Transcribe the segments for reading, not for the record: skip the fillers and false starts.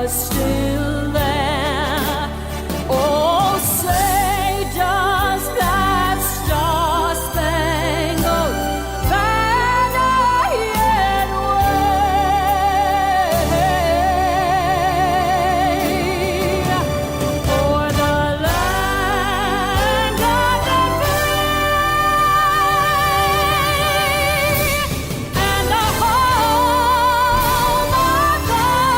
was still there. Oh, say does that star-spangled banner yet wave o'er the land of the free and the home of the brave?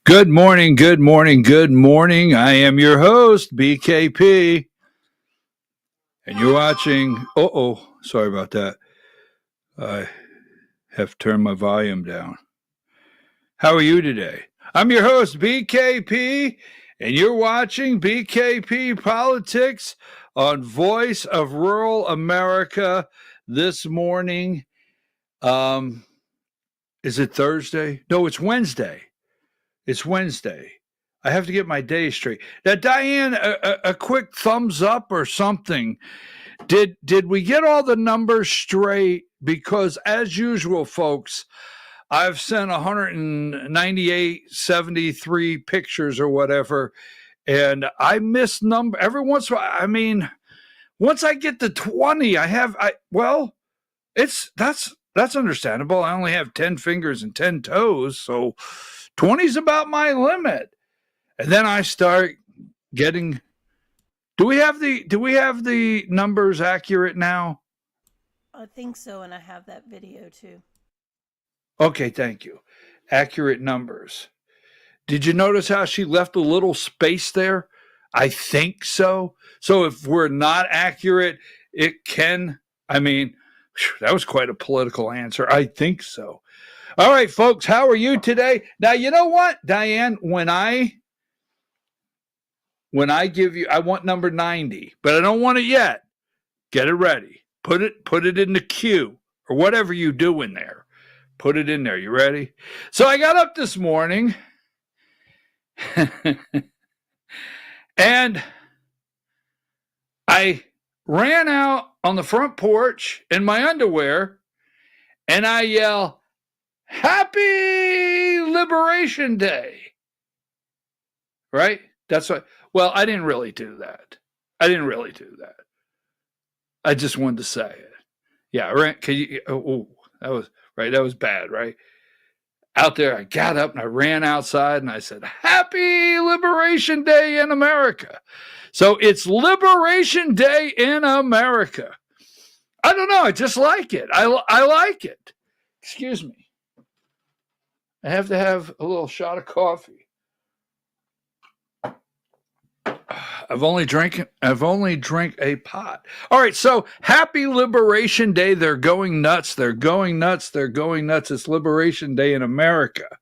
Good morning, good morning, good morning. I am your host, BKP, and you're watching. Sorry about that. I have turned my volume down. How are you today? I'm your host, BKP, and you're watching BKP Politics on Voice of Rural America this morning. Is it Thursday? No, it's Wednesday. It's Wednesday. I have to get my day straight. Now, Diane, a quick thumbs up or something. Did we get all the numbers straight? Because as usual, folks, I've sent 198, 73 pictures or whatever, and I miss number every once in a while. I mean, once I get to 20, that's understandable. I only have 10 fingers and 10 toes, so 20 is about my limit. And then I start getting. Do we have the numbers accurate now? I think so, and I have that video too. Okay, thank you. Accurate numbers. Did you notice how she left a little space there? I think so. So if we're not accurate, it can. I mean, that was quite a political answer. I think so. All right, folks, how are you today? Now, you know what, Diane, when I give you, I want number 90, but I don't want it yet. Get it ready. Put it in the queue or whatever you do in there. Put it in there. You ready? So I got up this morning and I ran out on the front porch in my underwear and I yell, "Happy Liberation Day." Right? That's what. Well, I didn't really do that. I just wanted to say it. Yeah, right. That was right. That was bad, right? Out there, I got up and I ran outside and I said, "Happy Liberation Day in America." So it's Liberation Day in America. I don't know. I just like it. I like it. Excuse me. I have to have a little shot of coffee. I've only drank a pot. All right, so happy Liberation Day. They're going nuts. It's Liberation Day in America.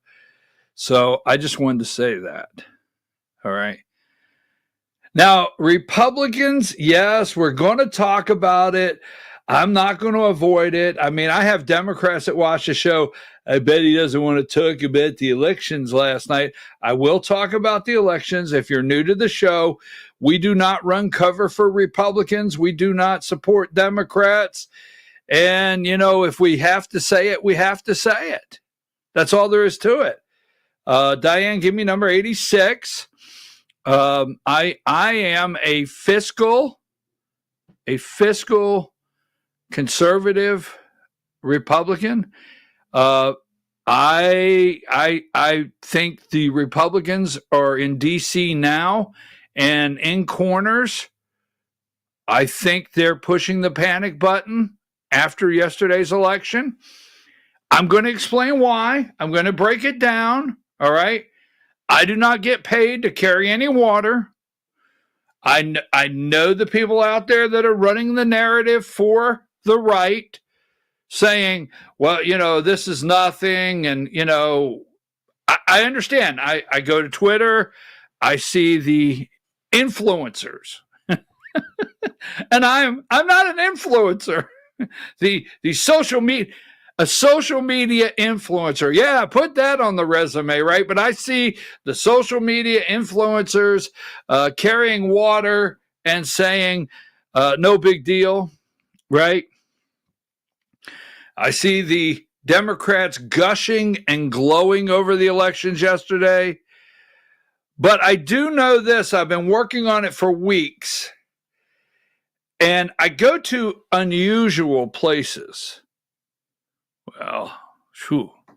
So I just wanted to say that. All right. Now, Republicans, yes, we're going to talk about it. I'm not going to avoid it. I mean, I have Democrats that watch the show. I bet he doesn't want to talk about the elections last night. I will talk about the elections. If you're new to the show, we do not run cover for Republicans. We do not support Democrats. And, if we have to say it, we have to say it. That's all there is to it. Diane, give me number 86. I am a fiscal conservative Republican. I think the Republicans are in D.C. now and in corners. I think they're pushing the panic button after yesterday's election. I'm going to explain why. I'm going to break it down. All right. I do not get paid to carry any water. I know the people out there that are running the narrative for the right, saying, well, this is nothing. And, I understand. I go to Twitter, I see the influencers, and I'm not an influencer. The social media, a social media influencer. Yeah, put that on the resume, right? But I see the social media influencers carrying water and saying, no big deal, right? I see the Democrats gushing and glowing over the elections yesterday. But I do know this. I've been working on it for weeks. And I go to unusual places. Well,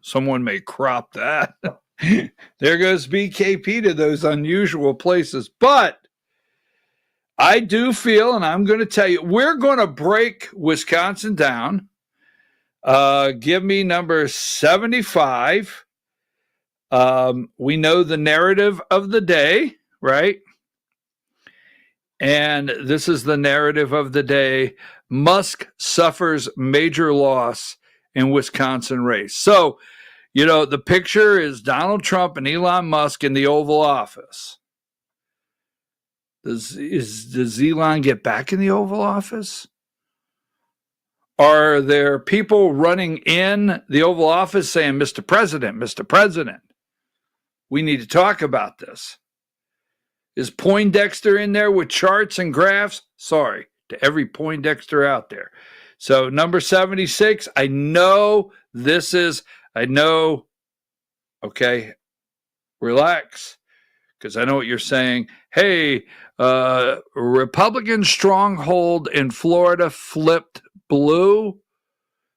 someone may crop that. There goes BKP to those unusual places. But I do feel, and I'm going to tell you, we're going to break Wisconsin down. Give me number 75. We know the narrative of the day, right? And this is the narrative of the day. Musk suffers major loss in Wisconsin race. So, the picture is Donald Trump and Elon Musk in the Oval Office. Does Elon get back in the Oval Office? Are there people running in the Oval Office saying, Mr. President, we need to talk about this? Is Poindexter in there with charts and graphs? Sorry to every Poindexter out there. So number 76, I know, okay, relax, because I know what you're saying. Hey, Republican stronghold in Florida flipped blue.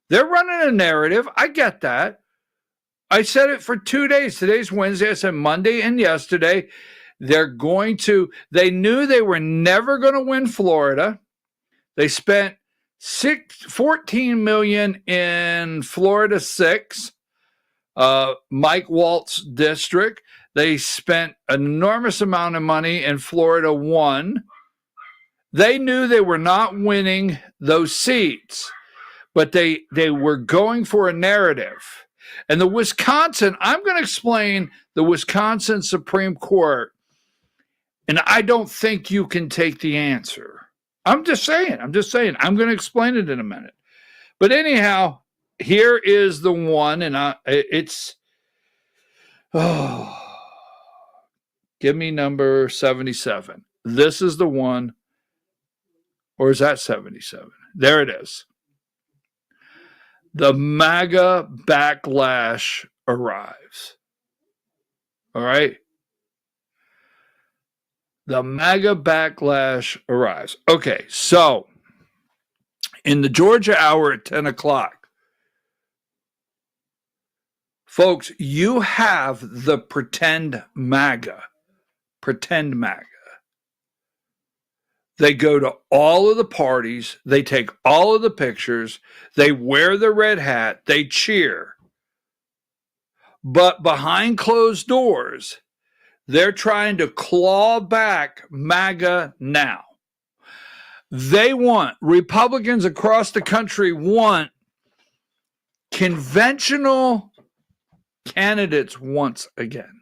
They're running a narrative. I get that. I said it for 2 days. Today's Wednesday. I said Monday and yesterday. They knew they were never going to win Florida. They spent $14 million in Florida 6, Mike Walt's district. They spent an enormous amount of money in Florida 1. They knew they were not winning those seats, but they were going for a narrative. And the Wisconsin, I'm going to explain the Wisconsin Supreme Court, and I don't think you can take the answer. I'm just saying. I'm going to explain it in a minute. But anyhow, here is the one, and give me number 77. This is the one, or is that 77? There it is. The MAGA backlash arrives. All right? The MAGA backlash arrives. Okay, so in the Georgia hour at 10 o'clock, folks, you have the pretend MAGA. Pretend MAGA. They go to all of the parties. They take all of the pictures. They wear the red hat. They cheer. But behind closed doors, they're trying to claw back MAGA now. Republicans across the country want conventional candidates once again.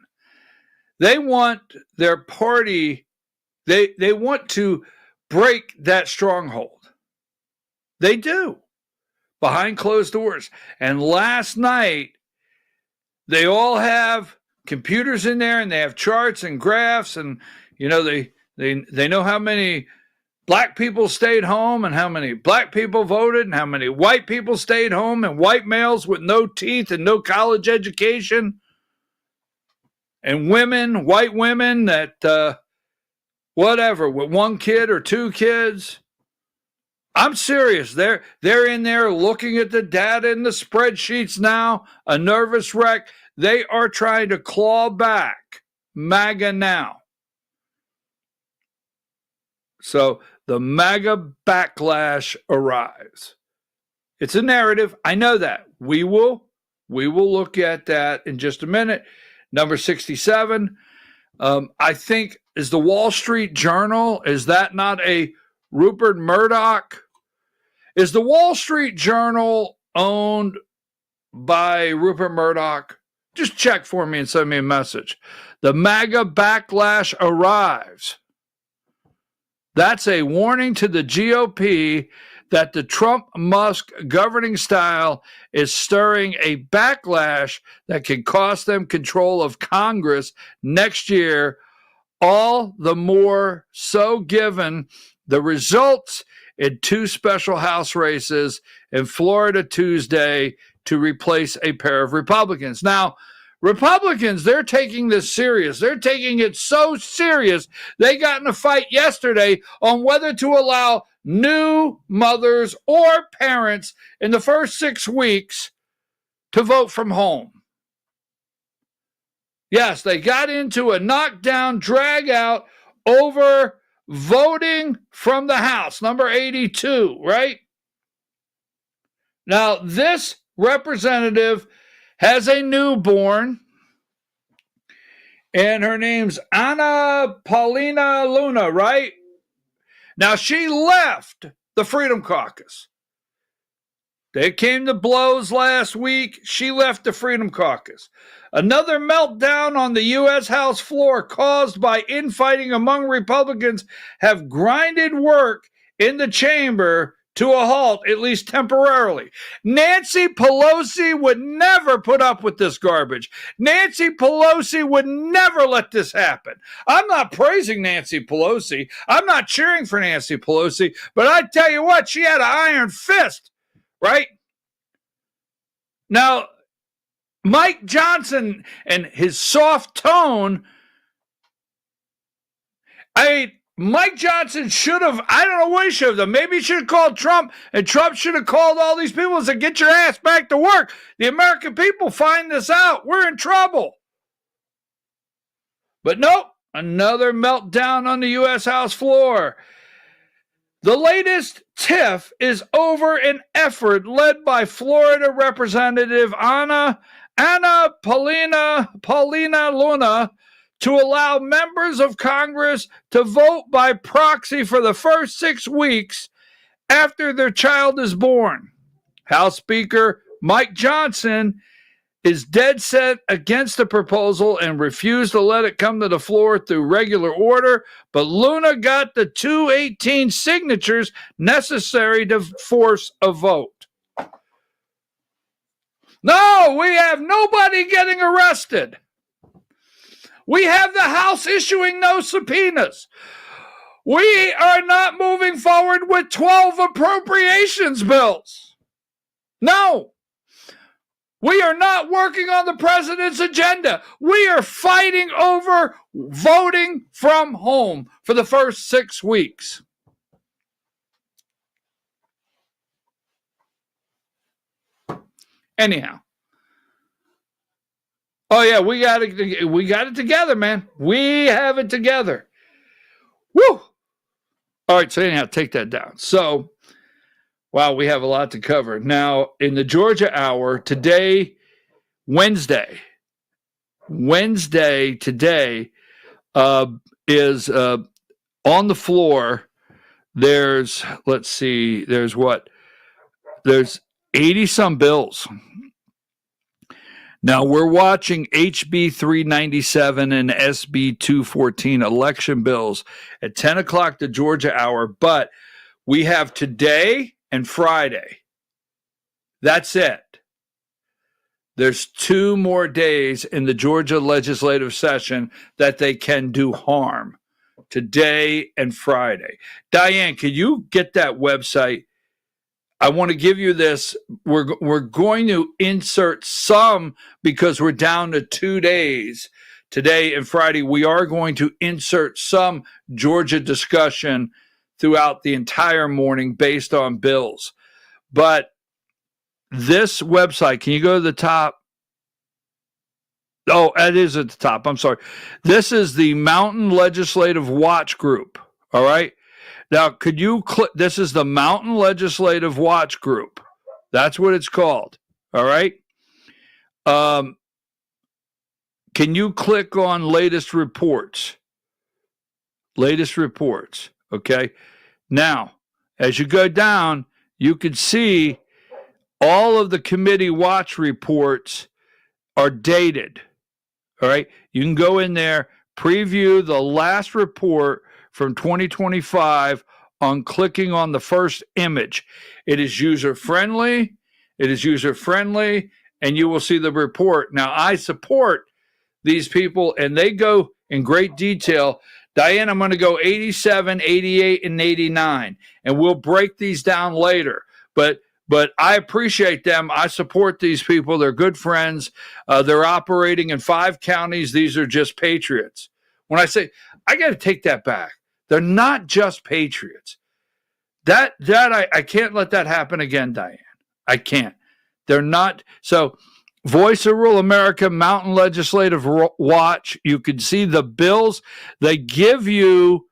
They want their party, they want to break that stronghold. They do. Behind closed doors. And last night, they all have computers in there, and they have charts and graphs, and they know how many black people stayed home and how many black people voted and how many white people stayed home and white males with no teeth and no college education and white women that whatever, with one kid or two kids. I'm serious. They're in there looking at the data in the spreadsheets now, a nervous wreck. They are trying to claw back MAGA now. So the MAGA backlash arrives. It's a narrative. I know that. We will We will look at that in just a minute. Number 67, I think, is the Wall Street Journal. Is that not a Rupert Murdoch? Is the Wall Street Journal owned by Rupert Murdoch? Just check for me and send me a message. The MAGA backlash arrives. That's a warning to the GOP that the Trump-Musk governing style is stirring a backlash that can cost them control of Congress next year, all the more so given the results in 2 special House races in Florida Tuesday to replace a pair of Republicans. Now, Republicans, they're taking this serious. They're taking it so serious, they got in a fight yesterday on whether to allow new mothers or parents in the first 6 weeks to vote from home. Yes, they got into a knockdown, drag out over voting from the House, number 82, right? Now, this representative has a newborn, and her name's Anna Paulina Luna, right? Now, she left the Freedom Caucus. They came to blows last week. She left the Freedom Caucus. Another meltdown on the U.S. House floor caused by infighting among Republicans have grinded work in the chamber to a halt, at least temporarily. Nancy Pelosi would never put up with this garbage. Nancy Pelosi would never let this happen. I'm not praising Nancy Pelosi. I'm not cheering for Nancy Pelosi. But I tell you what, she had an iron fist, right? Now, Mike Johnson and his soft tone, Mike Johnson should have, I don't know what he should have done. Maybe he should have called Trump, and Trump should have called all these people and said, get your ass back to work. The American people find this out. We're in trouble. But nope, another meltdown on the U.S. House floor. The latest tiff is over an effort led by Florida Representative Anna Paulina Luna to allow members of Congress to vote by proxy for the first 6 weeks after their child is born. House Speaker Mike Johnson is dead set against the proposal and refused to let it come to the floor through regular order, but Luna got the 218 signatures necessary to force a vote. No, we have nobody getting arrested. We have the House issuing no subpoenas. We are not moving forward with 12 appropriations bills. No. We are not working on the president's agenda. We are fighting over voting from home for the first 6 weeks. Anyhow. Oh yeah, we got it together, man. We have it together. Woo! All right, so anyhow, take that down. So, wow, we have a lot to cover. Now, in the Georgia Hour, today, Wednesday today is on the floor. There's 80-some bills. Now, we're watching HB 397 and SB 214 election bills at 10 o'clock, the Georgia Hour, but we have today and Friday. That's it. There's 2 more days in the Georgia legislative session that they can do harm. Today and Friday. Diane, can you get that website? I want to give you this. We're going to insert some because we're down to 2 days. Today and Friday, we are going to insert some Georgia discussion throughout the entire morning based on bills. But this website, can you go to the top? Oh, it is at the top. I'm sorry. This is the Mountain Legislative Watch Group. All right. Now, could you click? This is the Mountain Legislative Watch Group. That's what it's called. All right. Can you click on latest reports? Latest reports. Okay. Now, as you go down, you can see all of the committee watch reports are dated. All right. You can go in there, preview the last report from 2025 on clicking on the first image. It is user friendly. It is user friendly, and you will see the report. Now, I support these people, and they go in great detail. Diane, I'm going to go 87, 88, and 89, and we'll break these down later. But I appreciate them. I support these people. They're good friends. They're operating in 5 counties. These are just patriots. When I say, I got to take that back. They're not just patriots. That I can't let that happen again, Diane. I can't. They're not. So Voice of Rural America, Mountain Legislative Watch, you can see the bills. They give you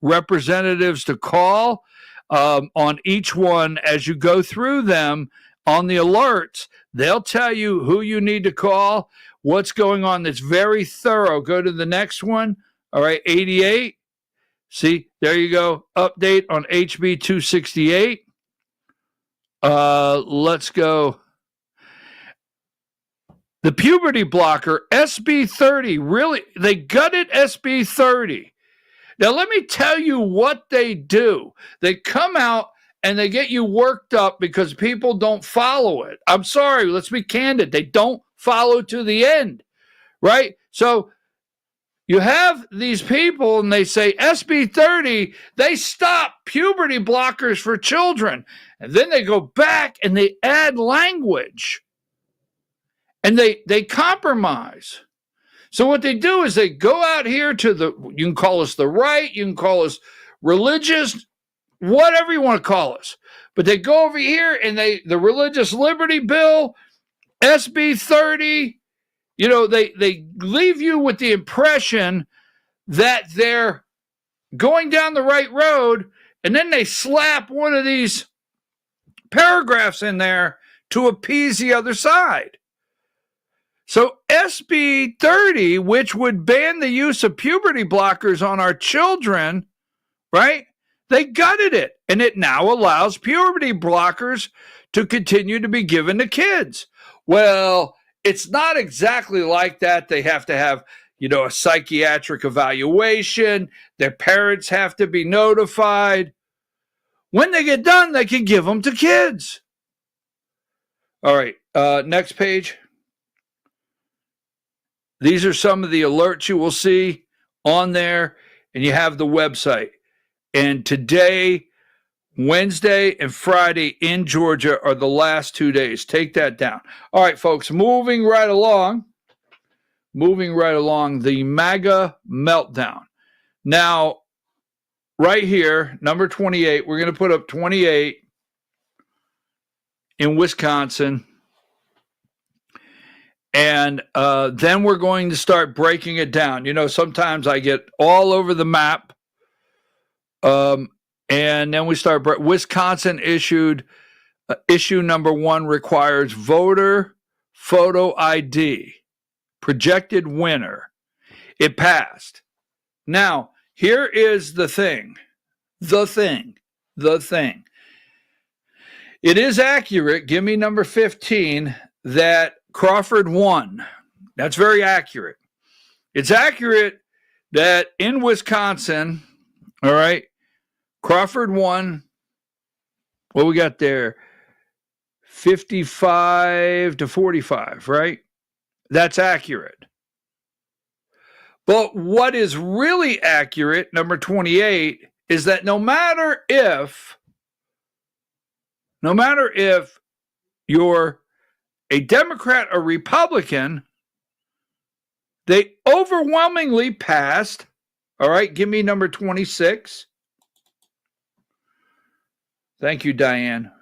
representatives to call on each one as you go through them. On the alerts, they'll tell you who you need to call, what's going on. That's very thorough. Go to the next one. All right, 88. See, there you go. Update on HB 268. Let's go. The puberty blocker, SB 30, really, they gutted SB 30. Now, let me tell you what they do. They come out and they get you worked up because people don't follow it. I'm sorry, let's be candid. They don't follow to the end, right? So you have these people and they say SB 30, they stop puberty blockers for children. And then they go back and they add language. And they compromise. So what they do is they go out here to you can call us the right, you can call us religious, whatever you want to call us. But they go over here and the Religious Liberty Bill, SB 30, they leave you with the impression that they're going down the right road, and then they slap one of these paragraphs in there to appease the other side. So SB 30, which would ban the use of puberty blockers on our children, right? They gutted it, and it now allows puberty blockers to continue to be given to kids. Well, it's not exactly like that. They have to have, a psychiatric evaluation. Their parents have to be notified. When they get done, they can give them to kids. All right, next page. These are some of the alerts you will see on there, and you have the website. And today, Wednesday and Friday in Georgia are the last 2 days. Take that down. All right, folks, moving right along, the MAGA meltdown. Now, right here, number 28, we're going to put up 28 in Wisconsin. And then we're going to start breaking it down. Sometimes I get all over the map. And then we start. Wisconsin issued issue number 1 requires voter photo ID. Projected winner. It passed. Now, here is the thing. The thing. It is accurate. Give me number 15 that Crawford won. That's very accurate. It's accurate that in Wisconsin, all right, Crawford won. What we got there? 55 to 45, right? That's accurate. But what is really accurate, number 28, is that no matter if you're a Democrat or Republican, they overwhelmingly passed. All right, give me number 26. Thank you, Diane.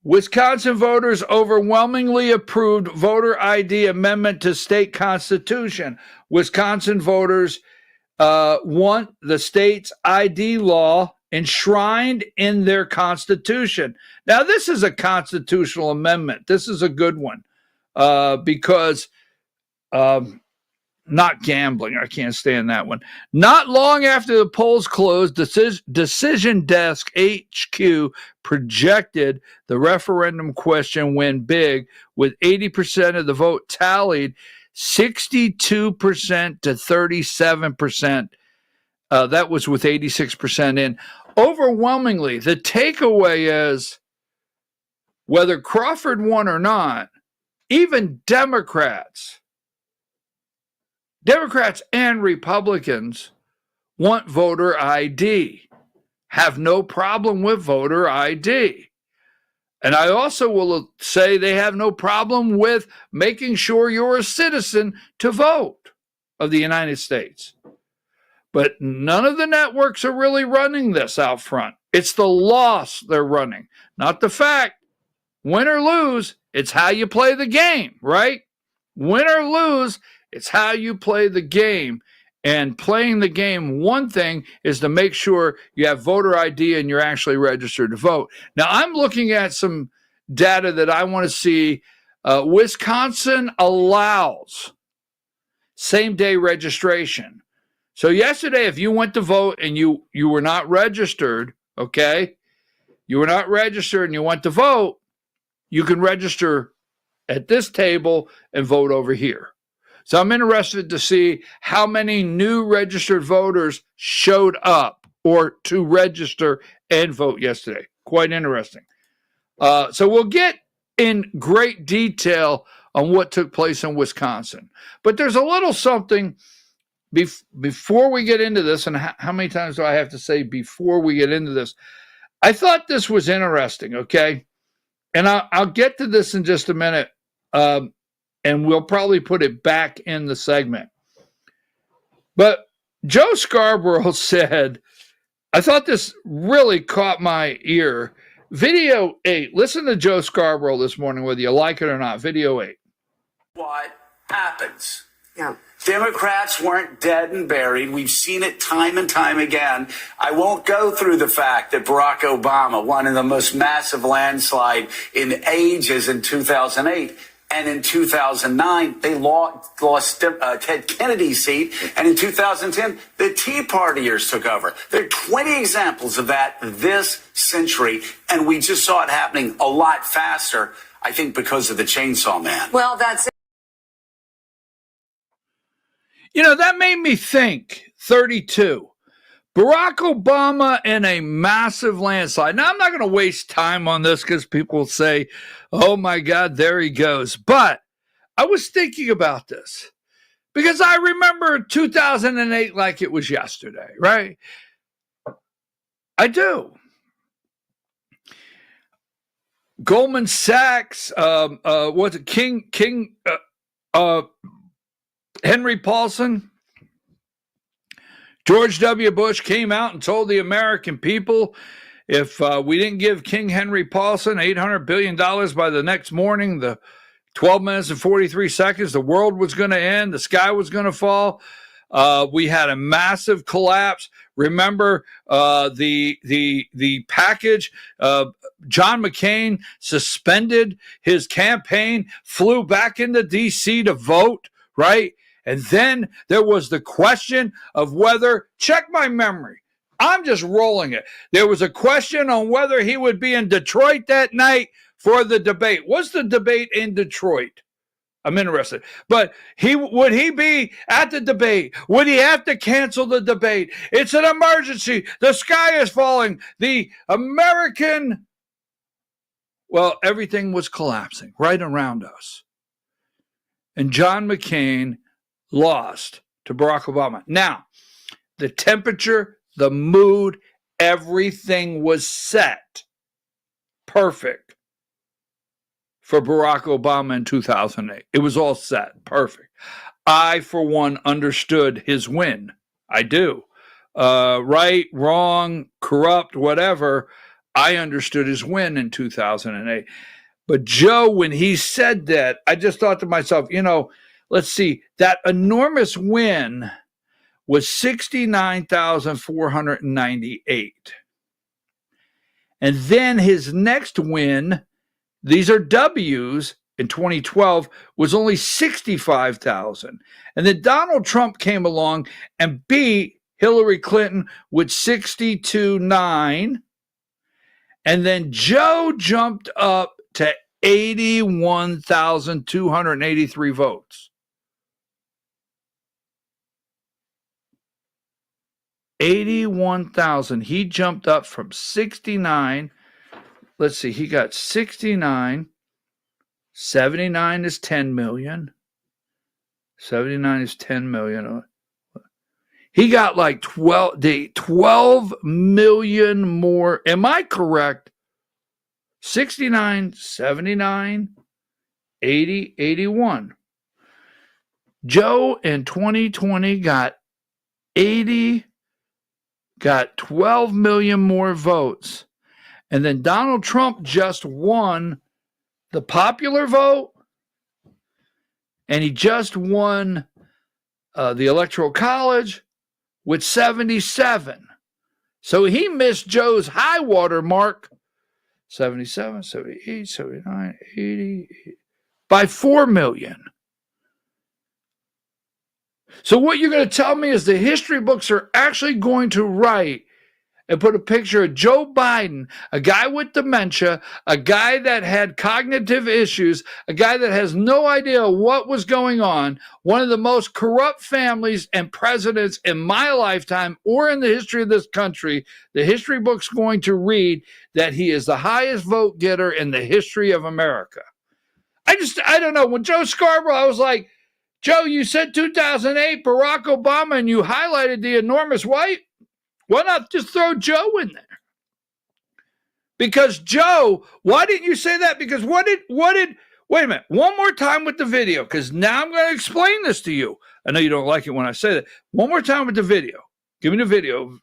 Wisconsin voters overwhelmingly approved voter ID amendment to state constitution. Wisconsin voters want the state's ID law enshrined in their Constitution. Now, this is a constitutional amendment. This is a good one because not gambling. I can't stand that one. Not long after the polls closed, Decision Desk HQ projected the referendum question win big, with 80% of the vote tallied, 62% to 37%. That was with 86% in. Overwhelmingly, the takeaway is whether Crawford won or not, even Democrats and Republicans want voter ID, have no problem with voter ID. And I also will say they have no problem with making sure you're a citizen to vote of the United States. But none of the networks are really running this out front. It's the loss they're running, not the fact. Win or lose, it's how you play the game, right? Win or lose, it's how you play the game. And playing the game, one thing is to make sure you have voter ID and you're actually registered to vote. Now, I'm looking at some data that I want to see. Wisconsin allows same-day registration. So yesterday, if you went to vote and you were not registered, okay, you were not registered and you went to vote, you can register at this table and vote over here. So I'm interested to see how many new registered voters showed up or to register and vote yesterday. Quite interesting. So we'll get in great detail on what took place in Wisconsin. But there's a little something before we get into this, and how many times do I have to say before we get into this? I thought this was interesting, okay? And I'll get to this in just a minute, and we'll probably put it back in the segment. But Joe Scarborough said, I thought this really caught my ear. Video 8. Listen to Joe Scarborough this morning, whether you like it or not. Video 8. What happens? Yeah. Democrats weren't dead and buried. We've seen it time and time again. I won't go through the fact that Barack Obama won in the most massive landslide in ages in 2008. And in 2009, they lost Ted Kennedy's seat. And in 2010, the Tea Partiers took over. There are 20 examples of that this century. And we just saw it happening a lot faster, I think, because of the Chainsaw Man. Well, that's it. You know, that made me think, 32. Barack Obama in a massive landslide. Now, I'm not going to waste time on this because people will say, oh my God, there he goes. But I was thinking about this because I remember 2008 like it was yesterday, right? I do. Goldman Sachs, what's it, Henry Paulson, George W. Bush came out and told the American people if we didn't give King Henry Paulson $800 billion by the next morning, the 12 minutes and 43 seconds, the world was going to end, the sky was going to fall. We had a massive collapse. Remember the package. John McCain suspended his campaign, flew back into D.C. to vote, right? And then there was the question of whether, check my memory, I'm just rolling it. There was a question on whether he would be in Detroit that night for the debate. Was the debate in Detroit? I'm interested. But would he be at the debate? Would he have to cancel the debate? It's an emergency. The sky is falling. The American, well, everything was collapsing right around us. And John McCain lost to Barack Obama. Now, the temperature, the mood, everything was set perfect for Barack Obama in 2008. It was all set, perfect. I, for one, understood his win. I do. Right, wrong, corrupt, whatever. I understood his win in 2008. But Joe, when he said that, I just thought to myself, you know, let's see, that enormous win was 69,498. And then his next win, these are W's, in 2012 was only 65,000. And then Donald Trump came along and beat Hillary Clinton with 62.9. And then Joe jumped up to 81,283 votes. 81,000. He jumped up from 69. Let's see, he got 69. 79 is 10 million. 79 is 10 million. He got like 12 million more. Am I correct? 69, 79, 80, 81. Joe in 2020 got 12 million more votes. And then Donald Trump just won the popular vote, and he just won the Electoral College with 77. So he missed Joe's high water mark, 77, 78, 79, 80, by 4 million. So what you're going to tell me is the history books are actually going to write and put a picture of Joe Biden, a guy with dementia, a guy that had cognitive issues, a guy that has no idea what was going on, one of the most corrupt families and presidents in my lifetime or in the history of this country. The history book's going to read that he is the highest vote getter in the history of America. I don't know. When Joe Scarborough, I was like, Joe, you said 2008, Barack Obama, and you highlighted the enormous white. Why not just throw Joe in there? Because Joe, why didn't you say that? Because wait a minute, one more time with the video, because now I'm going to explain this to you. I know you don't like it when I say that. One more time with the video. Give me the video.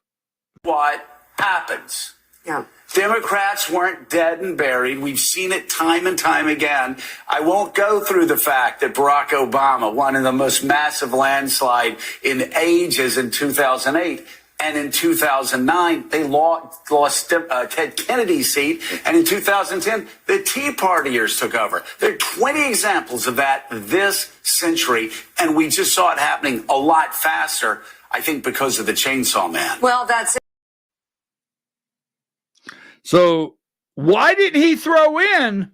What happens? Yeah. Democrats weren't dead and buried. We've seen it time and time again. I won't go through the fact that Barack Obama won in the most massive landslide in ages in 2008. And in 2009, they lost Ted Kennedy's seat. And in 2010, the Tea Partiers took over. There are 20 examples of that this century. And we just saw it happening a lot faster, I think, because of the Chainsaw Man. Well, that's it. So why didn't he throw in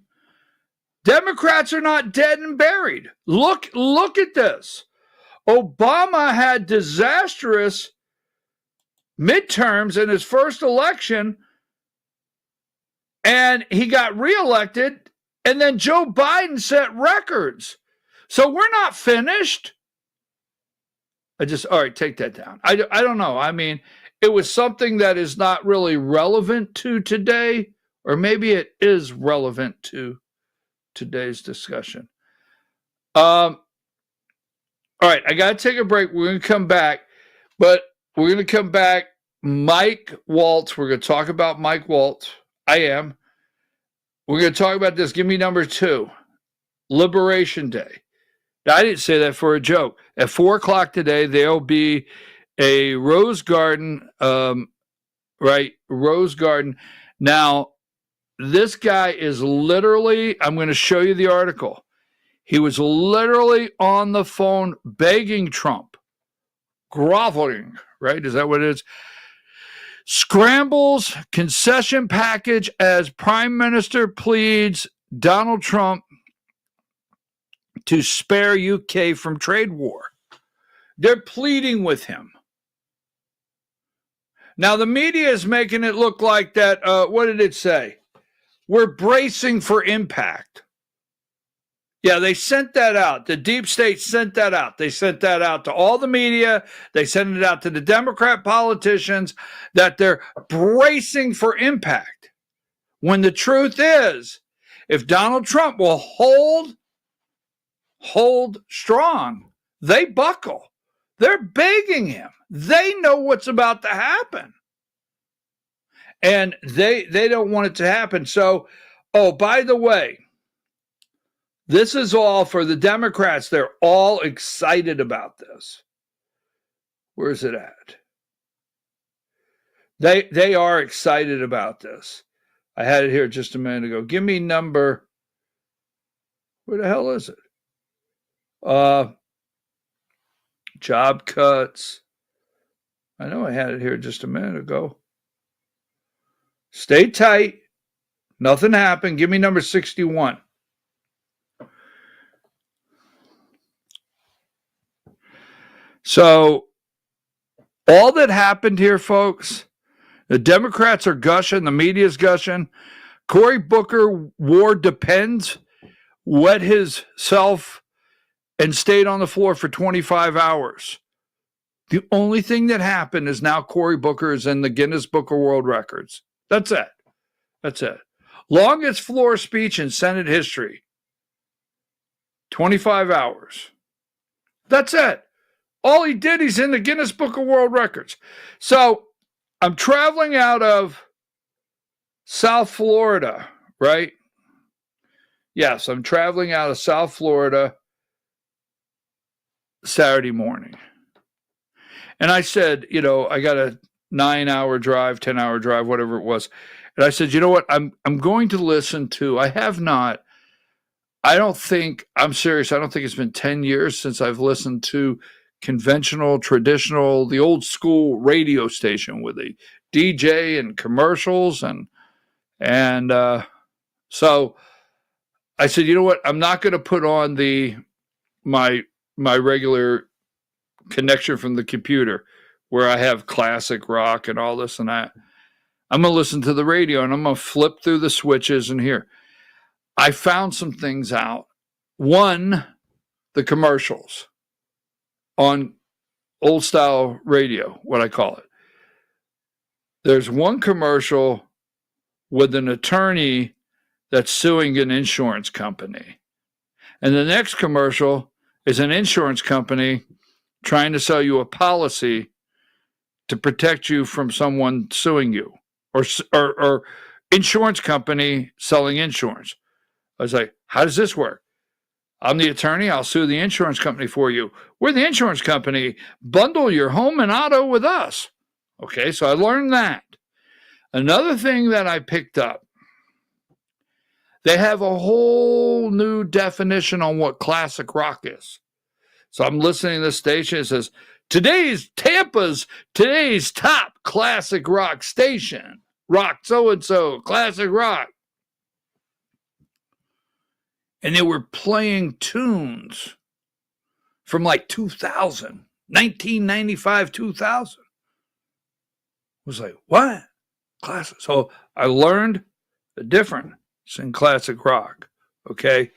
Democrats are not dead and buried? Look at this. Obama had disastrous midterms in his first election, and he got reelected, and then Joe Biden set records. So we're not finished. All right, take that down. I don't know. I mean, it was something that is not really relevant to today, or maybe it is relevant to today's discussion. All right, I got to take a break. We're going to come back, but we're going to come back. Mike Waltz. We're going to talk about Mike Waltz. I am. We're going to talk about this. Give me number 2. Liberation Day. Now, I didn't say that for a joke. At 4 o'clock today, there'll be a Rose Garden, Rose Garden. Now, this guy is literally, I'm going to show you the article. He was literally on the phone begging Trump, groveling, right? Is that what it is? Scrambles concession package as Prime Minister pleads Donald Trump to spare UK from trade war. They're pleading with him. Now, the media is making it look like that, what did it say? We're bracing for impact. Yeah, they sent that out. The deep state sent that out. They sent that out to all the media. They sent it out to the Democrat politicians that they're bracing for impact. When the truth is, if Donald Trump will hold strong, they buckle. They're begging him. They know what's about to happen. And they don't want it to happen. So, by the way, this is all for the Democrats. They're all excited about this. Where's it at? They are excited about this. I had it here just a minute ago. Give me number. Where the hell is it? Job cuts. I know I had it here just a minute ago. Stay tight. Nothing happened. Give me number 61. So, all that happened here, folks, the Democrats are gushing, the media's gushing. Cory Booker wore Depends, wet himself, and stayed on the floor for 25 hours. The only thing that happened is now Cory Booker is in the Guinness Book of World Records. That's it. That's it. Longest floor speech in Senate history. 25 hours. That's it. All he did, he's in the Guinness Book of World Records. So I'm traveling out of South Florida, right? Yes, I'm traveling out of South Florida Saturday morning. And I said, you know, I got a 9-hour drive, 10-hour drive, whatever it was. And I said, you know what? I'm going to listen to, I'm serious. I don't think it's been 10 years since I've listened to conventional, traditional, the old school radio station with a DJ and commercials. And so I said, you know what? I'm not going to put on my regular connection from the computer where I have classic rock and all this and that. I'm going to listen to the radio and I'm going to flip through the switches and hear. I found some things out. One, the commercials on old style radio, what I call it. There's one commercial with an attorney that's suing an insurance company. And the next commercial is an insurance company trying to sell you a policy to protect you from someone suing you, or insurance company selling insurance. I was like, how does this work? I'm the attorney. I'll sue the insurance company for you. We're the insurance company. Bundle your home and auto with us. Okay, so I learned that. Another thing that I picked up, they have a whole new definition on what classic rock is. So I'm listening to this station. It says, today's top classic rock station. Rock so-and-so, classic rock. And they were playing tunes from like 2000, 1995, 2000. I was like, what? Classic. So I learned the difference in classic rock. Okay.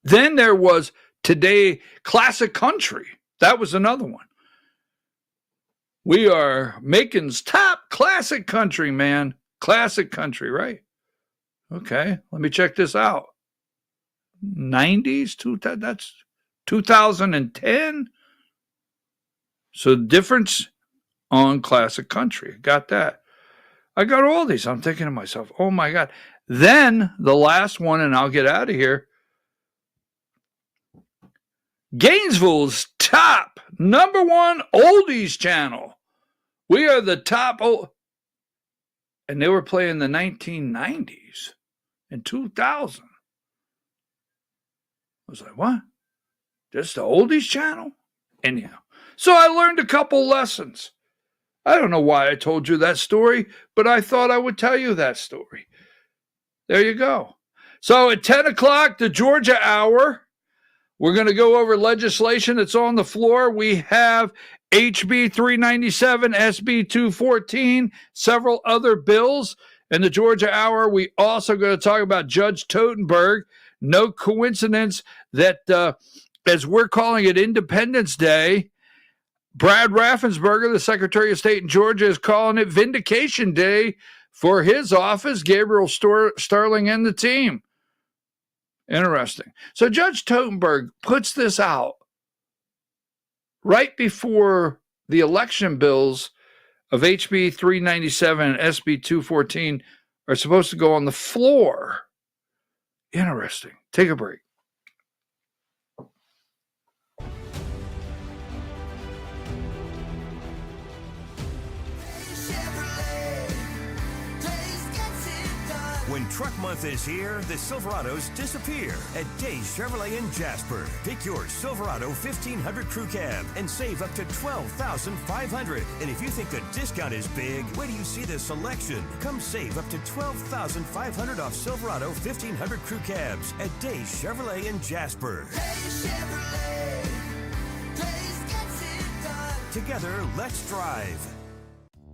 Then there was today classic country. That was another one. We are Macon's top classic country, man. Classic country, right? Okay, let me check this out. 90s, that's 2010. So difference on classic country. Got that. I got all these. I'm thinking to myself, oh my God. Then the last one, and I'll get out of here. Gainesville's top #1 oldies channel. We are the top and they were playing the 1990s and 2000. I was like, what? Just the oldies channel? Anyhow. So I learned a couple lessons. I don't know why I told you that story, but I thought I would tell you that story. There you go. So at 10 o'clock, the Georgia Hour, we're going to go over legislation that's on the floor. We have HB 397, SB 214, several other bills. In the Georgia Hour, we also going to talk about Judge Totenberg. No coincidence that, as we're calling it Independence Day, Brad Raffensperger, the Secretary of State in Georgia, is calling it Vindication Day for his office, Gabriel Sterling, and the team. Interesting. So Judge Totenberg puts this out right before the election bills of HB 397 and SB 214 are supposed to go on the floor. Interesting. Take a break. truck month is here, the Silverados disappear at Days Chevrolet in Jasper. Pick your Silverado 1500 Crew Cab and save up to $12,500. And if you think the discount is big, wait till you see the selection. Come save up to $12,500 off Silverado 1500 Crew Cabs at Days Chevrolet in Jasper. Days Chevrolet. Days gets it done. Together, let's drive.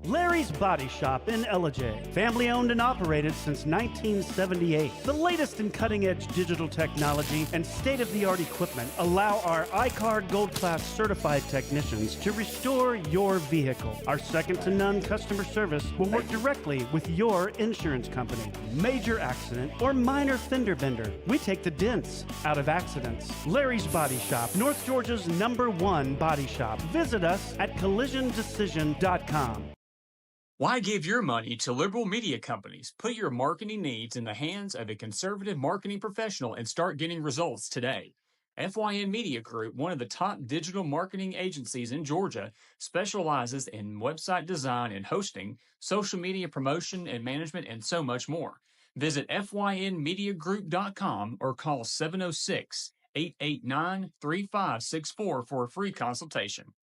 Larry's Body Shop in Ellijay. Family owned and operated since 1978. The latest in cutting edge digital technology and state of the art equipment allow our iCard Gold Class certified technicians to restore your vehicle. Our second to none customer service will work directly with your insurance company. Major accident or minor fender bender, we take the dents out of accidents. Larry's Body Shop, North Georgia's #1 body shop. Visit us at collisiondecision.com. Why give your money to liberal media companies? Put your marketing needs in the hands of a conservative marketing professional and start getting results today. FYN Media Group, one of the top digital marketing agencies in Georgia, specializes in website design and hosting, social media promotion and management, and so much more. Visit FYNmediagroup.com or call 706-889-3564 for a free consultation.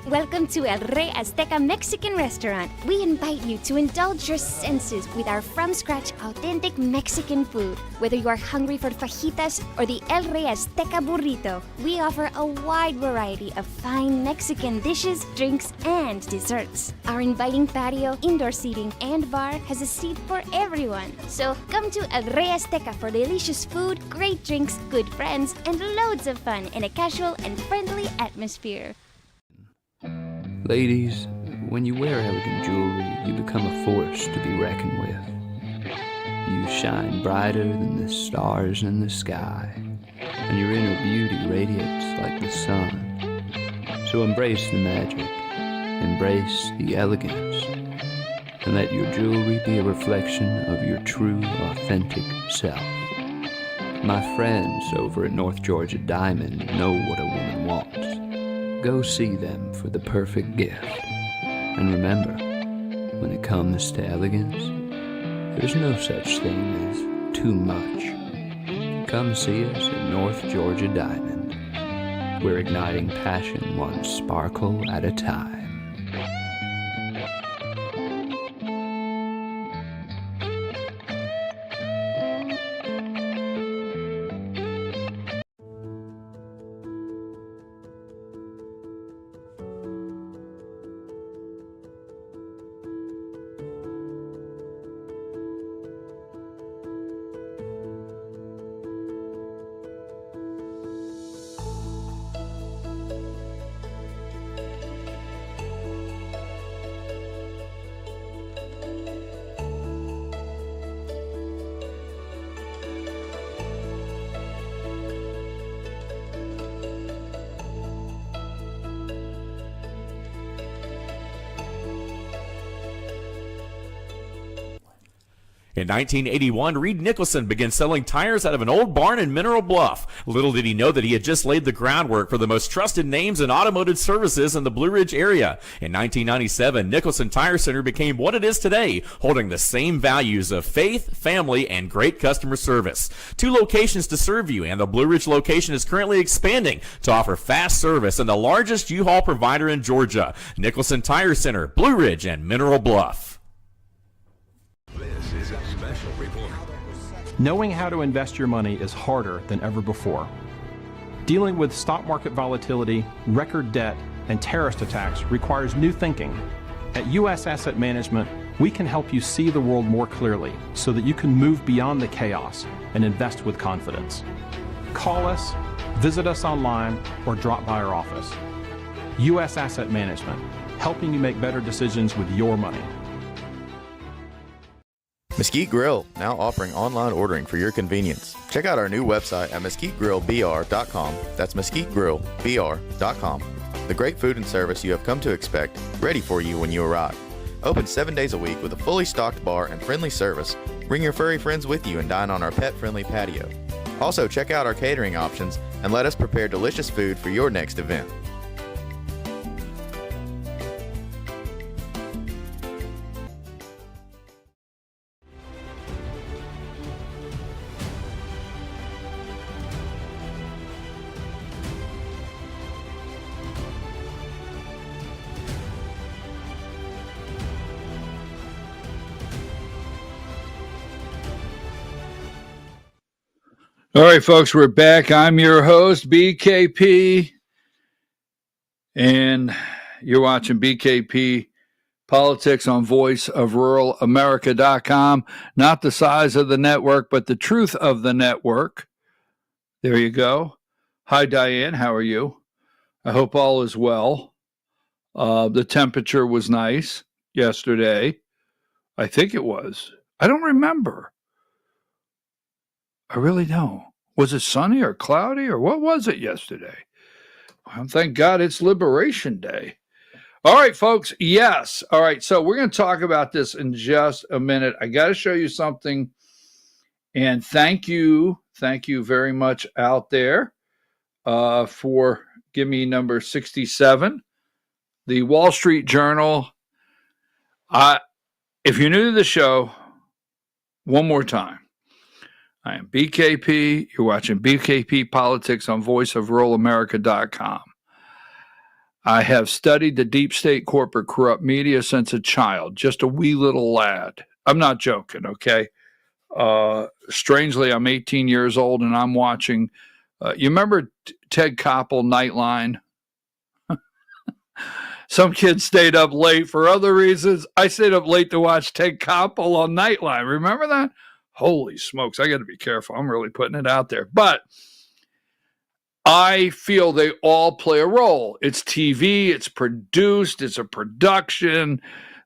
Welcome to El Rey Azteca Mexican Restaurant. We invite you to indulge your senses with our from-scratch authentic Mexican food. Whether you are hungry for fajitas or the El Rey Azteca burrito, we offer a wide variety of fine Mexican dishes, drinks, and desserts. Our inviting patio, indoor seating, and bar has a seat for everyone. So come to El Rey Azteca for delicious food, great drinks, good friends, and loads of fun in a casual and friendly atmosphere. Ladies, when you wear elegant jewelry, you become a force to be reckoned with. You shine brighter than the stars in the sky, and your inner beauty radiates like the sun. So embrace the magic, embrace the elegance, and let your jewelry be a reflection of your true, authentic self. My friends over at North Georgia Diamond know what a woman wants. Go see them for the perfect gift. And remember, when it comes to elegance, there's no such thing as too much. Come see us at North Georgia Diamond. We're igniting passion one sparkle at a time. In 1981, Reed Nicholson began selling tires out of an old barn in Mineral Bluff. Little did he know that he had just laid the groundwork for the most trusted names in automotive services in the Blue Ridge area. In 1997, Nicholson Tire Center became what it is today, holding the same values of faith, family, and great customer service. 2 locations to serve you, and the Blue Ridge location is currently expanding to offer fast service and the largest U-Haul provider in Georgia. Nicholson Tire Center, Blue Ridge, and Mineral Bluff. This is a special report. Knowing how to invest your money is harder than ever before. Dealing with stock market volatility, record debt, and terrorist attacks requires new thinking. At U.S. Asset Management, we can help you see the world more clearly so that you can move beyond the chaos and invest with confidence. Call us, visit us online, or drop by our office. U.S. Asset Management, helping you make better decisions with your money. Mesquite Grill, now offering online ordering for your convenience. Check out our new website at mesquitegrillbr.com. That's mesquitegrillbr.com. The great food and service you have come to expect, ready for you when you arrive. Open 7 days a week with a fully stocked bar and friendly service. Bring your furry friends with you and dine on our pet-friendly patio. Also, check out our catering options and let us prepare delicious food for your next event. All right, folks, we're back. I'm your host, BKP, and you're watching BKP Politics on voiceofruralamerica.com. Not the size of the network, but the truth of the network. There you go. Hi, Diane. How are you? I hope all is well. The temperature was nice yesterday. I think it was. I don't remember. I really don't. Was it sunny or cloudy or what was it yesterday? Well, thank God it's Liberation Day. All right, folks. Yes. All right. So we're going to talk about this in just a minute. I got to show you something. And thank you. Thank you very much out there for give me number 67. The Wall Street Journal. If you're new to the show, one more time. I am BKP. You're watching BKP Politics on voiceofruralamerica.com. I have studied the deep state corporate corrupt media since a child, just a wee little lad. I'm not joking, okay? Strangely, I'm 18 years old and I'm watching. You remember Ted Koppel, Nightline? Some kids stayed up late for other reasons. I stayed up late to watch Ted Koppel on Nightline. Remember that? Holy smokes, I got to be careful. I'm really putting it out there. But I feel they all play a role. It's TV, it's produced, it's a production.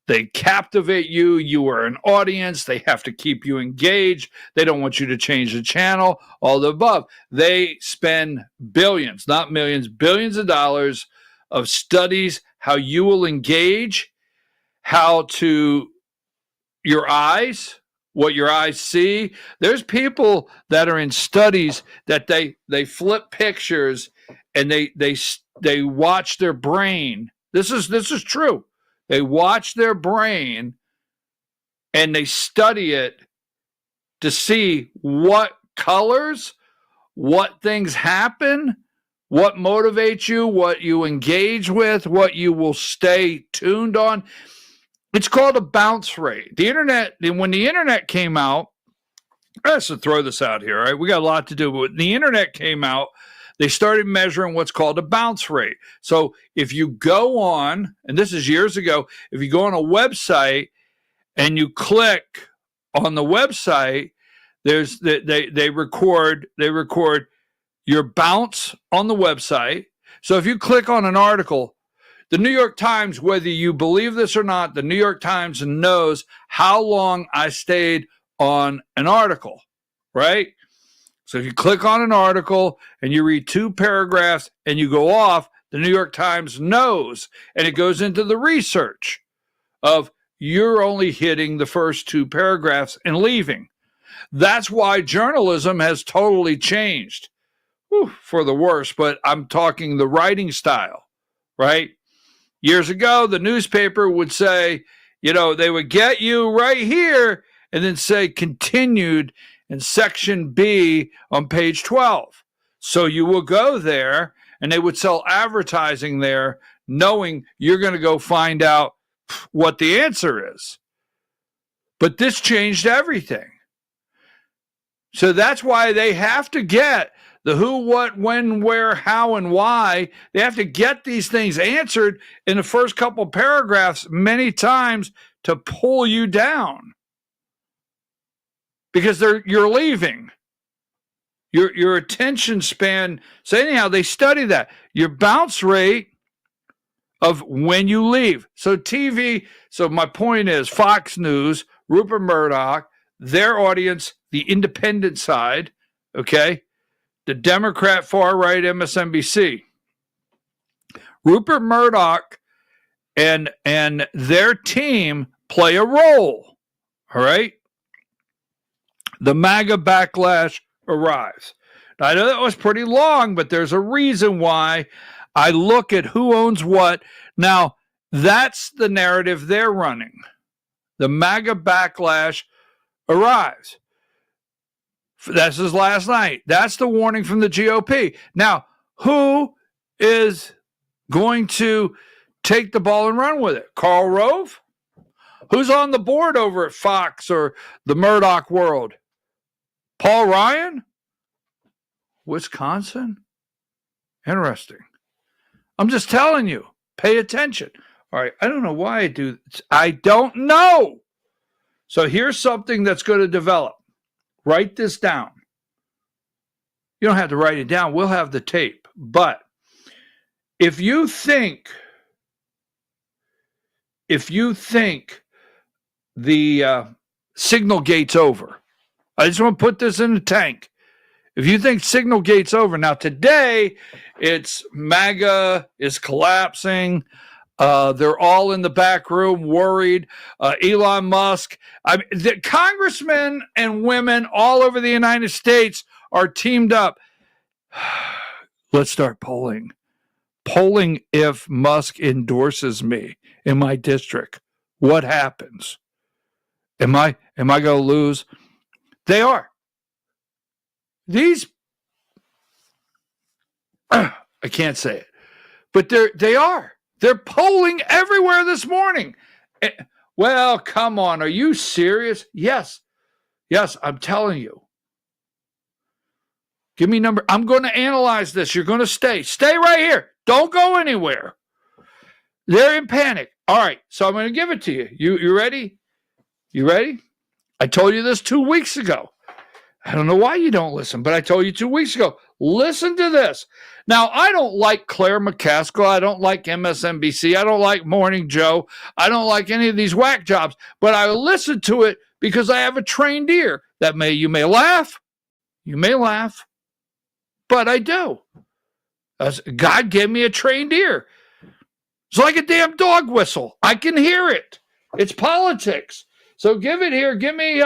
They captivate you. You are an audience. They have to keep you engaged. They don't want you to change the channel, all the above. They spend billions, not millions, billions of dollars of studies, how you will engage, how to your eyes, what your eyes see. There's people that are in studies that they flip pictures and they watch their brain. This is true. They watch their brain and they study it to see what colors, what things happen, what motivates you, what you engage with, what you will stay tuned on. It's called a bounce rate. The internet, when the internet came out, I have to throw this out here, all right? We got a lot to do, but when the internet came out, they started measuring what's called a bounce rate. So if you go on, and this is years ago, if you go on a website and you click on the website, there's they record your bounce on the website. So if you click on an article, the New York Times, whether you believe this or not, the New York Times knows how long I stayed on an article, right? So if you click on an article and you read 2 paragraphs and you go off, the New York Times knows, and it goes into the research of you're only hitting the first 2 paragraphs and leaving. That's why journalism has totally changed. For the worse, but I'm talking the writing style, right? Years ago, the newspaper would say, they would get you right here and then say continued in section B on page 12. So you will go there and they would sell advertising there knowing you're going to go find out what the answer is. But this changed everything. So that's why they have to get the who, what, when, where, how, and why. They have to get these things answered in the first couple paragraphs many times to pull you down. Because you're leaving. Your attention span. So anyhow, they study that. Your bounce rate of when you leave. So TV, so my point is Fox News, Rupert Murdoch, their audience, the independent side, okay? The Democrat far-right MSNBC. Rupert Murdoch and their team play a role, all right? The MAGA backlash arrives. Now, I know that was pretty long, but there's a reason why I look at who owns what. Now, that's the narrative they're running. The MAGA backlash arrives. This is last night. That's the warning from the GOP. Now, who is going to take the ball and run with it? Karl Rove? Who's on the board over at Fox or the Murdoch world? Paul Ryan? Wisconsin? Interesting. I'm just telling you, pay attention. All right, I don't know why I do. I don't know. So here's something that's going to develop. Write this down. You don't have to write it down. We'll have the tape. But if you think the signal gate's over, I just want to put this in the tank. If you think signal gate's over, now today it's MAGA is collapsing. They're all in the back room worried. Elon Musk. I mean, the congressmen and women all over the United States are teamed up. Let's start polling. Polling if Musk endorses me in my district. What happens? Am I going to lose? They are. These, I can't say it, but they are. They're polling everywhere this morning. Well, come on. Are you serious? Yes. Yes, I'm telling you. Give me number. I'm going to analyze this. You're going to stay. Stay right here. Don't go anywhere. They're in panic. All right, so I'm going to give it to you. You ready? You ready? I told you this 2 weeks ago. I don't know why you don't listen, but I told you 2 weeks ago. Listen to this. Now, I don't like Claire McCaskill. I don't like MSNBC. I don't like Morning Joe. I don't like any of these whack jobs, but I listen to it because I have a trained ear. You may laugh. You may laugh, but I do. God gave me a trained ear. It's like a damn dog whistle. I can hear it. It's politics. So give it here. Give me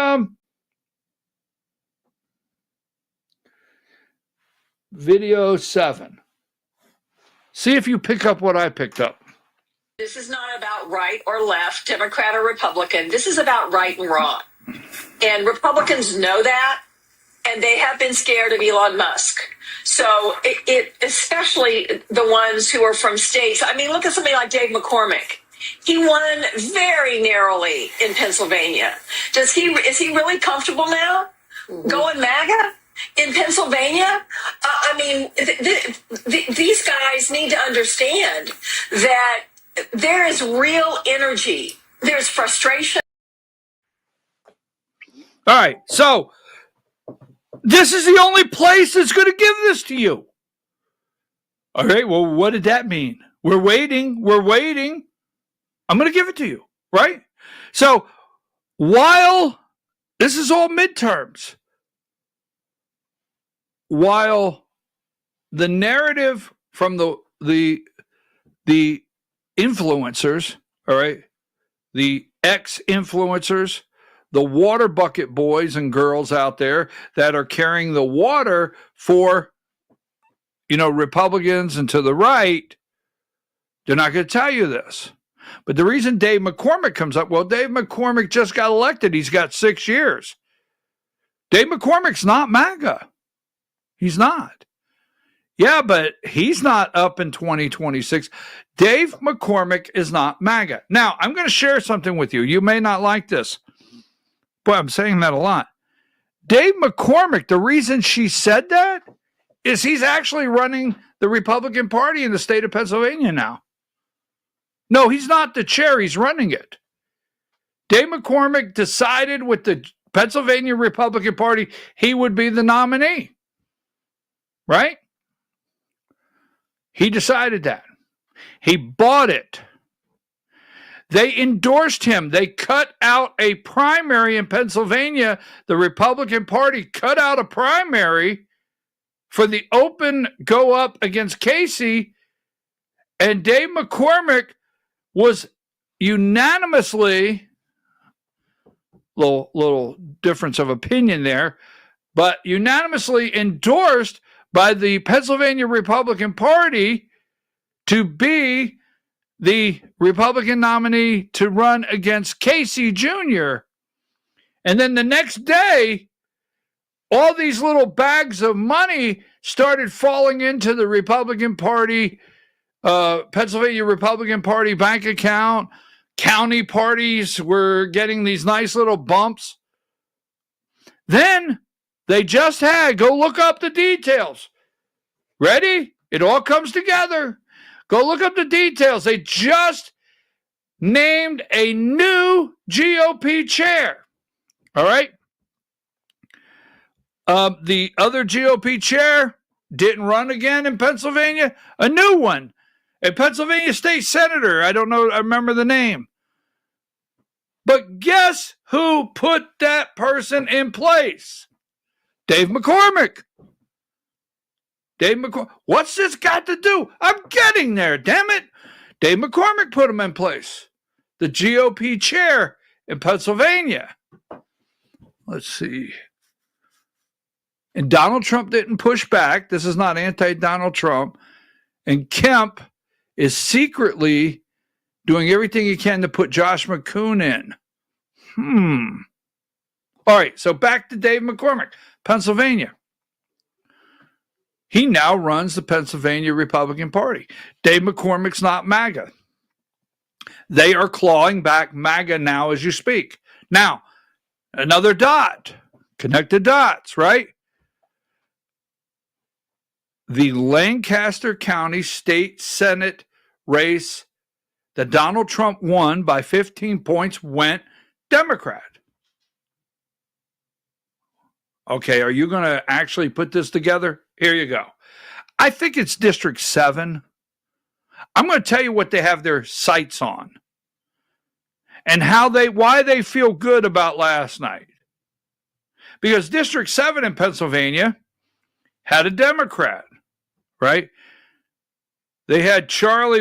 video 7. See if you pick up what I picked up. This is not about right or left, Democrat or Republican. This is about right and wrong. And Republicans know that, and they have been scared of Elon Musk. So it especially the ones who are from states. I mean, look at somebody like Dave McCormick. He won very narrowly in Pennsylvania. Is he really comfortable now going MAGA in Pennsylvania? I mean, these guys need to understand that there is real energy. There's frustration. All right, so this is the only place that's going to give this to you. All right, well, what did that mean? We're waiting. I'm going to give it to you, right? So while this is all midterms, while the narrative from the influencers, all right, the ex-influencers, the water bucket boys and girls out there that are carrying the water for, Republicans and to the right, they're not going to tell you this. But the reason Dave McCormick comes up, well, Dave McCormick just got elected. He's got 6 years. Dave McCormick's not MAGA. He's not. Yeah, but he's not up in 2026. Dave McCormick is not MAGA. Now, I'm going to share something with you. You may not like this. Boy, I'm saying that a lot. Dave McCormick, the reason she said that is he's actually running the Republican Party in the state of Pennsylvania now. No, he's not the chair. He's running it. Dave McCormick decided with the Pennsylvania Republican Party he would be the nominee. Right? He decided that. He bought it. They endorsed him. They cut out a primary in Pennsylvania. The Republican Party cut out a primary for the open go up against Casey, and Dave McCormick was unanimously, little difference of opinion there, but unanimously endorsed by the Pennsylvania Republican Party to be the Republican nominee to run against Casey Jr. And then the next day, all these little bags of money started falling into the Republican Party, Pennsylvania Republican Party bank account. County parties were getting these nice little bumps. Then They just had, go look up the details. Ready? It all comes together. Go look up the details. They just named a new GOP chair. All right? The other GOP chair didn't run again in Pennsylvania. A new one. A Pennsylvania state senator. I don't know. I remember the name. But guess who put that person in place? Dave McCormick. Dave McCormick. What's this got to do? I'm getting there, damn it. Dave McCormick put him in place. The GOP chair in Pennsylvania. Let's see. And Donald Trump didn't push back. This is not anti-Donald Trump. And Kemp is secretly doing everything he can to put Josh McCoon in. All right, so back to Dave McCormick, Pennsylvania. He now runs the Pennsylvania Republican Party. Dave McCormick's not MAGA. They are clawing back MAGA now as you speak. Now, another dot. Connect the dots, right? The Lancaster County State Senate race that Donald Trump won by 15 points went Democrat. Okay, are you going to actually put this together? Here you go. I think it's District 7. I'm going to tell you what they have their sights on and why they feel good about last night. Because District 7 in Pennsylvania had a Democrat, right? They had Charlie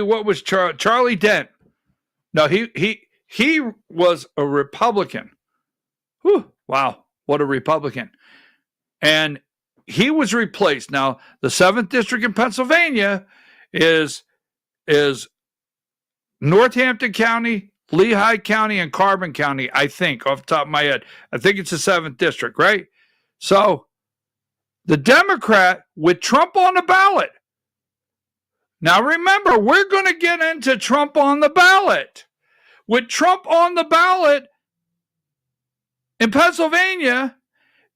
Dent. No, he was a Republican. Whew, wow, what a Republican. And he was replaced. Now, the 7th district in Pennsylvania is Northampton County, Lehigh County, and Carbon County, I think, off the top of my head. I think it's the 7th district, right? So the Democrat with Trump on the ballot. Now, remember, we're going to get into Trump on the ballot. With Trump on the ballot in Pennsylvania,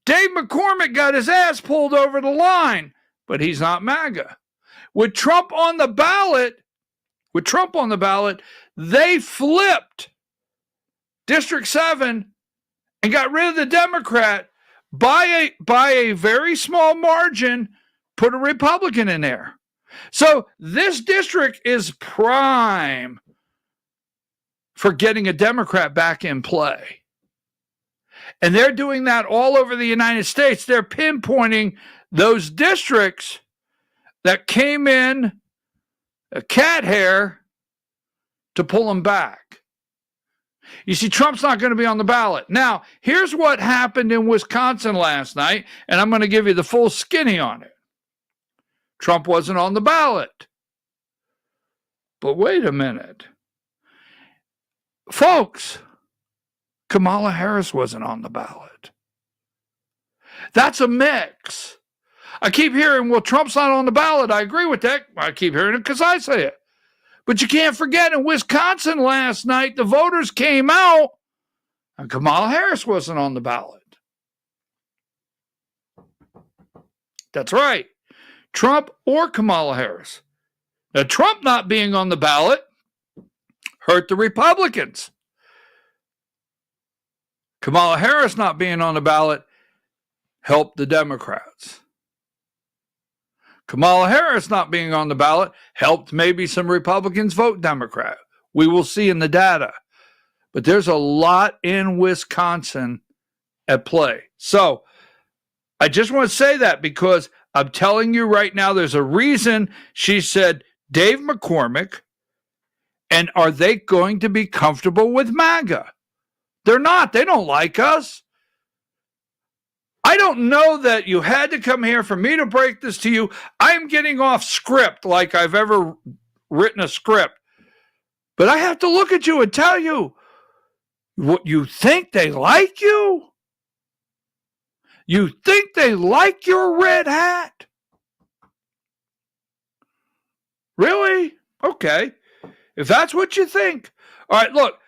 Dave McCormick got his ass pulled over the line, but he's not MAGA. With Trump on the ballot, they flipped District 7 and got rid of the Democrat by a very small margin, put a Republican in there. So this district is prime for getting a Democrat back in play. And they're doing that all over the United States. They're pinpointing those districts that came in a cat hair to pull them back. You see, Trump's not going to be on the ballot. Now, here's what happened in Wisconsin last night, and I'm going to give you the full skinny on it. Trump wasn't on the ballot. But wait a minute. Folks, Kamala Harris wasn't on the ballot. That's a mix. I keep hearing, well, Trump's not on the ballot. I agree with that. I keep hearing it because I say it. But you can't forget, in Wisconsin last night, the voters came out and Kamala Harris wasn't on the ballot. That's right. Trump or Kamala Harris. Now, Trump not being on the ballot hurt the Republicans. Kamala Harris not being on the ballot helped the Democrats. Kamala Harris not being on the ballot helped maybe some Republicans vote Democrat. We will see in the data. But there's a lot in Wisconsin at play. So I just want to say that because I'm telling you right now, there's a reason she said Dave McCormick. And are they going to be comfortable with MAGA? They're not. They don't like us. I don't know that you had to come here for me to break this to you. I'm getting off script like I've ever written a script. But I have to look at you and tell you, what, you think they like you? You think they like your red hat? Really? Okay. If that's what you think. All right, look,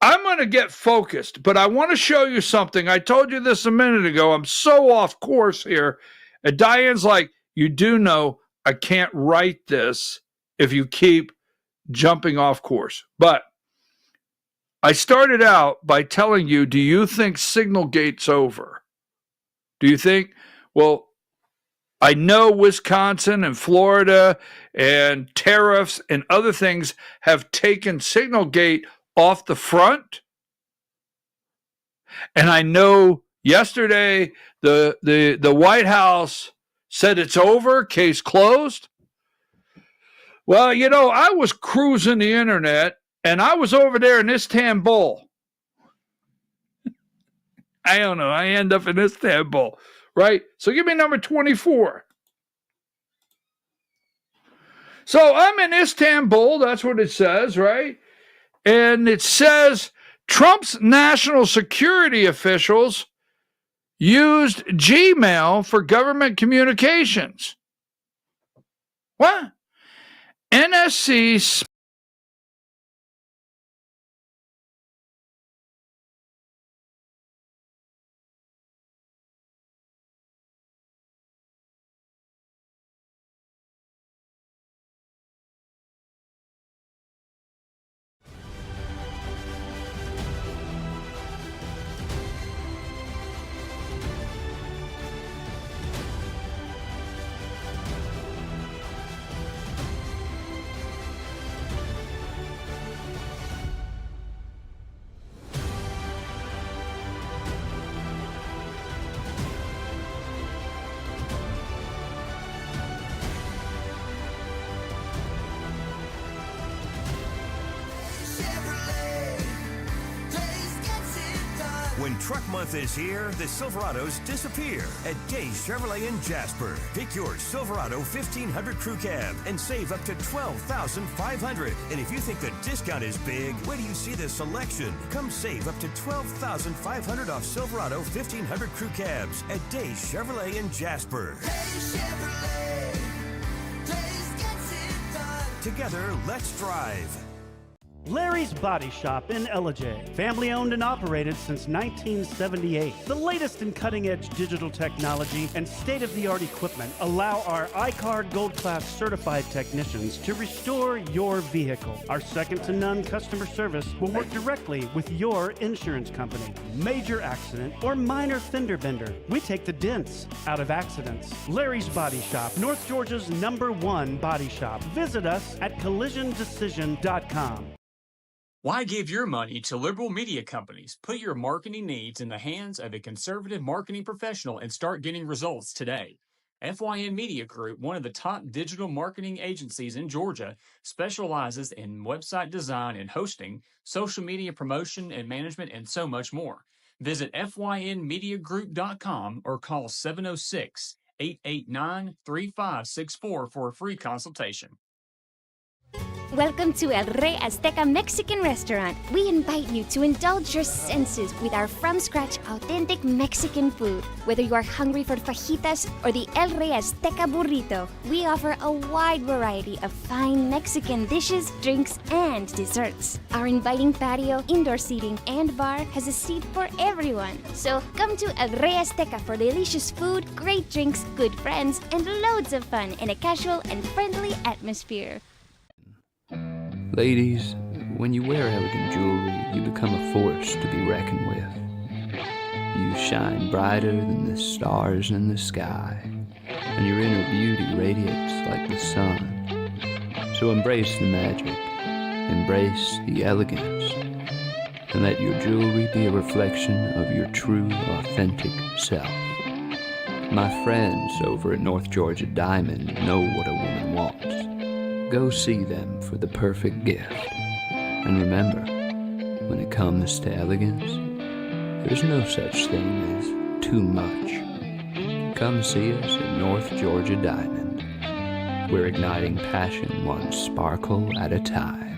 I'm going to get focused, but I want to show you something. I told you this a minute ago. I'm so off course here. And Diane's like, you do know I can't write this if you keep jumping off course. But I started out by telling you, do you think Signalgate's over? Do you think, well, I know Wisconsin and Florida and tariffs and other things have taken Signalgate off the front. And I know yesterday the White House said it's over, case closed. Well, you know, I was cruising the internet and I was over there in Istanbul. I don't know. I end up in Istanbul, right? So give me number 24. So I'm in Istanbul. That's what it says, right? And it says Trump's national security officials used Gmail for government communications. What? NSC When Truck Month is here, the Silverados disappear at Days Chevrolet in Jasper. Pick your Silverado 1500 Crew Cab and save up to $12,500. And if you think the discount is big, wait till you see the selection. Come save up to $12,500 off Silverado 1500 Crew Cabs at Days Chevrolet in Jasper. Days Chevrolet. Days gets it done. Together, let's drive. Larry's Body Shop in Ellijay. Family owned and operated since 1978. The latest in cutting-edge digital technology and state-of-the-art equipment allow our iCard Gold Class certified technicians to restore your vehicle. Our second-to-none customer service will work directly with your insurance company. Major accident or minor fender bender, we take the dents out of accidents. Larry's Body Shop, North Georgia's #1 body shop. Visit us at collisiondecision.com. Why give your money to liberal media companies? Put your marketing needs in the hands of a conservative marketing professional and start getting results today. FYN Media Group, one of the top digital marketing agencies in Georgia, specializes in website design and hosting, social media promotion and management, and so much more. Visit FYNmediagroup.com or call 706-889-3564 for a free consultation. Welcome to El Rey Azteca Mexican Restaurant. We invite you to indulge your senses with our from-scratch authentic Mexican food. Whether you are hungry for fajitas or the El Rey Azteca burrito, we offer a wide variety of fine Mexican dishes, drinks, and desserts. Our inviting patio, indoor seating, and bar has a seat for everyone. So come to El Rey Azteca for delicious food, great drinks, good friends, and loads of fun in a casual and friendly atmosphere. Ladies, when you wear elegant jewelry, you become a force to be reckoned with. You shine brighter than the stars in the sky, and your inner beauty radiates like the sun. So embrace the magic, embrace the elegance, and let your jewelry be a reflection of your true, authentic self. My friends over at North Georgia Diamond know what a woman wants. Go see them for the perfect gift. And remember, when it comes to elegance, there's no such thing as too much. Come see us at North Georgia Diamond. We're igniting passion one sparkle at a time.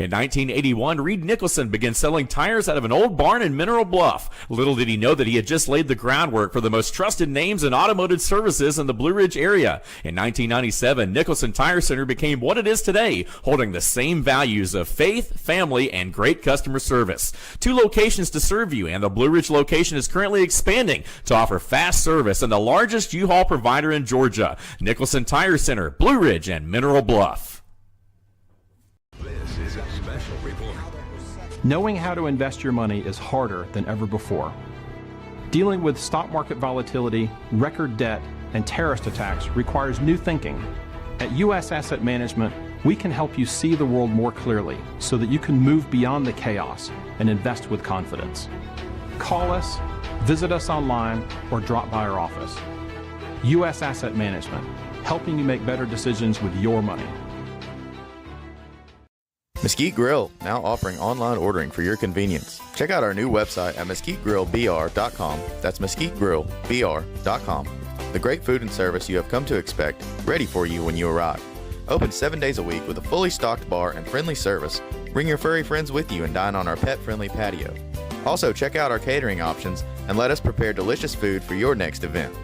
In 1981, Reed Nicholson began selling tires out of an old barn in Mineral Bluff. Little did he know that he had just laid the groundwork for the most trusted names in automotive services in the Blue Ridge area. In 1997, Nicholson Tire Center became what it is today, holding the same values of faith, family, and great customer service. 2 locations to serve you, and the Blue Ridge location is currently expanding to offer fast service and the largest U-Haul provider in Georgia. Nicholson Tire Center, Blue Ridge, and Mineral Bluff. This is a special report. Knowing how to invest your money is harder than ever before. Dealing with stock market volatility, record debt, and terrorist attacks requires new thinking. At U.S. Asset Management, we can help you see the world more clearly so that you can move beyond the chaos and invest with confidence. Call us, visit us online, or drop by our office. U.S. Asset Management, helping you make better decisions with your money. Mesquite Grill, now offering online ordering for your convenience. Check out our new website at mesquitegrillbr.com. That's mesquitegrillbr.com. The great food and service you have come to expect, ready for you when you arrive. Open 7 days a week with a fully stocked bar and friendly service. Bring your furry friends with you and dine on our pet-friendly patio. Also, check out our catering options and let us prepare delicious food for your next event.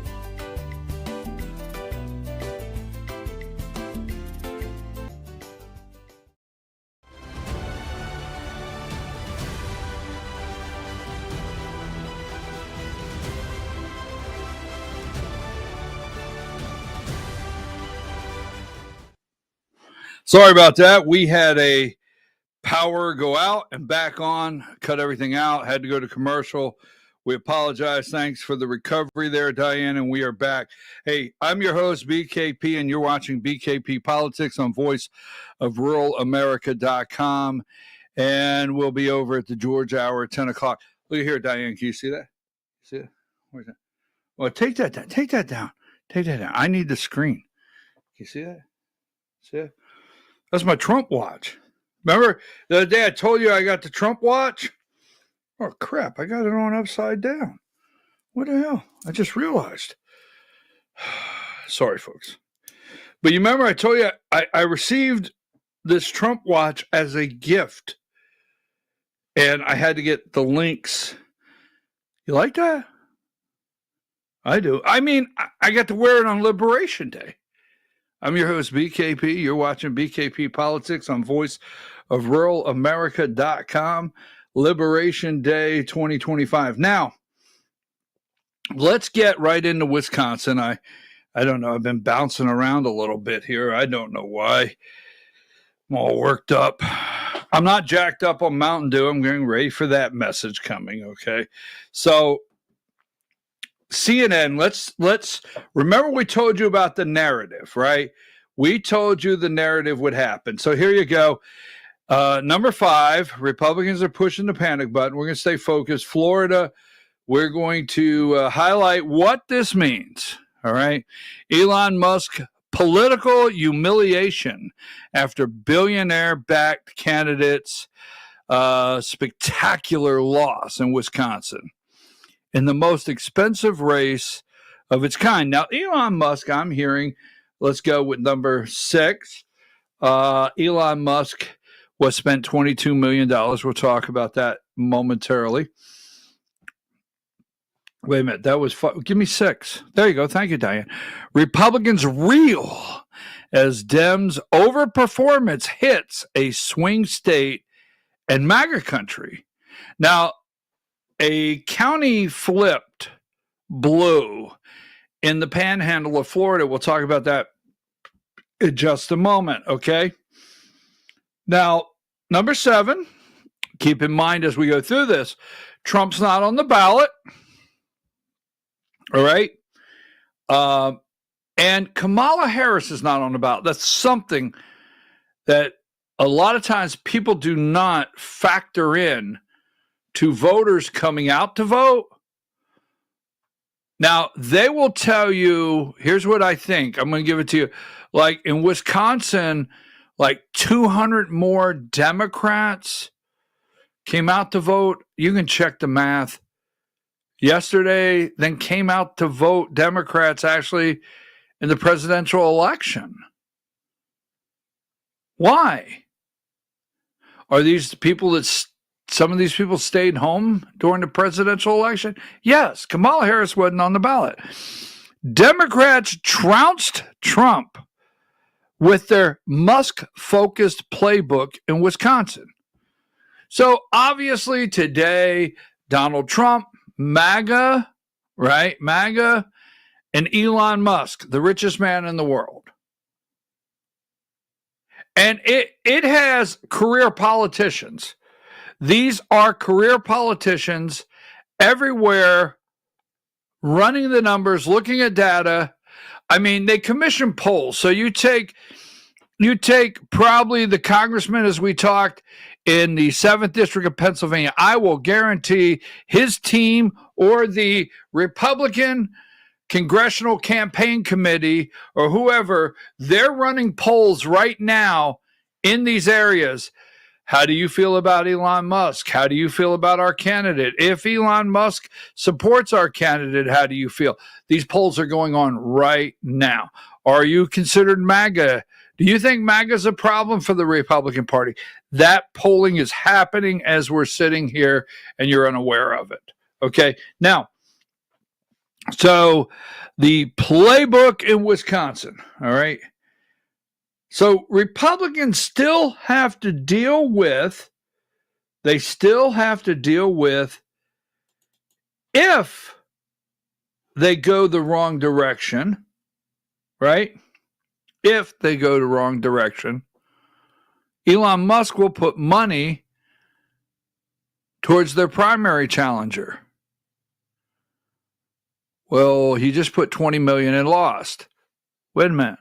Sorry about that. We had a power go out and back on, cut everything out, had to go to commercial. We apologize. Thanks for the recovery there, Diane, and we are back. Hey, I'm your host, BKP, and you're watching BKP Politics on voiceofruralamerica.com, and we'll be over at the George Hour at 10 o'clock. Look here, Diane. Can you see that? See it? Where's that? Well, take that down. Take that down. Take that down. I need the screen. Can you see that? See it? That's my Trump watch. Remember the other day I told you I got the Trump watch? Oh, crap. I got it on upside down. What the hell? I just realized. Sorry, folks. But you remember I told you I received this Trump watch as a gift. And I had to get the links. You like that? I do. I mean, I got to wear it on Liberation Day. I'm your host, BKP. You're watching BKP Politics on voiceofruralamerica.com. Liberation Day 2025. Now, let's get right into Wisconsin. I don't know. I've been bouncing around a little bit here. I don't know why. I'm all worked up. I'm not jacked up on Mountain Dew. I'm getting ready for that message coming, okay? So, CNN, let's remember we told you about the narrative, right? We told you the narrative would happen. So here you go. Number 5, Republicans are pushing the panic button. We're going to stay focused. Florida, we're going to highlight what this means, all right? Elon Musk political humiliation after billionaire-backed candidates' spectacular loss in Wisconsin in the most expensive race of its kind. Now, Elon Musk, I'm hearing, let's go with number 6. Elon Musk was spent $22 million. We'll talk about that momentarily. Wait a minute. That was give me 6. There you go. Thank you, Diane. Republicans reel as Dems' overperformance hits a swing state and MAGA country. Now, a county flipped blue in the panhandle of Florida. We'll talk about that in just a moment, okay? Now, number 7, keep in mind as we go through this, Trump's not on the ballot, all right? And Kamala Harris is not on the ballot. That's something that a lot of times people do not factor in to voters coming out to vote. Now, they will tell you, here's what I think. I'm going to give it to you. Like in Wisconsin, like 200 more Democrats came out to vote. You can check the math. Yesterday, then came out to vote Democrats actually in the presidential election. Why? Are these people some of these people stayed home during the presidential election? Yes, Kamala Harris wasn't on the ballot. Democrats trounced Trump with their Musk-focused playbook in Wisconsin. So obviously today, Donald Trump, MAGA, right? MAGA, and Elon Musk, the richest man in the world. And it has career politicians. These are career politicians everywhere, running the numbers, looking at data. I mean, they commission polls. So you take probably the congressman, as we talked, in the 7th District of Pennsylvania. I will guarantee his team or the Republican Congressional Campaign Committee or whoever, they're running polls right now in these areas. How do you feel about Elon Musk? How do you feel about our candidate? If Elon Musk supports our candidate, how do you feel? These polls are going on right now. Are you considered MAGA? Do you think MAGA is a problem for the Republican Party? That polling is happening as we're sitting here, and you're unaware of it. Okay? Now, so the playbook in Wisconsin, all right? So Republicans still have to deal with, if they go the wrong direction, right? If they go the wrong direction, Elon Musk will put money towards their primary challenger. Well, he just put $20 million and lost. Wait a minute.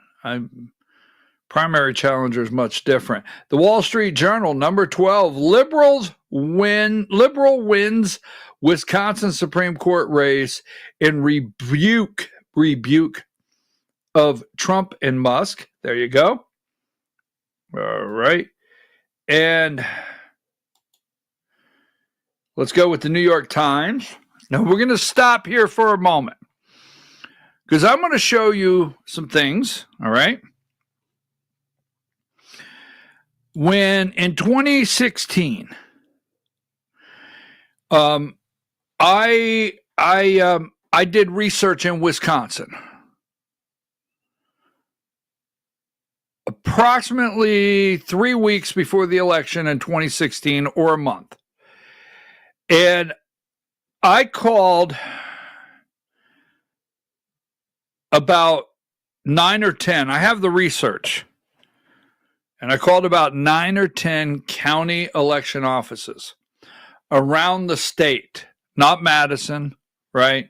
Primary challenger is much different. The Wall Street Journal, number 12, liberal wins Wisconsin Supreme Court race in rebuke of Trump and Musk. There you go. All right. And let's go with the New York Times. Now, we're going to stop here for a moment because I'm going to show you some things, all right? When in 2016, I did research in Wisconsin. Approximately 3 weeks before the election in 2016, or a month. And I called about 9 or 10. I have the research. And I called about 9 or 10 county election offices around the state, not Madison, right?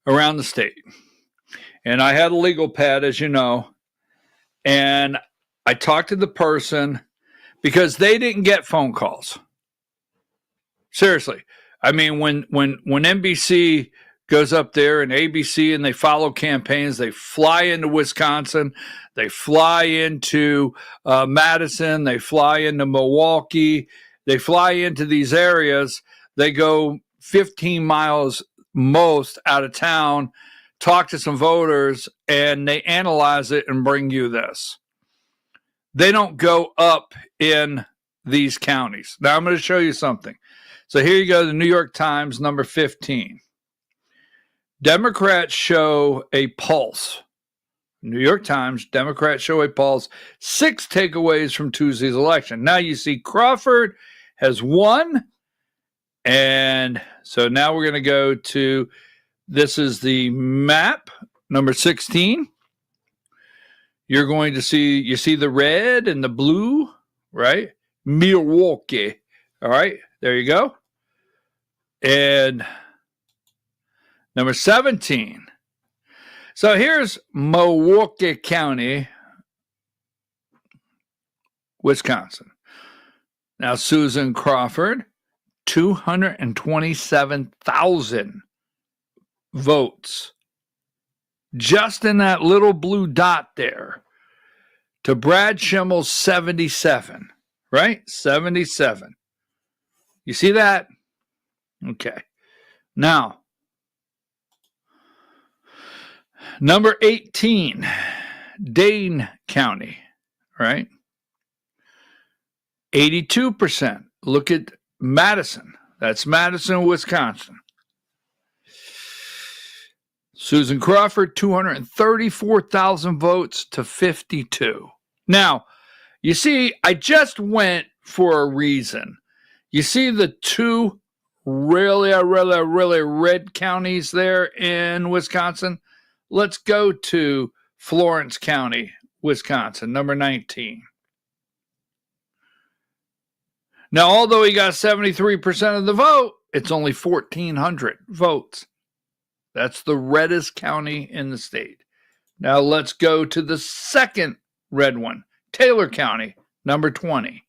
Around the state. And I had a legal pad, as you know. And I talked to the person because they didn't get phone calls. Seriously. I mean, when NBC goes up there and ABC and they follow campaigns, they fly into Wisconsin, they fly into Madison, they fly into Milwaukee, they fly into these areas, they go 15 miles most out of town, talk to some voters, and they analyze it and bring you this. They don't go up in these counties. Now I'm going to show you something. So here you go, the New York Times, number 15. Democrats show a pulse. New York Times, Democrats show a pulse. 6 takeaways from Tuesday's election. Now you see Crawford has won. And so now we're going to go to, this is the map, number 16. You're going to see, you see the red and the blue, right? Milwaukee. All right, there you go. And number 17. So here's Milwaukee County, Wisconsin. Now, Susan Crawford, 227,000 votes. Just in that little blue dot there. To Brad Schimmel's 77, right? 77. You see that? Okay. Now, number 18, Dane County, right? 82%. Look at Madison. That's Madison, Wisconsin. Susan Crawford, 234,000 votes to 52. Now, you see, I just went for a reason. You see the two really red counties there in Wisconsin? Let's go to Florence County, Wisconsin, number 19. Now, although he got 73% of the vote, it's only 1,400 votes. That's the reddest county in the state. Now, let's go to the second red one, Taylor County, number 20.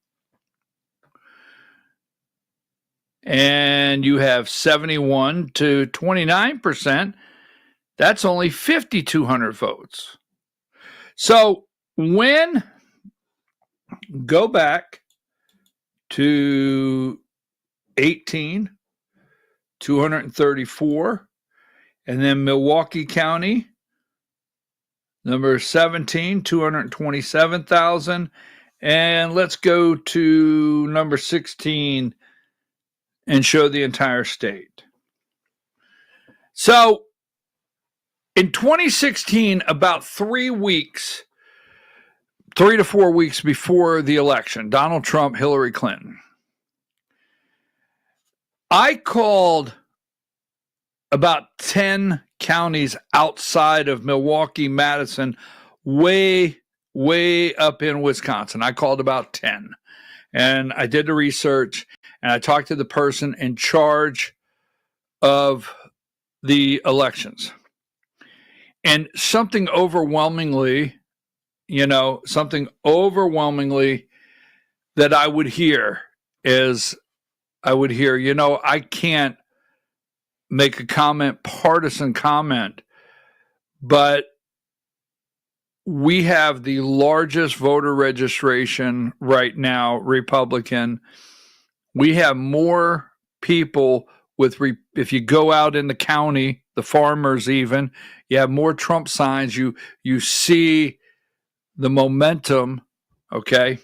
And you have 71 to 29%. That's only 5,200 votes. So when go back to 18, 234, and then Milwaukee County, number 17, 227,000. And let's go to number 16 and show the entire state. So in 2016, about 3 to 4 weeks before the election, Donald Trump, Hillary Clinton, I called about 10 counties outside of Milwaukee, Madison, way up in Wisconsin. I called about 10. And I did the research, and I talked to the person in charge of the elections. And something overwhelmingly that I would hear is, I can't make a partisan comment, but we have the largest voter registration right now, Republican. We have more people if you go out in the county, the farmers even, you have more Trump signs. You see the momentum, okay?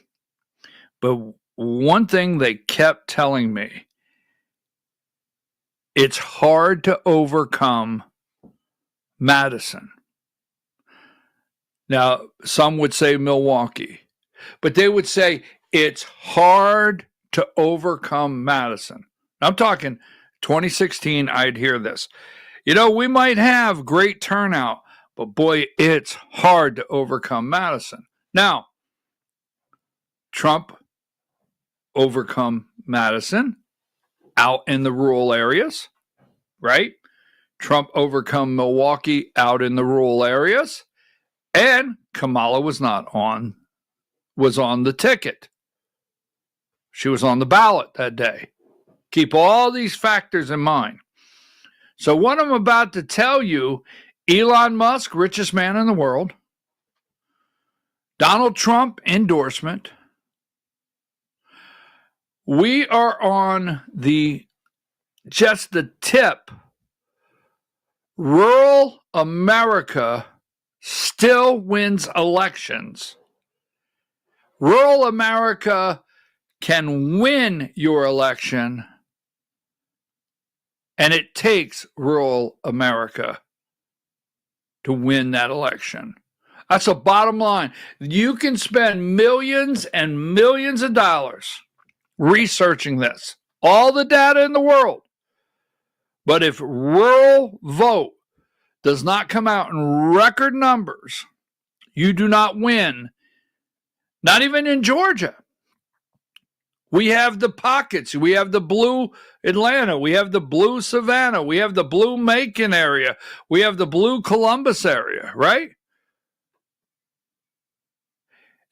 But one thing they kept telling me, it's hard to overcome Madison. Now, some would say Milwaukee, but they would say it's hard to overcome Madison. I'm talking 2016, I'd hear this. We might have great turnout, but boy, it's hard to overcome Madison. Now, Trump overcome Madison out in the rural areas, right? Trump overcome Milwaukee out in the rural areas, and Kamala was on the ticket. She was on the ballot that day. Keep all these factors in mind. So what I'm about to tell you, Elon Musk, richest man in the world, Donald Trump endorsement, we are on just the tip. Rural America still wins elections. Rural America can win your election, and it takes rural America to win that election. That's a bottom line. You can spend millions and millions of dollars researching this, all the data in the world. But if rural vote does not come out in record numbers, you do not win. Not even in Georgia. We have the pockets. We have the blue Atlanta. We have the blue Savannah. We have the blue Macon area. We have the blue Columbus area, right?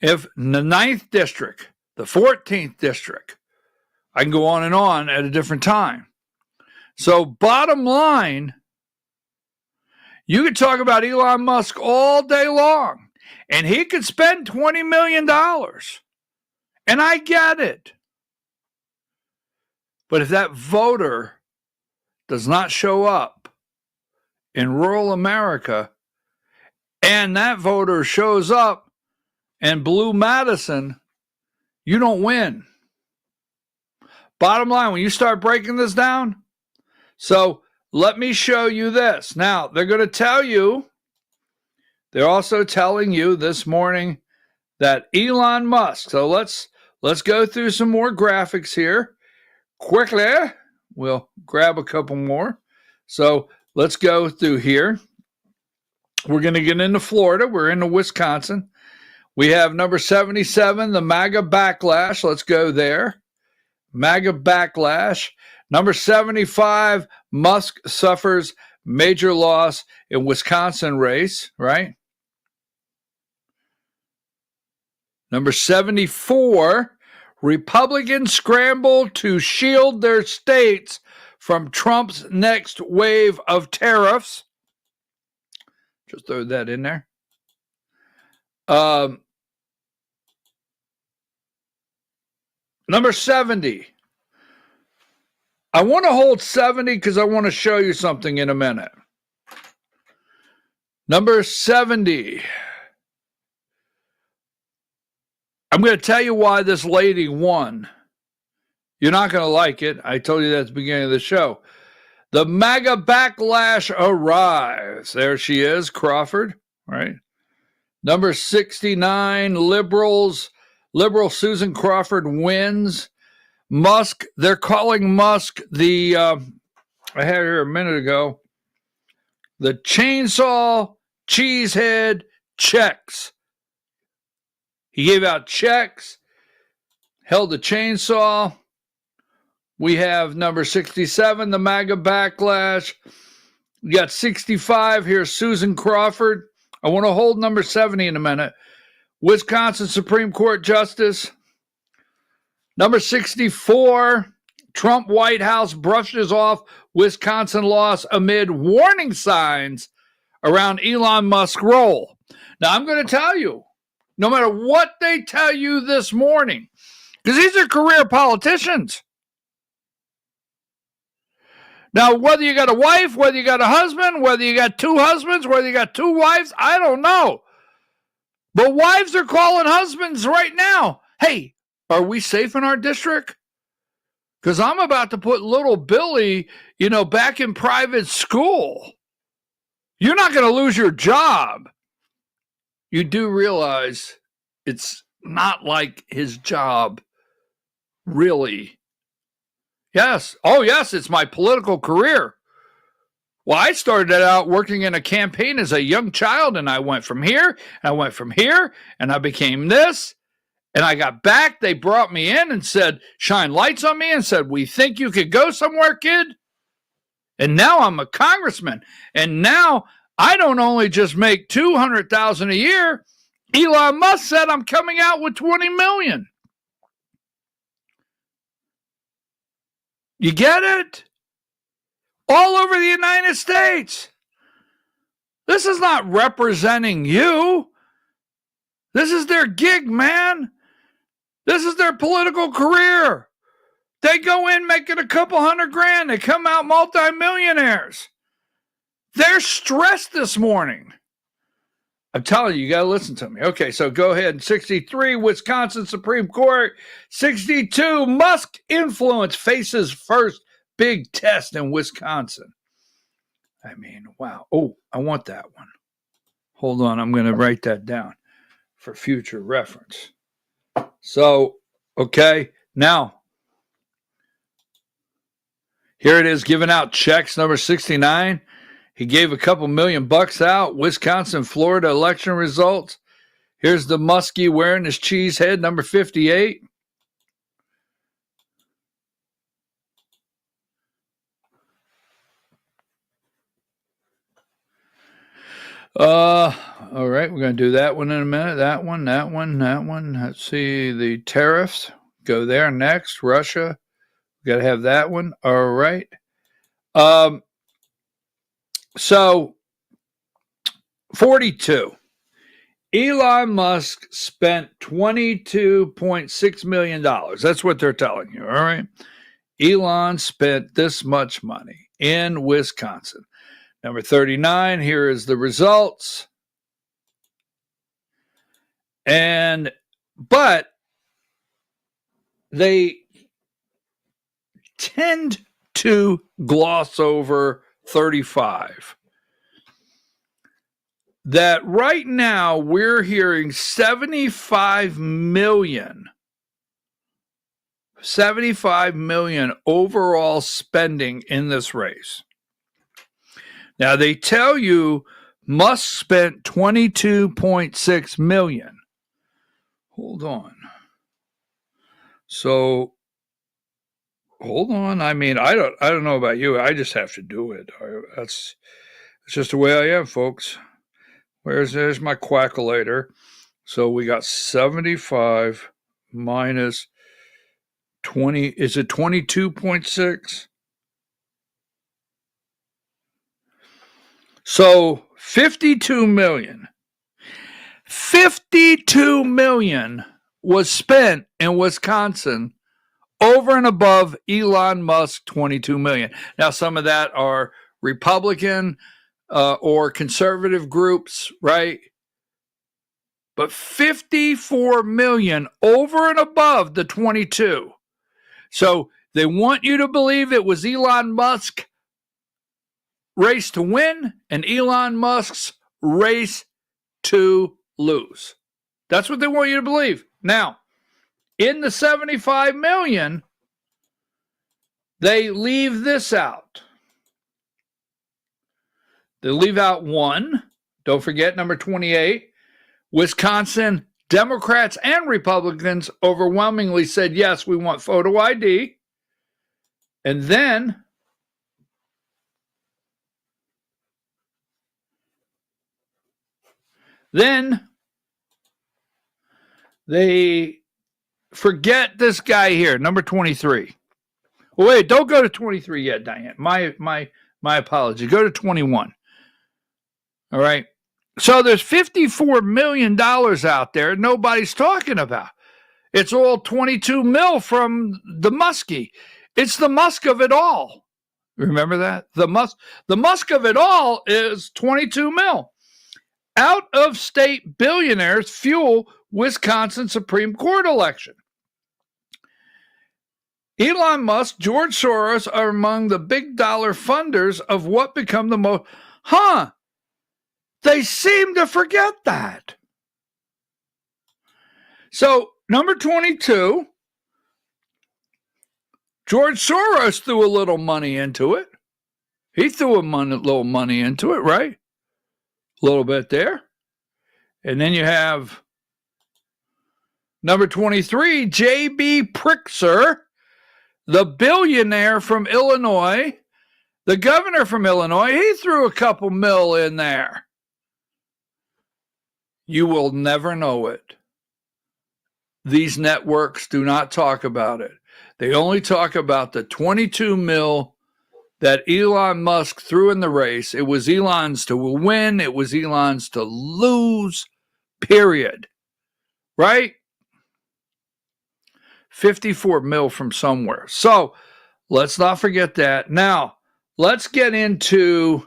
If the 9th district, the 14th district, I can go on and on at a different time. So bottom line, you could talk about Elon Musk all day long, and he could spend $20 million. And I get it. But if that voter does not show up in rural America, and that voter shows up in blue Madison, you don't win. Bottom line, when you start breaking this down, so let me show you this. Now, they're going to tell you, they're also telling you this morning that Elon Musk, so let's go through some more graphics here quickly. We'll grab a couple more. So let's go through here. We're going to get into Florida. We're into Wisconsin. We have number 77, the MAGA backlash. Let's go there. MAGA backlash. Number 75, Musk suffers major loss in Wisconsin race, right? Number 74, Republicans scramble to shield their states from Trump's next wave of tariffs. Just throw that in there. Number 70. I want to hold 70 because I want to show you something in a minute. Number 70. I'm going to tell you why this lady won. You're not going to like it. I told you that at the beginning of the show. The MAGA backlash arrives. There she is, Crawford, right? Number 69, Liberal Susan Crawford wins. Musk, they're calling Musk the, I had it here a minute ago, the chainsaw cheesehead checks. He gave out checks, held the chainsaw. We have number 67, the MAGA backlash. We got 65 here, Susan Crawford. I want to hold number 70 in a minute. Wisconsin Supreme Court Justice. Number 64, Trump White House brushes off Wisconsin loss amid warning signs around Elon Musk's role. Now, I'm going to tell you, no matter what they tell you this morning, because these are career politicians. Now, whether you got a wife, whether you got a husband, whether you got two husbands, whether you got two wives, I don't know. But wives are calling husbands right now. Hey, are we safe in our district? Because I'm about to put little Billy, back in private school. You're not going to lose your job. You do realize it's not like his job, really. Yes. Oh, yes, it's my political career. Well, I started out working in a campaign as a young child, and I went from here, and I went from here, and I became this. And I got back, they brought me in and said, shine lights on me and said, we think you could go somewhere, kid. And now I'm a congressman. And now I don't only just make $200,000 a year. Elon Musk said I'm coming out with $20 million. You get it? All over the United States. This is not representing you. This is their gig, man. This is their political career. They go in making a couple $100,000. They come out multimillionaires. They're stressed this morning. I'm telling you, you got to listen to me. Okay, so go ahead. 63, Wisconsin Supreme Court. 62, Musk influence faces first big test in Wisconsin. I mean, wow. Oh, I want that one. Hold on. I'm going to write that down for future reference. So, okay, now, here it is, giving out checks, number 69. He gave a couple $1,000,000 out. Wisconsin, Florida election results. Here's the Muskie wearing his cheese head, number 58. All right, we're going to do that one in a minute. That one. Let's see, the tariffs. Go there next. Russia. We got to have that one. All right. So 42. Elon Musk spent $22.6 million. That's what they're telling you. All right. Elon spent this much money in Wisconsin. Number 39, here is the results. But they tend to gloss over 35. That right now we're hearing 75 million overall spending in this race. Now they tell you Musk spent 22.6 million. Hold on. So hold on. I mean, I don't know about you. I just have to do it. That's just the way I am, folks. There's my calculator. So we got 75 minus 20. Is it 22.6? So 52 million. 52 million was spent in Wisconsin over and above Elon Musk 22 million. Now, some of that are Republican or conservative groups, right? But 54 million over and above the 22. So they want you to believe it was Elon Musk's race to win and Elon Musk's race to lose. That's what they want you to believe. Now, in the 75 million, they leave this out. They leave out one. Don't forget number 28. Wisconsin Democrats and Republicans overwhelmingly said, yes, we want photo ID. And then they forget this guy here, number 23. Well, wait, don't go to 23 yet, Diane. My apology. Go to 21. All right. So there's $54 million out there nobody's talking about. It's all 22 mil from the Muskie. It's the Musk of it all. Remember that? The Musk of it all is 22 mil. Out of state billionaires fuel Wisconsin Supreme Court election. Elon Musk, George Soros are among the big dollar funders of what become the most. They seem to forget that. So, number 22, George Soros threw a little money into it. He threw a little money into it, right? A little bit there. And then you have number 23, J.B. Pritzker, the billionaire from Illinois, the governor from Illinois. He threw a couple mil in there. You will never know it. These networks do not talk about it. They only talk about the 22 mil that Elon Musk threw in the race. It was Elon's to win. It was Elon's to lose, period. Right? 54 mil from somewhere. So let's not forget that. Now, let's get into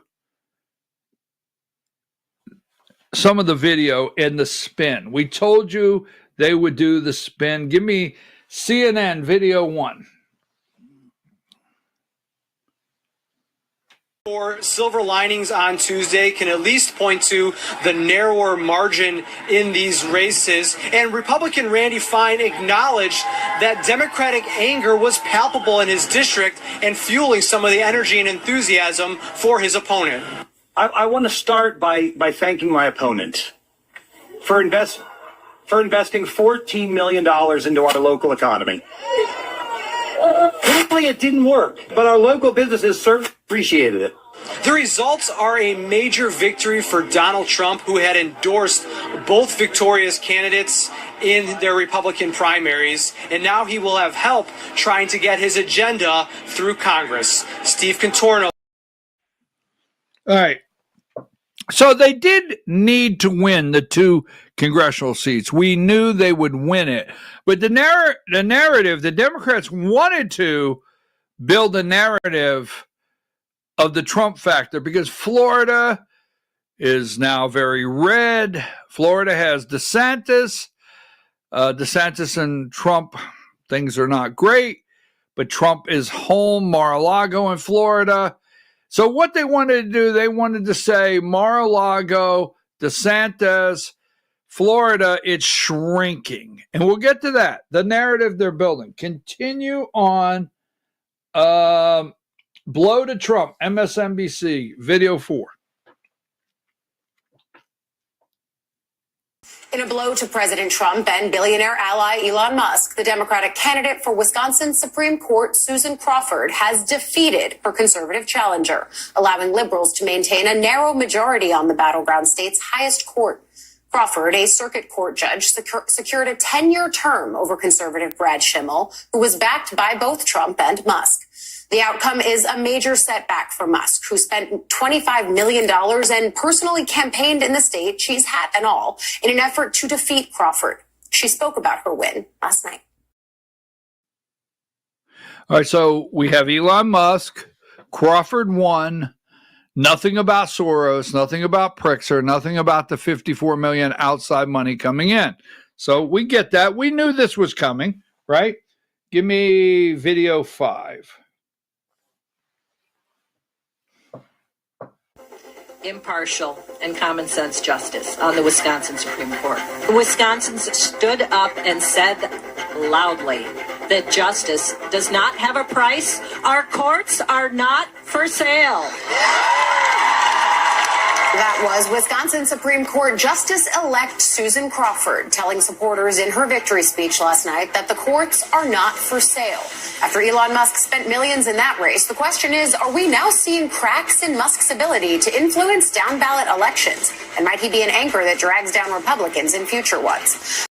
some of the video and the spin. We told you they would do the spin. Give me CNN video 1. For silver linings on Tuesday can at least point to the narrower margin in these races. And Republican Randy Fine acknowledged that Democratic anger was palpable in his district and fueling some of the energy and enthusiasm for his opponent. I want to start by thanking my opponent for investing $14 million into our local economy. Clearly it didn't work, but our local businesses certainly appreciated it. The results are a major victory for Donald Trump, who had endorsed both victorious candidates in their Republican primaries, and now he will have help trying to get his agenda through Congress. Steve Contorno. All right. So they did need to win the 2 congressional seats. We knew they would win it. But the narrative, the Democrats wanted to build a narrative of the Trump factor because Florida is now very red. Florida has DeSantis. DeSantis and Trump, things are not great. but Trump is home, Mar-a-Lago in Florida. So what they wanted to do, they wanted to say Mar-a-Lago, DeSantis, Florida, it's shrinking. And we'll get to that. The narrative they're building. Continue on. Blow to Trump, MSNBC, video 4. In a blow to President Trump and billionaire ally Elon Musk, the Democratic candidate for Wisconsin Supreme Court, Susan Crawford, has defeated her conservative challenger, allowing liberals to maintain a narrow majority on the battleground state's highest court. Crawford, a circuit court judge, secured a 10-year term over conservative Brad Schimmel, who was backed by both Trump and Musk. The outcome is a major setback for Musk, who spent $25 million and personally campaigned in the state, cheese hat and all, in an effort to defeat Crawford. She spoke about her win last night. All right, so we have Elon Musk, Crawford won, nothing about Soros, nothing about Pritzker, nothing about the $54 million outside money coming in. So we get that. We knew this was coming, right? Give me video 5. Impartial and common sense justice on the Wisconsin Supreme Court. The Wisconsins stood up and said loudly that justice does not have a price. Our courts are not for sale. That was Wisconsin Supreme Court Justice-elect Susan Crawford telling supporters in her victory speech last night that the courts are not for sale. After Elon Musk spent millions in that race, the question is, are we now seeing cracks in Musk's ability to influence down-ballot elections? And might he be an anchor that drags down Republicans in future ones?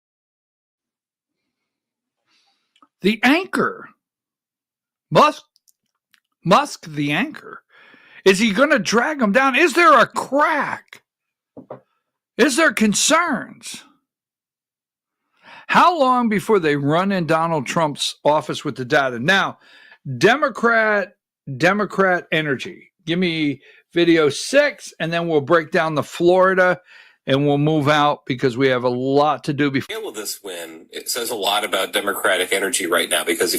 The anchor. Musk, the anchor. Is he going to drag them down? Is there a crack? Is there concerns? How long before they run in Donald Trump's office with the data? Now, Democrat energy. Give me video 6, and then we'll break down the Florida, and we'll move out because we have a lot to do before. Will this win? It says a lot about Democratic energy right now, because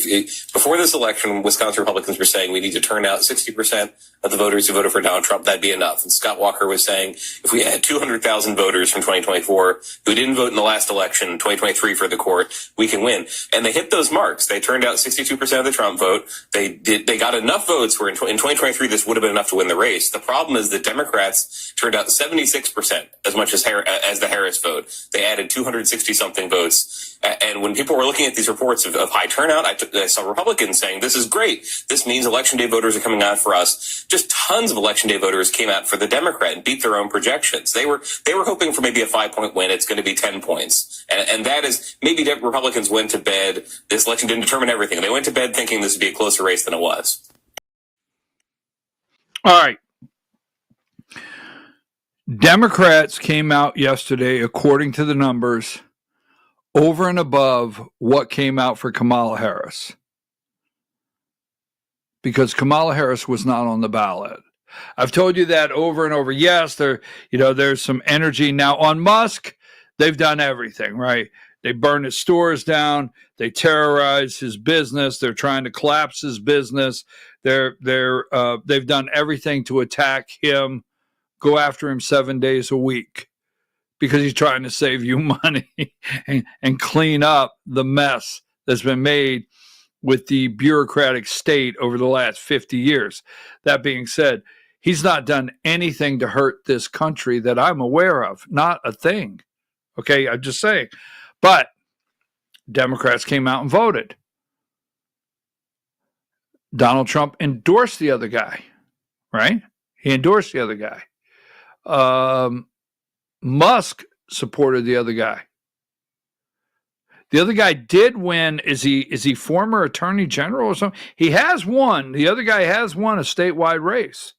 before this election, Wisconsin Republicans were saying we need to turn out 60% of the voters who voted for Donald Trump. That'd be enough. And Scott Walker was saying if we had 200,000 voters from 2024 who didn't vote in the last election, 2023 for the court, we can win. And they hit those marks. They turned out 62% of the Trump vote. They got enough votes where in 2023 this would have been enough to win the race. The problem is that Democrats turned out 76%, as much as the Harris vote. They added 260 something votes. And when people were looking at these reports of high turnout, I saw Republicans saying, this is great. This means election day voters are coming out for us. Just tons of election day voters came out for the Democrat and beat their own projections. They were hoping for maybe a 5-point win. It's going to be 10 points. And that is, maybe Republicans went to bed. This election didn't determine everything. They went to bed thinking this would be a closer race than it was. All right. Democrats came out yesterday, according to the numbers, over and above what came out for Kamala Harris. Because Kamala Harris was not on the ballot. I've told you that over and over. Yes, there's some energy. Now, on Musk, they've done everything, right? They burn his stores down. They terrorize his business. They're trying to collapse his business. They've done everything to attack him. Go after him 7 days a week because he's trying to save you money and clean up the mess that's been made with the bureaucratic state over the last 50 years. That being said, he's not done anything to hurt this country that I'm aware of. Not a thing. Okay, I'm just saying. But Democrats came out and voted. Donald Trump endorsed the other guy, right? He endorsed the other guy. Musk supported the other guy. The other guy did win. Is he former attorney general or something? He has won. The other guy has won a statewide race.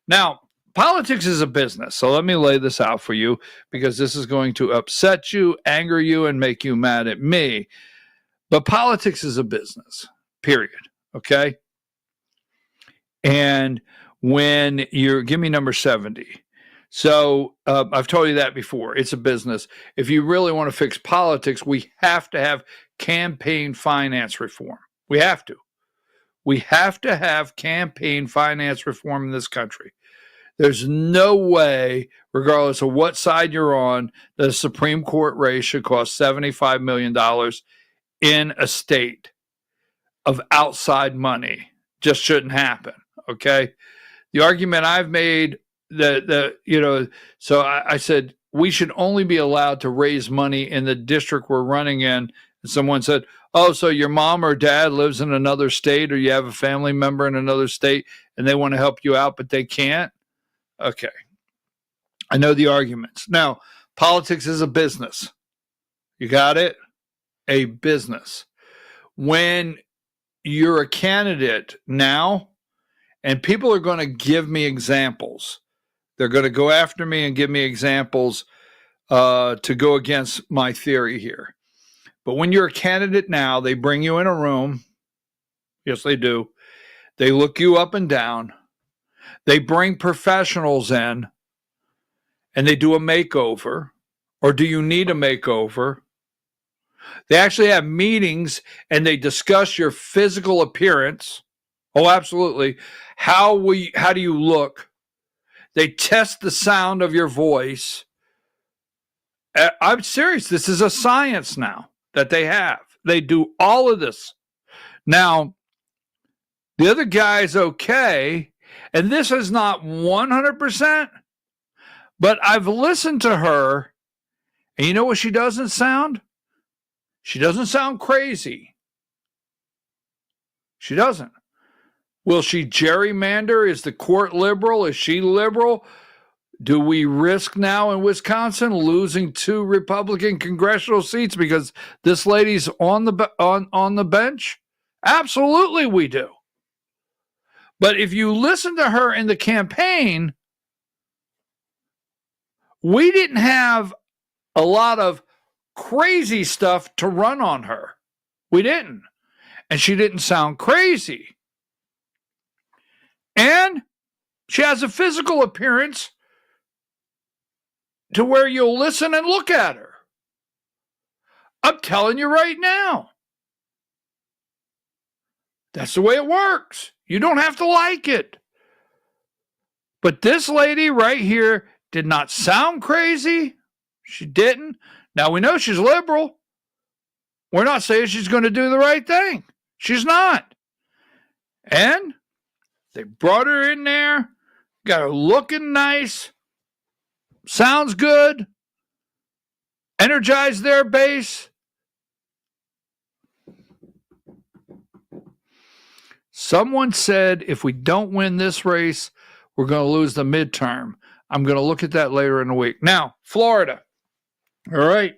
Now, politics is a business. So let me lay this out for you because this is going to upset you, anger you, and make you mad at me. But politics is a business, period. Okay? And when give me number 70. So I've told you that before. It's a business. If you really want to fix politics, we have to have campaign finance reform. We have to. We have to have campaign finance reform in this country. There's no way, regardless of what side you're on, that a Supreme Court race should cost $75 million in a state of outside money. Just shouldn't happen, okay? The argument I've made so I said we should only be allowed to raise money in the district we're running in. And someone said, oh, so your mom or dad lives in another state, or you have a family member in another state and they want to help you out, but they can't? Okay. I know the arguments. Now, politics is a business. You got it? A business. When you're a candidate now, and people are going to give me examples. They're going to go after me and give me examples to go against my theory here. But when you're a candidate now, they bring you in a room. Yes, they do. They look you up and down. They bring professionals in, and they do a makeover. Or do you need a makeover? They actually have meetings, and they discuss your physical appearance. Oh, absolutely. How do you look? They test the sound of your voice. I'm serious. This is a science now that they have. They do all of this. Now, the other guy's okay, and this is not 100%, but I've listened to her, and you know what she doesn't sound? She doesn't sound crazy. She doesn't. Will she gerrymander? Is the court liberal? Is she liberal? Do we risk now in Wisconsin losing 2 Republican congressional seats because this lady's on the bench? Absolutely we do. But if you listen to her in the campaign, we didn't have a lot of crazy stuff to run on her. We didn't. And she didn't sound crazy. And she has a physical appearance to where you'll listen and look at her. I'm telling you right now. That's the way it works. You don't have to like it. But this lady right here did not sound crazy. She didn't. Now, we know she's liberal. We're not saying she's going to do the right thing. She's not. And they brought her in there, got her looking nice, sounds good, energized their base. Someone said if we don't win this race, we're going to lose the midterm. I'm going to look at that later in the week. Now, Florida. All right.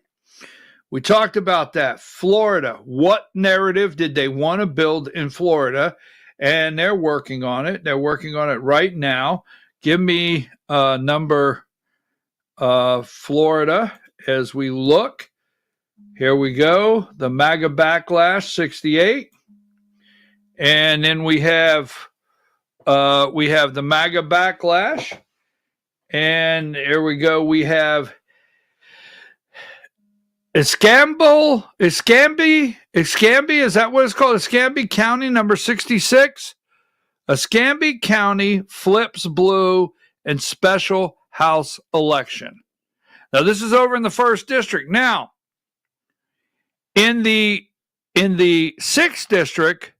We talked about that. Florida. What narrative did they want to build in Florida? And they're working on it. They're working on it right now. Give me number Florida as we look. Here we go. The MAGA backlash, 68. And then we have the MAGA backlash. And here we go. We have Escambia, is that what it's called? Escambia County, number 66. Escambia County flips blue in special House election. Now, this is over in the 1st district. Now, in the 6th district,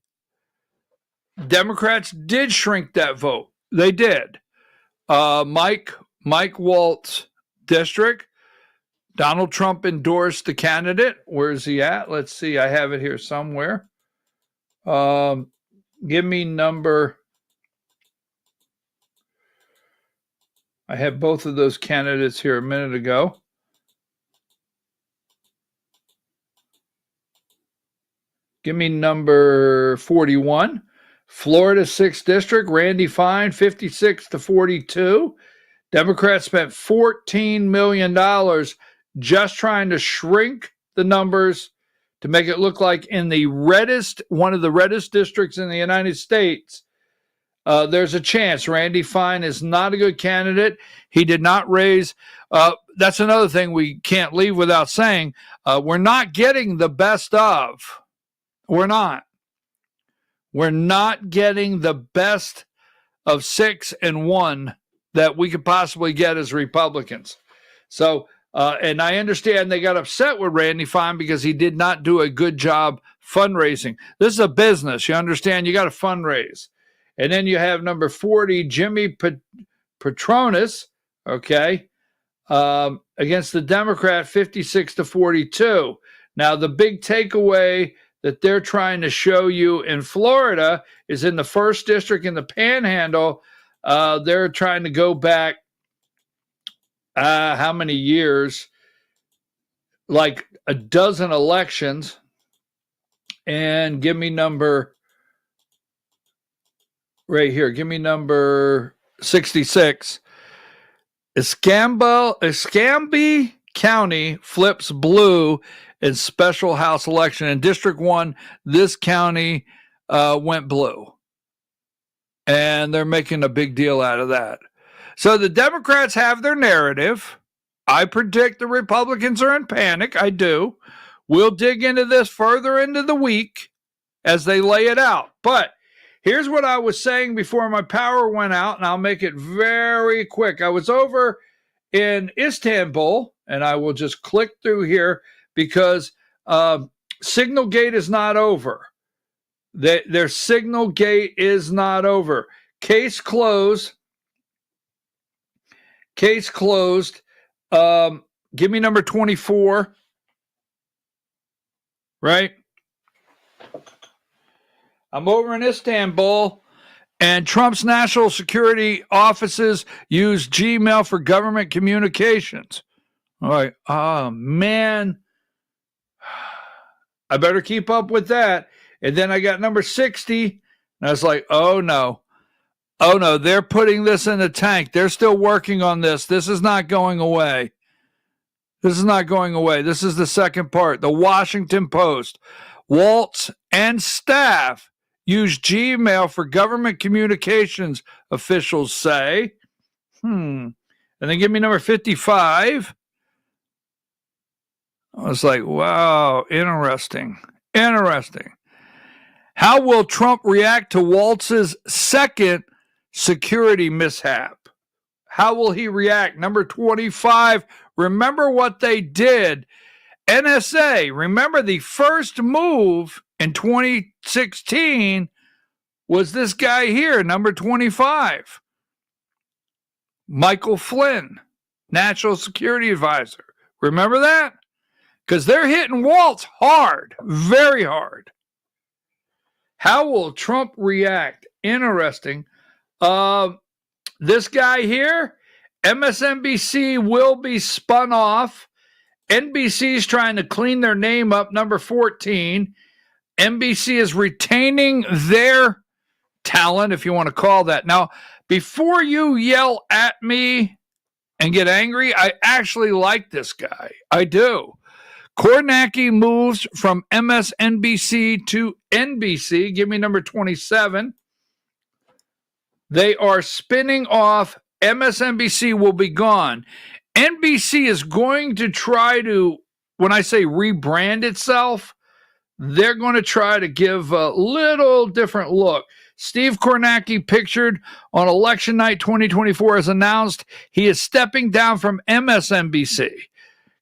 Democrats did shrink that vote. They did. Mike Walt's district, Donald Trump endorsed the candidate. Where is he at? Let's see. I have it here somewhere. Give me number. I had both of those candidates here a minute ago. Give me number 41. Florida 6th District, Randy Fine, 56-42. Democrats spent $14 million just trying to shrink the numbers to make it look like in the reddest, one of the reddest districts in the United States, there's a chance. Randy Fine is not a good candidate. He did not raise. That's another thing we can't leave without saying. We're not getting the best of. We're not. We're not getting the best of 6 and 1 that we could possibly get as Republicans. So, and I understand they got upset with Randy Fine because he did not do a good job fundraising. This is a business. You understand? You got to fundraise. And then you have number 40, Jimmy Petronis, okay, against the Democrat, 56-42. Now, the big takeaway that they're trying to show you in Florida is in the 1st district in the Panhandle. They're trying to go back how many years? Like a dozen elections. And give me number right here. Give me number 66. Escambia County flips blue in special House election. In District 1, this county went blue. And they're making a big deal out of that. So the Democrats have their narrative. I predict the Republicans are in panic. I do. We'll dig into this further into the week as they lay it out. But here's what I was saying before my power went out, and I'll make it very quick. I was over in Istanbul, and I will just click through here because Signal Gate is not over. Their Signal Gate is not over. Case closed. Case closed. Give me number 24. Right? I'm over in Istanbul, and Trump's national security offices use Gmail for government communications. All right. Oh, man. I better keep up with that. And then I got number 60, and I was like, oh, no. Oh, no, they're putting this in the tank. They're still working on this. This is not going away. This is not going away. This is the second part. The Washington Post. Waltz and staff use Gmail for government communications, officials say. And then give me number 55. I was like, wow, interesting. Interesting. How will Trump react to Waltz's second security mishap? How will he react? Number 25, remember what they did. NSA, remember the first move in 2016 was this guy here, number 25. Michael Flynn, National Security Advisor. Remember that? Because they're hitting Waltz hard, very hard. How will Trump react? Interesting. This guy here, MSNBC will be spun off. NBC is trying to clean their name up, number 14. NBC is retaining their talent, if you want to call that. Now, before you yell at me and get angry, I actually like this guy. I do. Kornacki moves from MSNBC to NBC. Give me number 27. They are spinning off. MSNBC will be gone. NBC is going to try to, when I say rebrand itself, they're going to try to give a little different look. Steve Kornacki, pictured on election night 2024, has announced he is stepping down from MSNBC.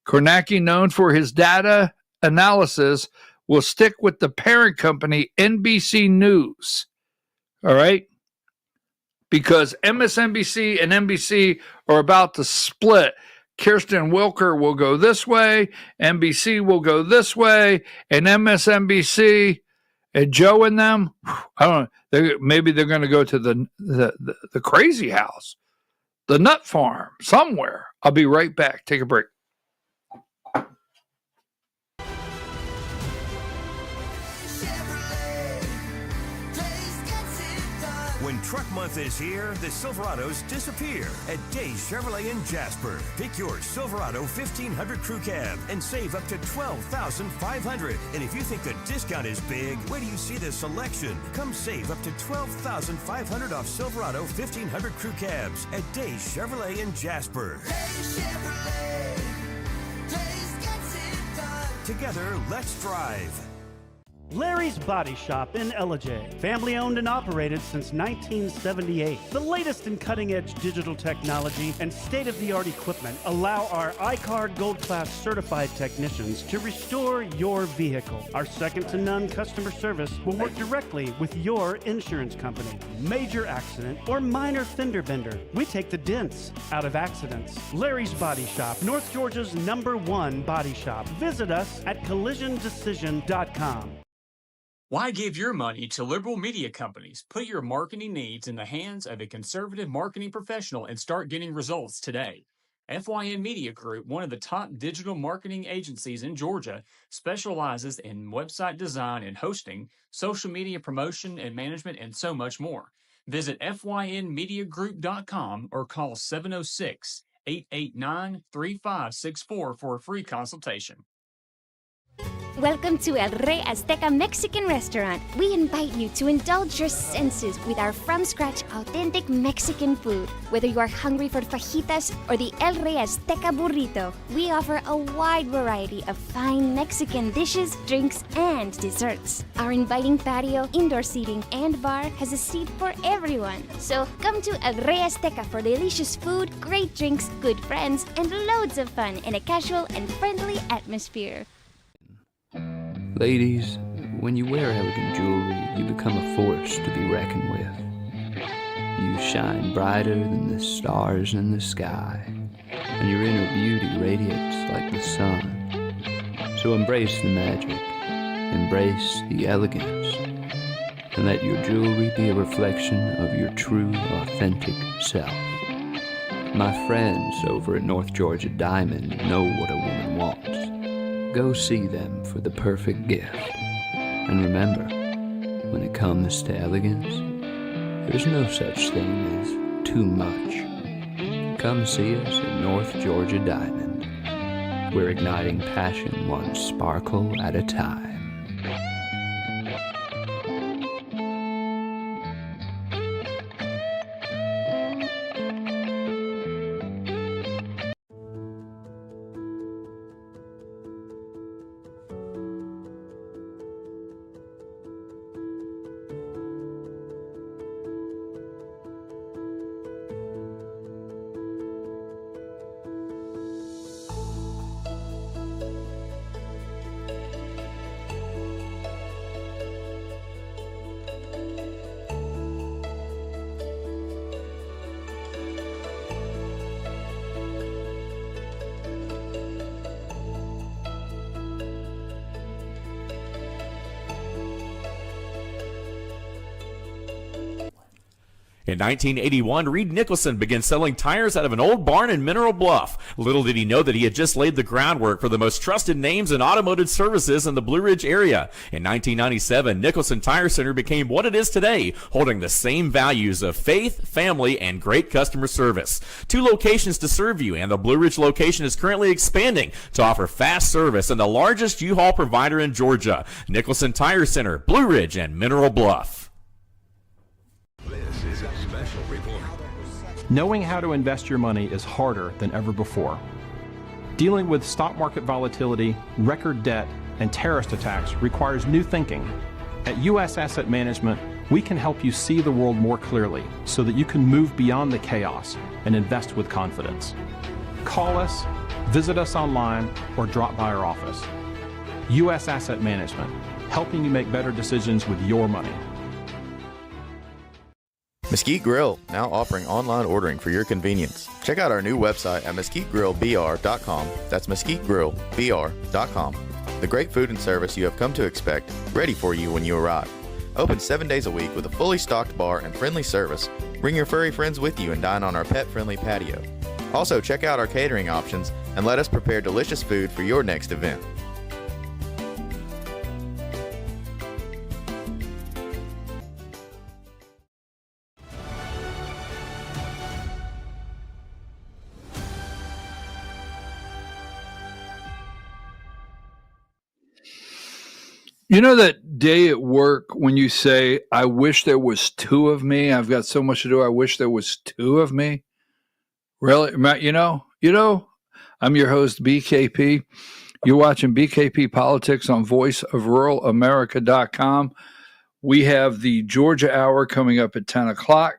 Kornacki, known for his data analysis, will stick with the parent company, NBC News. All right? Because MSNBC and NBC are about to split. Kirsten Wilker will go this way, NBC will go this way, and MSNBC and Joe and them, I don't know, maybe they're going to go to the crazy house, the nut farm, somewhere. I'll be right back. Take a break. When Truck Month is here, the Silverados disappear at Days Chevrolet in Jasper. Pick your Silverado 1500 Crew Cab and save up to $12,500. And if you think the discount is big, wait till you see the selection. Come save up to $12,500 off Silverado 1500 Crew Cabs at Days Chevrolet in Jasper. Together, let's drive. Larry's Body Shop in Ellijay. Family owned and operated since 1978. The latest in cutting-edge digital technology and state-of-the-art equipment allow our iCard Gold Class certified technicians to restore your vehicle. Our second-to-none customer service will work directly with your insurance company. Major accident or minor fender bender. We take the dents out of accidents. Larry's Body Shop, North Georgia's #1 body shop. Visit us at collisiondecision.com. Why give your money to liberal media companies? Put your marketing needs in the hands of a conservative marketing professional and start getting results today. FYN Media Group, one of the top digital marketing agencies in Georgia, specializes in website design and hosting, social media promotion and management, and so much more. Visit FYNmediagroup.com or call 706-889-3564 for a free consultation. Welcome to El Rey Azteca Mexican Restaurant. We invite you to indulge your senses with our from-scratch authentic Mexican food. Whether you are hungry for fajitas or the El Rey Azteca burrito, we offer a wide variety of fine Mexican dishes, drinks, and desserts. Our inviting patio, indoor seating, and bar has a seat for everyone. So come to El Rey Azteca for delicious food, great drinks, good friends, and loads of fun in a casual and friendly atmosphere. Ladies, when you wear elegant jewelry, you become a force to be reckoned with. You shine brighter than the stars in the sky, and your inner beauty radiates like the sun. So embrace the magic, embrace the elegance, and let your jewelry be a reflection of your true, authentic self. My friends over at North Georgia Diamond know what a woman wants. Go see them for the perfect gift. And remember, when it comes to elegance, there's no such thing as too much. Come see us at North Georgia Diamond. We're igniting passion one sparkle at a time. In 1981, Reed Nicholson began selling tires out of an old barn in Mineral Bluff. Little did he know that he had just laid the groundwork for the most trusted names in automotive services in the Blue Ridge area. In 1997, Nicholson Tire Center became what it is today, holding the same values of faith, family, and great customer service. 2 locations to serve you, and the Blue Ridge location is currently expanding to offer fast service and the largest U-Haul provider in Georgia. Nicholson Tire Center, Blue Ridge, and Mineral Bluff. This is a special report. Knowing how to invest your money is harder than ever before. Dealing with stock market volatility, record debt, and terrorist attacks requires new thinking. At U.S. Asset Management, we can help you see the world more clearly so that you can move beyond the chaos and invest with confidence. Call us, visit us online, or drop by our office. U.S. Asset Management, helping you make better decisions with your money. Mesquite Grill, now offering online ordering for your convenience. Check out our new website at mesquitegrillbr.com. That's mesquitegrillbr.com. The great food and service you have come to expect, ready for you when you arrive. Open 7 days a week with a fully stocked bar and friendly service. Bring your furry friends with you and dine on our pet-friendly patio. Also, check out our catering options and let us prepare delicious food for your next event. You know that day at work when you say, I wish there was 2 of me. I've got so much to do. I wish there was 2 of me. Really? You know, I'm your host, BKP. You're watching BKP Politics on voiceofruralamerica.com. We have the Georgia Hour coming up at 10 o'clock.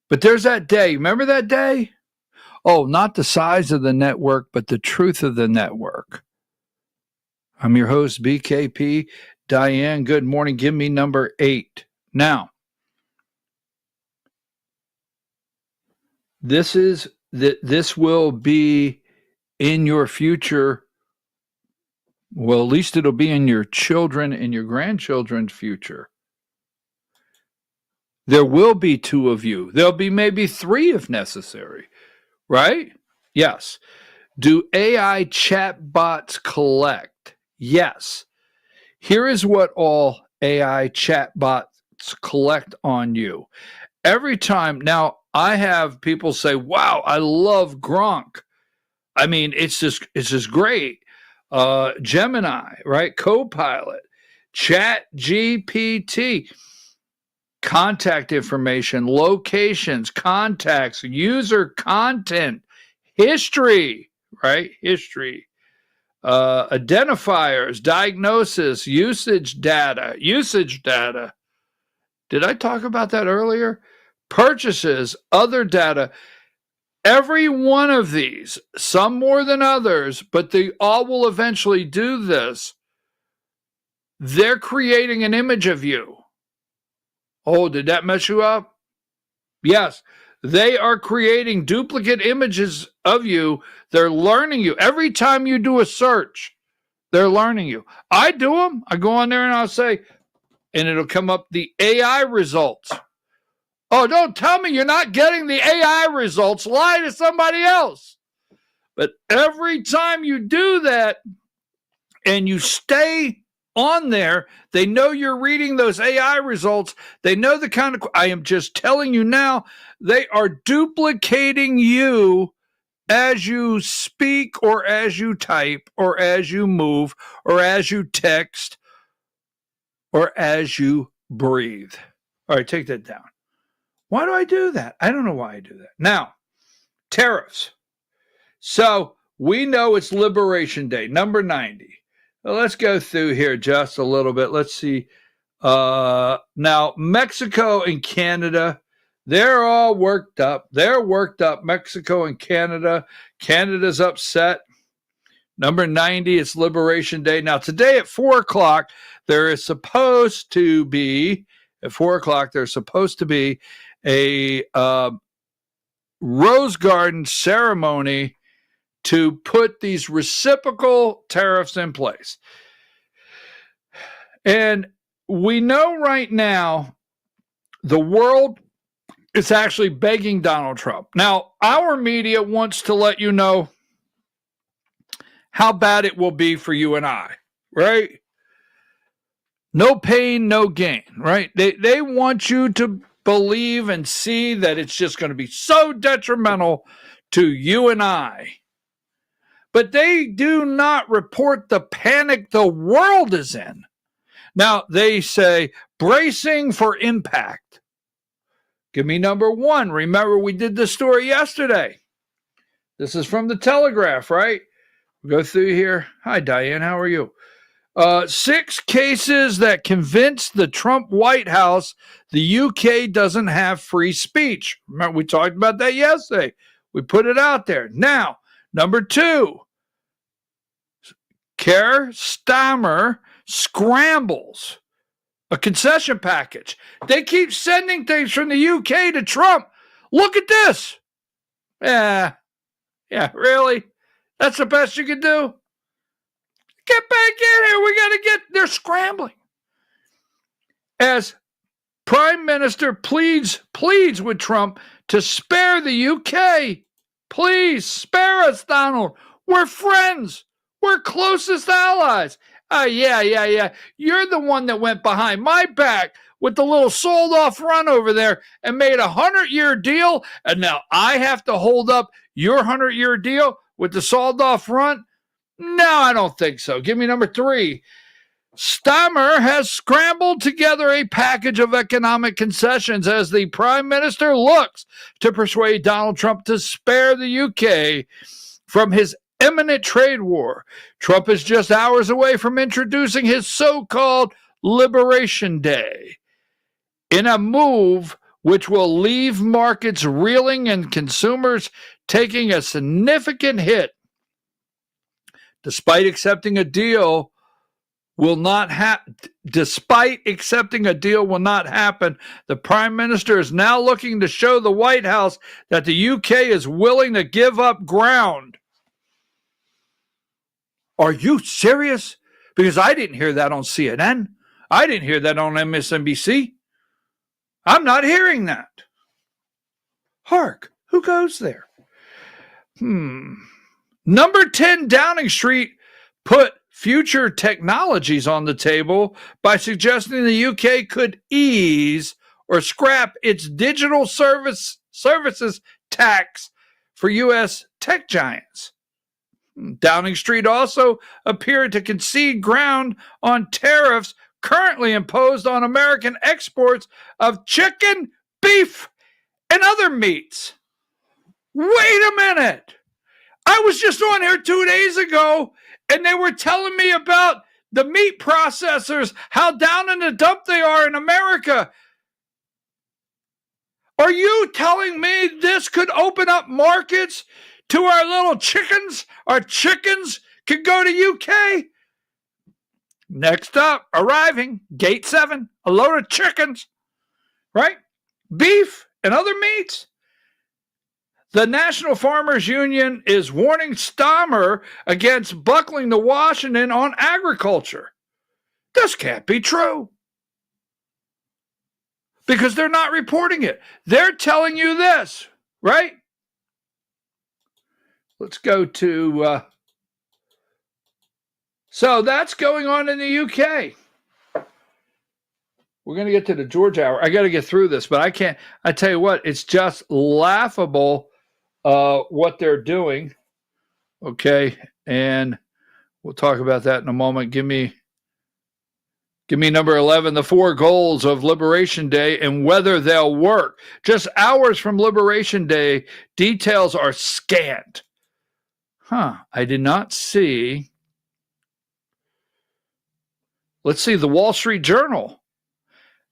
But there's that day. Remember that day? Oh, not the size of the network, but the truth of the network. I'm your host, BKP. Diane, good morning. Give me number 8. Now, this will be in your future. Well, at least it'll be in your children and your grandchildren's future. There will be 2 of you. There'll be maybe 3 if necessary, right? Yes. Do AI chatbots collect? Yes. Here is what all AI chatbots collect on you. Every time, now I have people say, wow, I love Gronk. I mean, it's just great. Gemini, right? Copilot, Chat GPT, contact information, locations, contacts, user content, history, right? History, identifiers, diagnosis, usage data. Did I talk about that earlier? Purchases, other data. Every one of these, some more than others, but they all will eventually do this. They're creating an image of you. Oh, did that mess you up? Yes, they are creating duplicate images of you. They're learning you. Every time you do a search, they're learning you. I do them. I go on there and I'll say, and it'll come up the AI results. Oh, don't tell me you're not getting the AI results. Lie to somebody else. But every time you do that and you stay on there, they know you're reading those AI results. They know the kind of, I am just telling you now, they are duplicating you as you speak or as you type or as you move or as you text or as you breathe. All right, take that down. Why do I do that? I don't know why I do that. Now, tariffs. So we know it's Liberation Day, number 90. Well, let's go through here just a little bit. Let's see. Now, Mexico and Canada, they're all worked up. They're worked up, Mexico and Canada. Canada's upset. Number 90, it's Liberation Day. Now, today at 4 o'clock, there is supposed to be, a Rose Garden ceremony to put these reciprocal tariffs in place. And we know right now the world is actually begging Donald Trump. Now, our media wants to let you know how bad it will be for you and I, right? No pain, no gain, right? They want you to believe and see that it's just going to be so detrimental to you and I. But they do not report the panic the world is in. Now, they say, bracing for impact. Give me number 1. Remember, we did this story yesterday. This is from the Telegraph, right? We'll go through here. Hi, Diane. How are you? 6 cases that convince the Trump White House the UK doesn't have free speech. Remember, we talked about that yesterday. We put it out there. Now, number 2, Keir Starmer scrambles a concession package. They keep sending things from the UK to Trump. Look at this. Yeah, really? That's the best you can do? Get back in here. They're scrambling. As Prime Minister pleads with Trump to spare the UK. Please spare us, Donald. We're friends. We're closest allies. Yeah. You're the one that went behind my back with the little sold off run over there and made a 100-year deal. And now I have to hold up your 100-year deal with the sold off run? No, I don't think so. Give me number 3. Starmer has scrambled together a package of economic concessions as the Prime Minister looks to persuade Donald Trump to spare the UK from his imminent trade war. Trump is just hours away from introducing his so-called Liberation Day in a move which will leave markets reeling and consumers taking a significant hit. Despite accepting a deal will not happen, the Prime Minister is now looking to show the White House that the UK is willing to give up ground. Are you serious? Because I didn't hear that on CNN. I didn't hear that on MSNBC. I'm not hearing that. Hark, who goes there? Number 10 Downing Street put future technologies on the table by suggesting the UK could ease or scrap its digital services tax for U.S. tech giants. Downing Street also appeared to concede ground on tariffs currently imposed on American exports of chicken, beef, and other meats. Wait a minute. I was just on here 2 days ago, and they were telling me about the meat processors, how down in the dump they are in America. Are you telling me this could open up markets to our little chickens? Our chickens could go to UK? Next up, arriving, Gate 7, a load of chickens, right? Beef and other meats. The National Farmers Union is warning Stammer against buckling to Washington on agriculture. This can't be true. Because they're not reporting it. They're telling you this, right? Let's go to... So that's going on in the UK. We're going to get to the George Hour. I got to get through this, but I can't. I tell you what, it's just laughable what they're doing. Okay, and we'll talk about that in a moment. Give me number 11, the 4 goals of Liberation Day and whether they'll work. Just hours from Liberation Day, details are scant. I did not see. Let's see, the Wall Street Journal.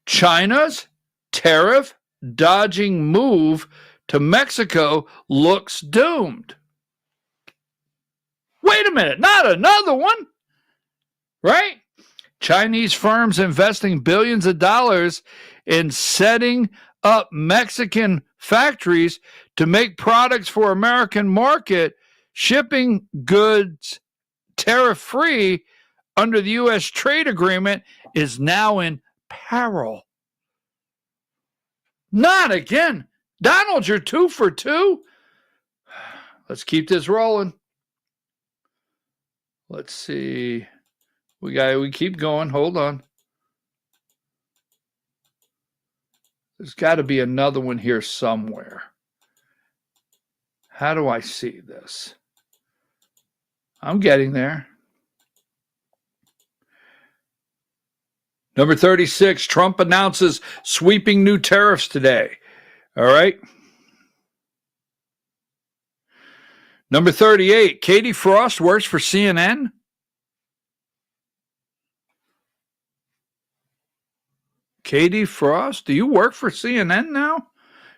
China's tariff dodging move to Mexico looks doomed. Wait a minute, not another one, right? Chinese firms investing billions of dollars in setting up Mexican factories to make products for American market, shipping goods tariff-free under the U.S. trade agreement is now in peril. Not again. Donald, you're 2 for 2. Let's keep this rolling. Let's see. We keep going. Hold on. There's got to be another one here somewhere. How do I see this? I'm getting there. Number 36, Trump announces sweeping new tariffs today. All right. Number 38, Katie Frost works for CNN. Katie Frost, do you work for CNN now?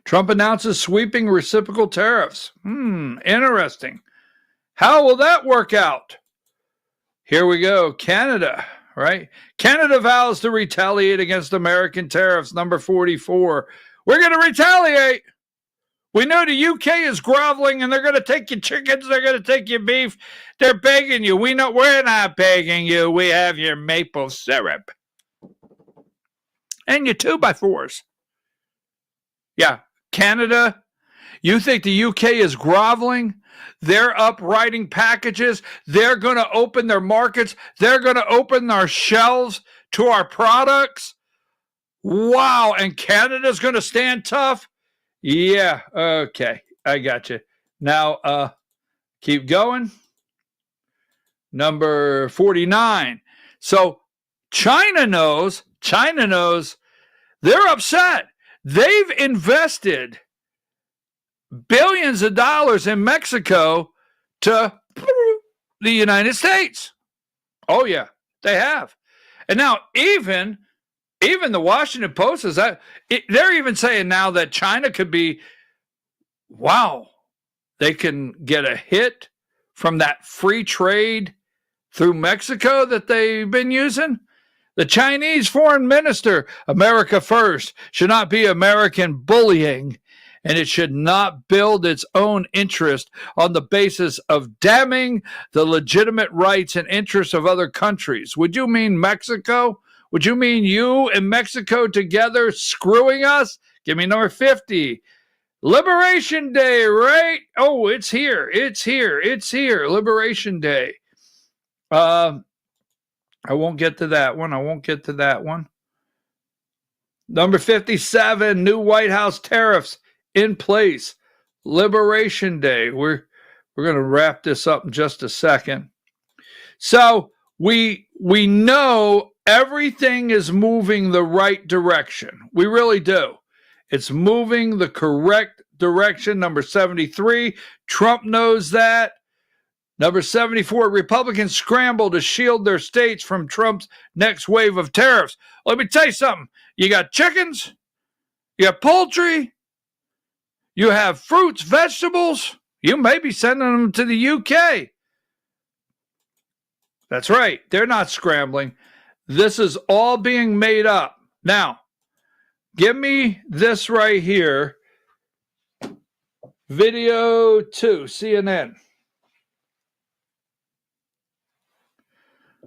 Trump announces sweeping reciprocal tariffs. Interesting. How will that work out? Here we go. Canada. Right? Canada vows to retaliate against American tariffs. Number 44. We're going to retaliate. We know the UK is groveling and they're going to take your chickens. They're going to take your beef. They're begging you. We know we're not begging you. We have your maple syrup. And your 2x4s. Yeah. Canada. You think the UK is groveling? They're up writing packages. They're going to open their markets. They're going to open our shelves to our products. Wow. And Canada's going to stand tough? Yeah. Okay. I got you. Now, keep going. Number 49. So China knows. They're upset. They've invested billions of dollars in Mexico to the United States. Oh, yeah, they have. And now even the Washington Post is that they're even saying now that China could be, wow, they can get a hit from that free trade through Mexico that they've been using. The Chinese foreign minister, America first, should not be American bullying, and it should not build its own interest on the basis of damning the legitimate rights and interests of other countries. Would you mean Mexico? Would you mean you and Mexico together screwing us? Give me number 50. Liberation Day, right? Oh, it's here. It's here. It's here. Liberation Day. I won't get to that one. I won't get to that one. Number 57, new White House tariffs in place. Liberation Day. We're going to wrap this up in just a second. So we know everything is moving the right direction. We really do. It's moving the correct direction. Number 73, Trump knows that. Number 74, Republicans scramble to shield their states from Trump's next wave of tariffs. Let me tell you something. You got chickens, you have poultry, you have fruits, vegetables. You may be sending them to the UK. That's right. They're not scrambling. This is all being made up. Now, give me this right here. Video 2, CNN.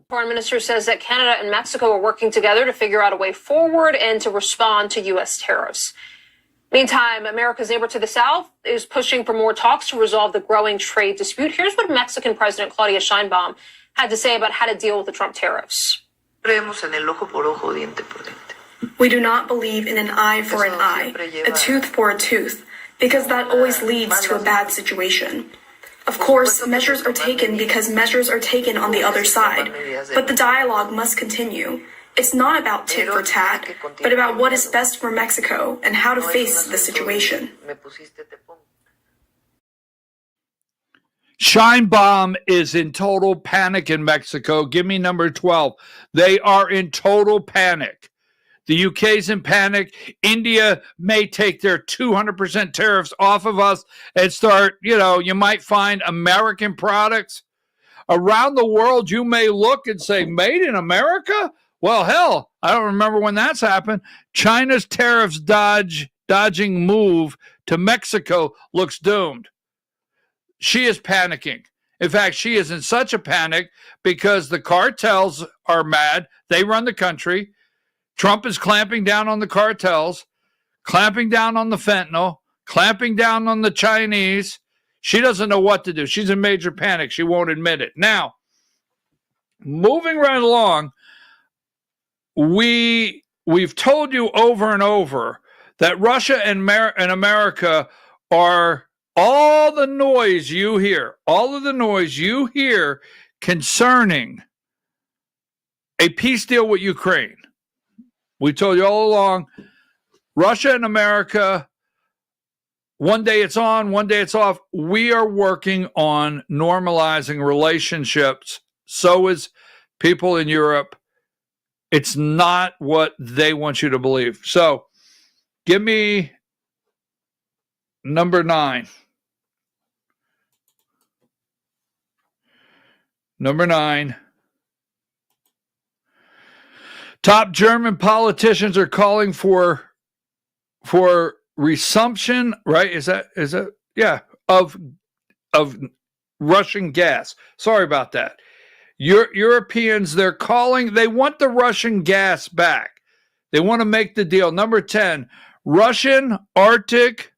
Foreign Minister says that Canada and Mexico are working together to figure out a way forward and to respond to U.S. tariffs. Meantime, America's neighbor to the south is pushing for more talks to resolve the growing trade dispute. Here's what Mexican President Claudia Sheinbaum had to say about how to deal with the Trump tariffs. We do not believe in an eye for an eye, a tooth for a tooth, because that always leads to a bad situation. Of course, measures are taken because measures are taken on the other side, but the dialogue must continue. It's not about tit for tat, but about what is best for Mexico and how to face the situation. Sheinbaum is in total panic in Mexico. Give me number 12. They are in total panic. The UK's in panic. India may take their 200% tariffs off of us and start, you might find American products. Around the world, you may look and say, made in America? Well, hell, I don't remember when that's happened. China's tariffs dodging move to Mexico looks doomed. She is panicking. In fact, she is in such a panic because the cartels are mad. They run the country. Trump is clamping down on the cartels, clamping down on the fentanyl, clamping down on the Chinese. She doesn't know what to do. She's in major panic. She won't admit it. Now, moving right along, we've told you over and over that Russia and America are all the noise you hear concerning a peace deal with Ukraine. We told you all along, Russia and America, one day it's on, one day it's off. We are working on normalizing relationships. So is people in Europe. It's not what they want you to believe. So give me number 9. Number 9. Top German politicians are calling for resumption, right? Is that yeah, of Russian gas. Sorry about that. Europeans, they want the Russian gas back. They want to make the deal. Number 10, Russian Arctic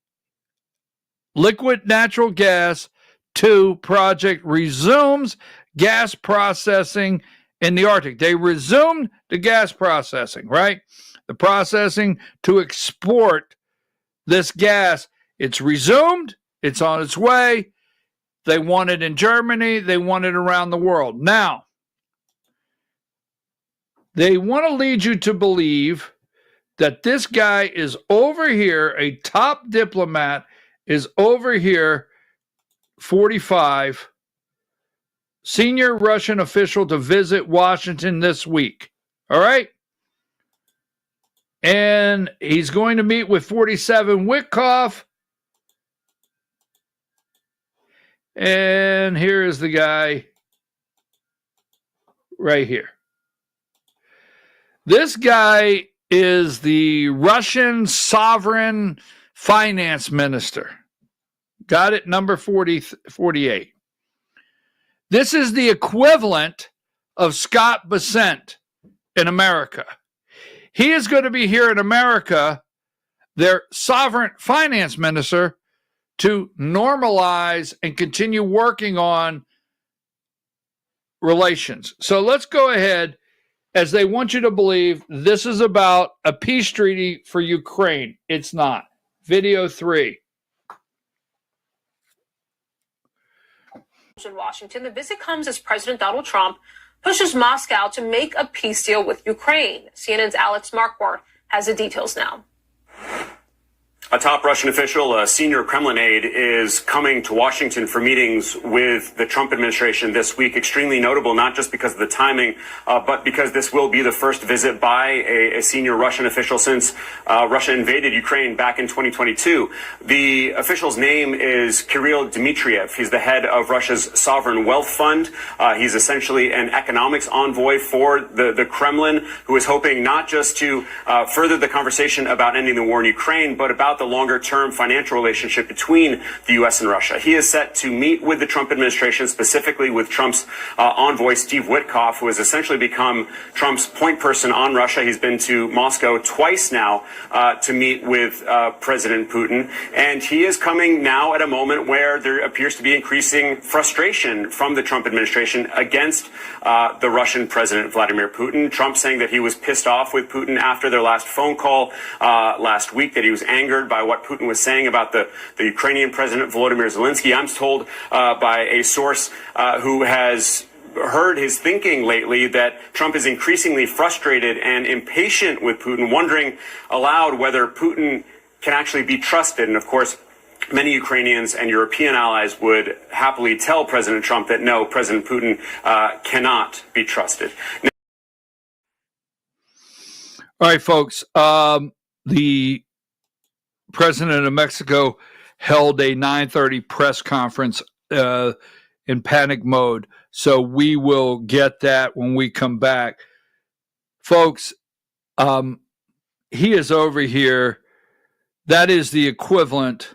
liquid natural gas 2 project resumes gas processing in the Arctic. They resumed the gas processing, right? The processing to export this gas. It's resumed. It's on its way. They want it in Germany. They want it around the world. Now, they want to lead you to believe that this guy is over here, a top diplomat is over here, 45, senior Russian official to visit Washington this week. All right? And he's going to meet with 47 Witkoff. And here is the guy right here. This guy is the Russian sovereign finance minister. Got it? Number 48. This is the equivalent of Scott Bessent in America. He is going to be here in America, their sovereign finance minister, to normalize and continue working on relations. So let's go ahead, as they want you to believe this is about a peace treaty for Ukraine. It's not. Video 3. In Washington, the visit comes as President Donald Trump pushes Moscow to make a peace deal with Ukraine. CNN's Alex Marquardt has the details now. A top Russian official, a senior Kremlin aide, is coming to Washington for meetings with the Trump administration this week. Extremely notable, not just because of the timing, but because this will be the first visit by a senior Russian official since Russia invaded Ukraine back in 2022. The official's name is Kirill Dmitriev. He's the head of Russia's Sovereign Wealth Fund. He's essentially an economics envoy for the Kremlin, who is hoping not just to further the conversation about ending the war in Ukraine, but about the longer-term financial relationship between the U.S. and Russia. He is set to meet with the Trump administration, specifically with Trump's envoy, Steve Witkoff, who has essentially become Trump's point person on Russia. He's been to Moscow twice now to meet with President Putin. And he is coming now at a moment where there appears to be increasing frustration from the Trump administration against the Russian President Vladimir Putin. Trump saying that he was pissed off with Putin after their last phone call last week, that he was angered by what Putin was saying about the Ukrainian President Volodymyr Zelensky. I'm told by a source who has heard his thinking lately that Trump is increasingly frustrated and impatient with Putin, wondering aloud whether Putin can actually be trusted. And of course, many Ukrainians and European allies would happily tell President Trump that no, President Putin cannot be trusted. Now, all right, folks. The President of Mexico held a 9:30 press conference in panic mode. So we will get that when we come back. Folks, he is over here. That is the equivalent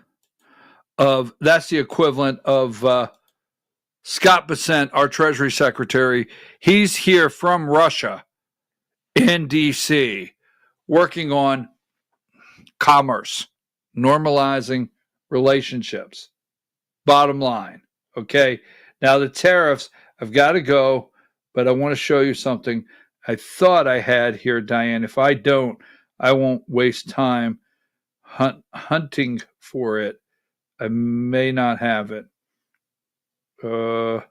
of Scott Bessent, our Treasury Secretary. He's here from Russia in D.C. working on commerce, normalizing relationships. Bottom line. Okay. Now the tariffs have got to go, but I want to show you something I thought I had here, Diane. If I don't, I won't waste time hunting for it. I may not have it. No,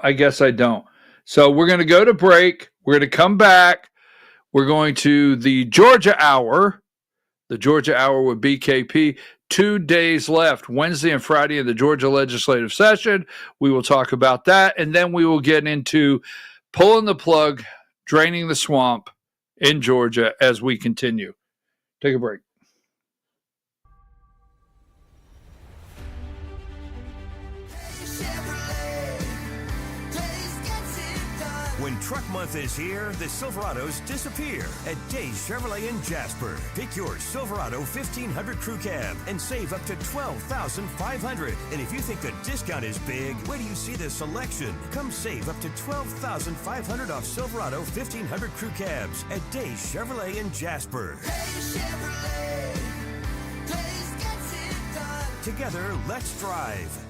I guess I don't. So we're going to go to break. We're going to come back. We're going to the Georgia Hour. The Georgia Hour with BKP. 2 days left, Wednesday and Friday in the Georgia legislative session. We will talk about that, and then we will get into pulling the plug, draining the swamp in Georgia as we continue. Take a break. When Truck Month is here, the Silverados disappear at Days Chevrolet in Jasper. Pick your Silverado 1500 Crew Cab and save up to $12,500. And if you think the discount is big, wait till you see the selection. Come save up to $12,500 off Silverado 1500 Crew Cabs at Days Chevrolet in Jasper. Together, let's drive.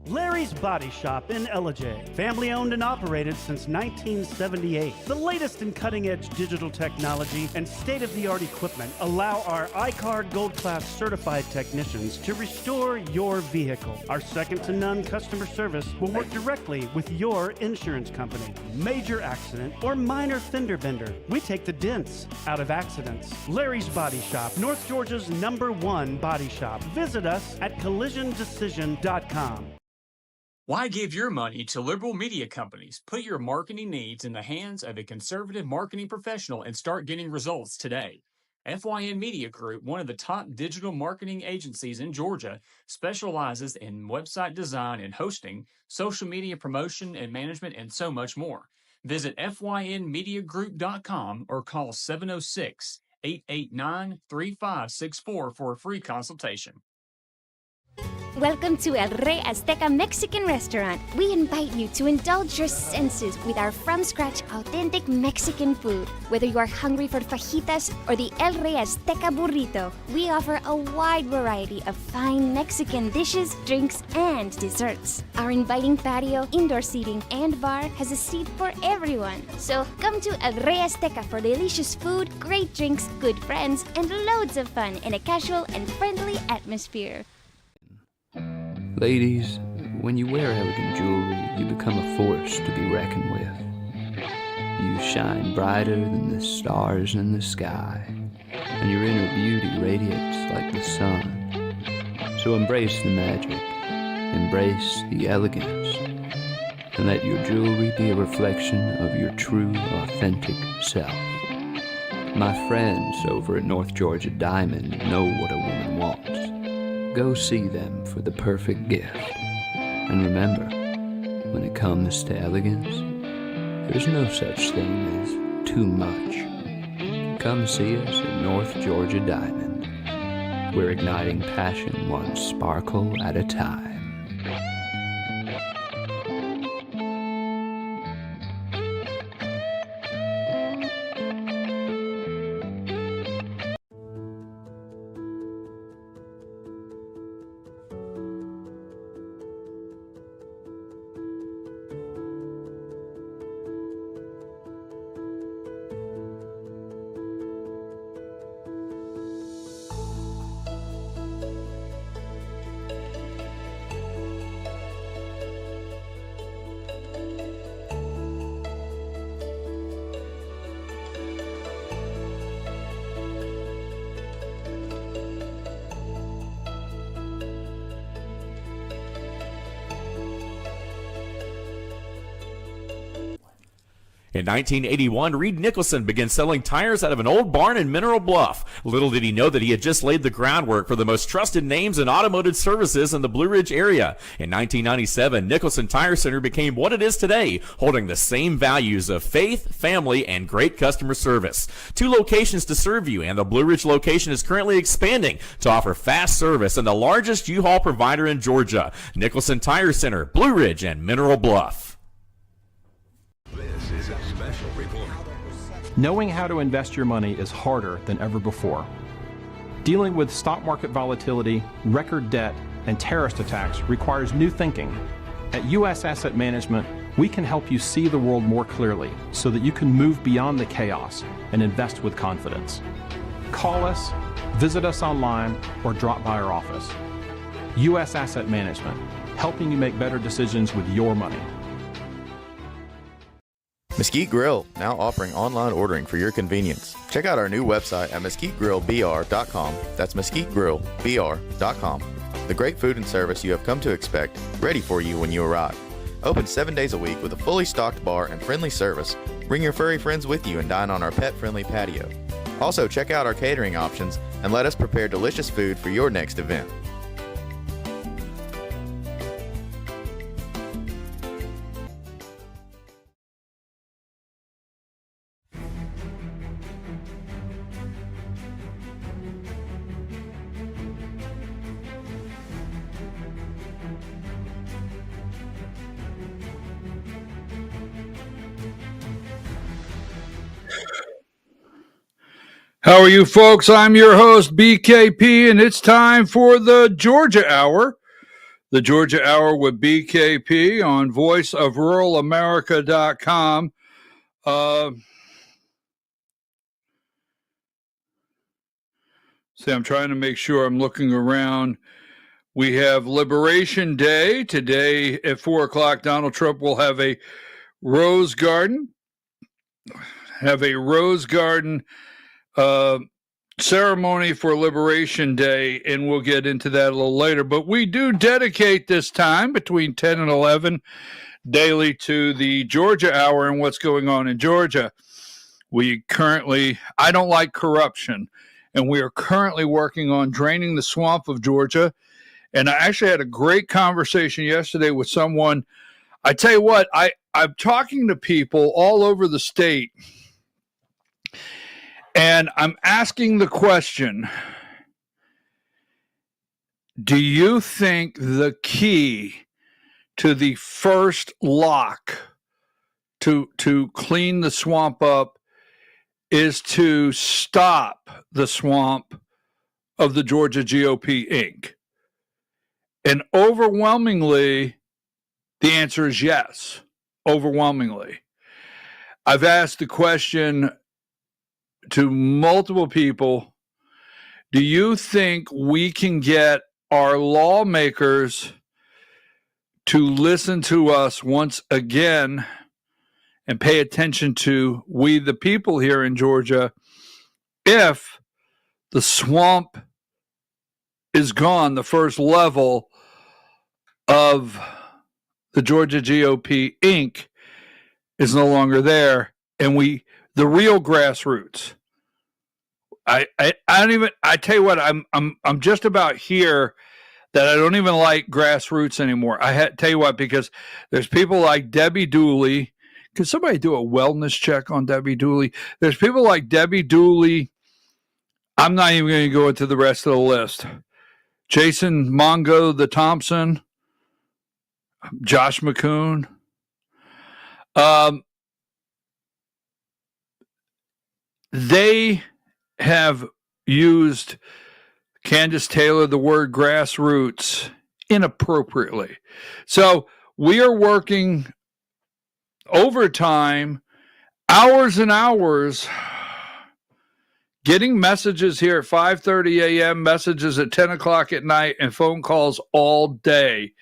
Larry's Body Shop in Ellijay. Family owned and operated since 1978. The latest in cutting-edge digital technology and state-of-the-art equipment allow our iCard Gold Class certified technicians to restore your vehicle. Our second-to-none customer service will work directly with your insurance company. Major accident or minor fender bender, we take the dents out of accidents. Larry's Body Shop, North Georgia's #1 body shop. Visit us at collisiondecision.com. Why give your money to liberal media companies? Put your marketing needs in the hands of a conservative marketing professional and start getting results today. FYN Media Group, one of the top digital marketing agencies in Georgia, specializes in website design and hosting, social media promotion and management, and so much more. Visit FYNmediagroup.com or call 706-889-3564 for a free consultation. Welcome to El Rey Azteca Mexican Restaurant. We invite you to indulge your senses with our from-scratch authentic Mexican food. Whether you are hungry for fajitas or the El Rey Azteca burrito, we offer a wide variety of fine Mexican dishes, drinks, and desserts. Our inviting patio, indoor seating, and bar has a seat for everyone. So come to El Rey Azteca for delicious food, great drinks, good friends, and loads of fun in a casual and friendly atmosphere. Ladies, when you wear elegant jewelry, you become a force to be reckoned with. You shine brighter than the stars in the sky, and your inner beauty radiates like the sun. So embrace the magic, embrace the elegance, and let your jewelry be a reflection of your true, authentic self. My friends over at North Georgia Diamond know what a woman wants. Go see them for the perfect gift. And remember, when it comes to elegance, there's no such thing as too much. Come see us at North Georgia Diamond. We're igniting passion one sparkle at a time. In 1981, Reed Nicholson began selling tires out of an old barn in Mineral Bluff. Little did he know that he had just laid the groundwork for the most trusted names in automotive services in the Blue Ridge area. In 1997, Nicholson Tire Center became what it is today, holding the same values of faith, family, and great customer service. 2 locations to serve you, and the Blue Ridge location is currently expanding to offer fast service and the largest U-Haul provider in Georgia. Nicholson Tire Center, Blue Ridge, and Mineral Bluff. This is a special report. Knowing how to invest your money is harder than ever before. Dealing with stock market volatility, record debt, and terrorist attacks requires new thinking. At U.S. Asset Management, we can help you see the world more clearly so that you can move beyond the chaos and invest with confidence. Call us, visit us online, or drop by our office. U.S. Asset Management, helping you make better decisions with your money. Mesquite Grill, now offering online ordering for your convenience. Check out our new website at mesquitegrillbr.com. That's mesquitegrillbr.com. The great food and service you have come to expect, ready for you when you arrive. Open 7 days a week with a fully stocked bar and friendly service. Bring your furry friends with you and dine on our pet-friendly patio. Also, check out our catering options and let us prepare delicious food for your next event. How are you folks? I'm your host, BKP, and it's time for the Georgia Hour. The Georgia Hour with BKP on voiceofruralamerica.com. I'm trying to make sure I'm looking around. We have Liberation Day. Today at 4 o'clock, Donald Trump will have a rose garden. ceremony for Liberation Day, and we'll get into that a little later. But we do dedicate this time between 10 and 11 daily to the Georgia Hour and what's going on in Georgia. I don't like corruption, and we are currently working on draining the swamp of Georgia. And I actually had a great conversation yesterday with someone. I tell you what, I'm talking to people all over the state, and I'm asking the question, do you think the key to the first lock to clean the swamp up is to stop the swamp of the Georgia GOP Inc.? And overwhelmingly, the answer is yes, overwhelmingly. I've asked the question to multiple people, do you think we can get our lawmakers to listen to us once again and pay attention to we the people here in Georgia if the swamp is gone, the first level of the Georgia GOP Inc. is no longer there, and the real grassroots. I tell you what, I'm just about here that I don't even like grassroots anymore. Tell you what, because there's people like Debbie Dooley. Could somebody do a wellness check on Debbie Dooley? There's people like Debbie Dooley. I'm not even going to go into the rest of the list. Jason Mongo, the Thompson, Josh McCoon. They have used, Candace Taylor, the word grassroots inappropriately. So we are working overtime, hours and hours, getting messages here at 5:30 a.m., messages at 10 o'clock at night, and phone calls all day.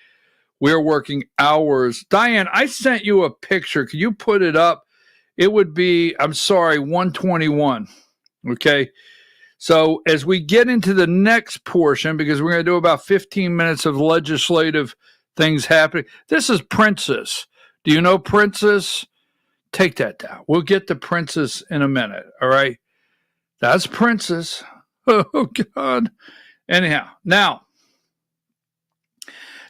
We're working hours. Diane, I sent you a picture. Can you put it up? It would be, 121. Okay. So as we get into the next portion, because we're going to do about 15 minutes of legislative things happening. This is Princess. Do you know Princess? Take that down. We'll get to Princess in a minute. All right. That's Princess. Oh, God. Anyhow, now,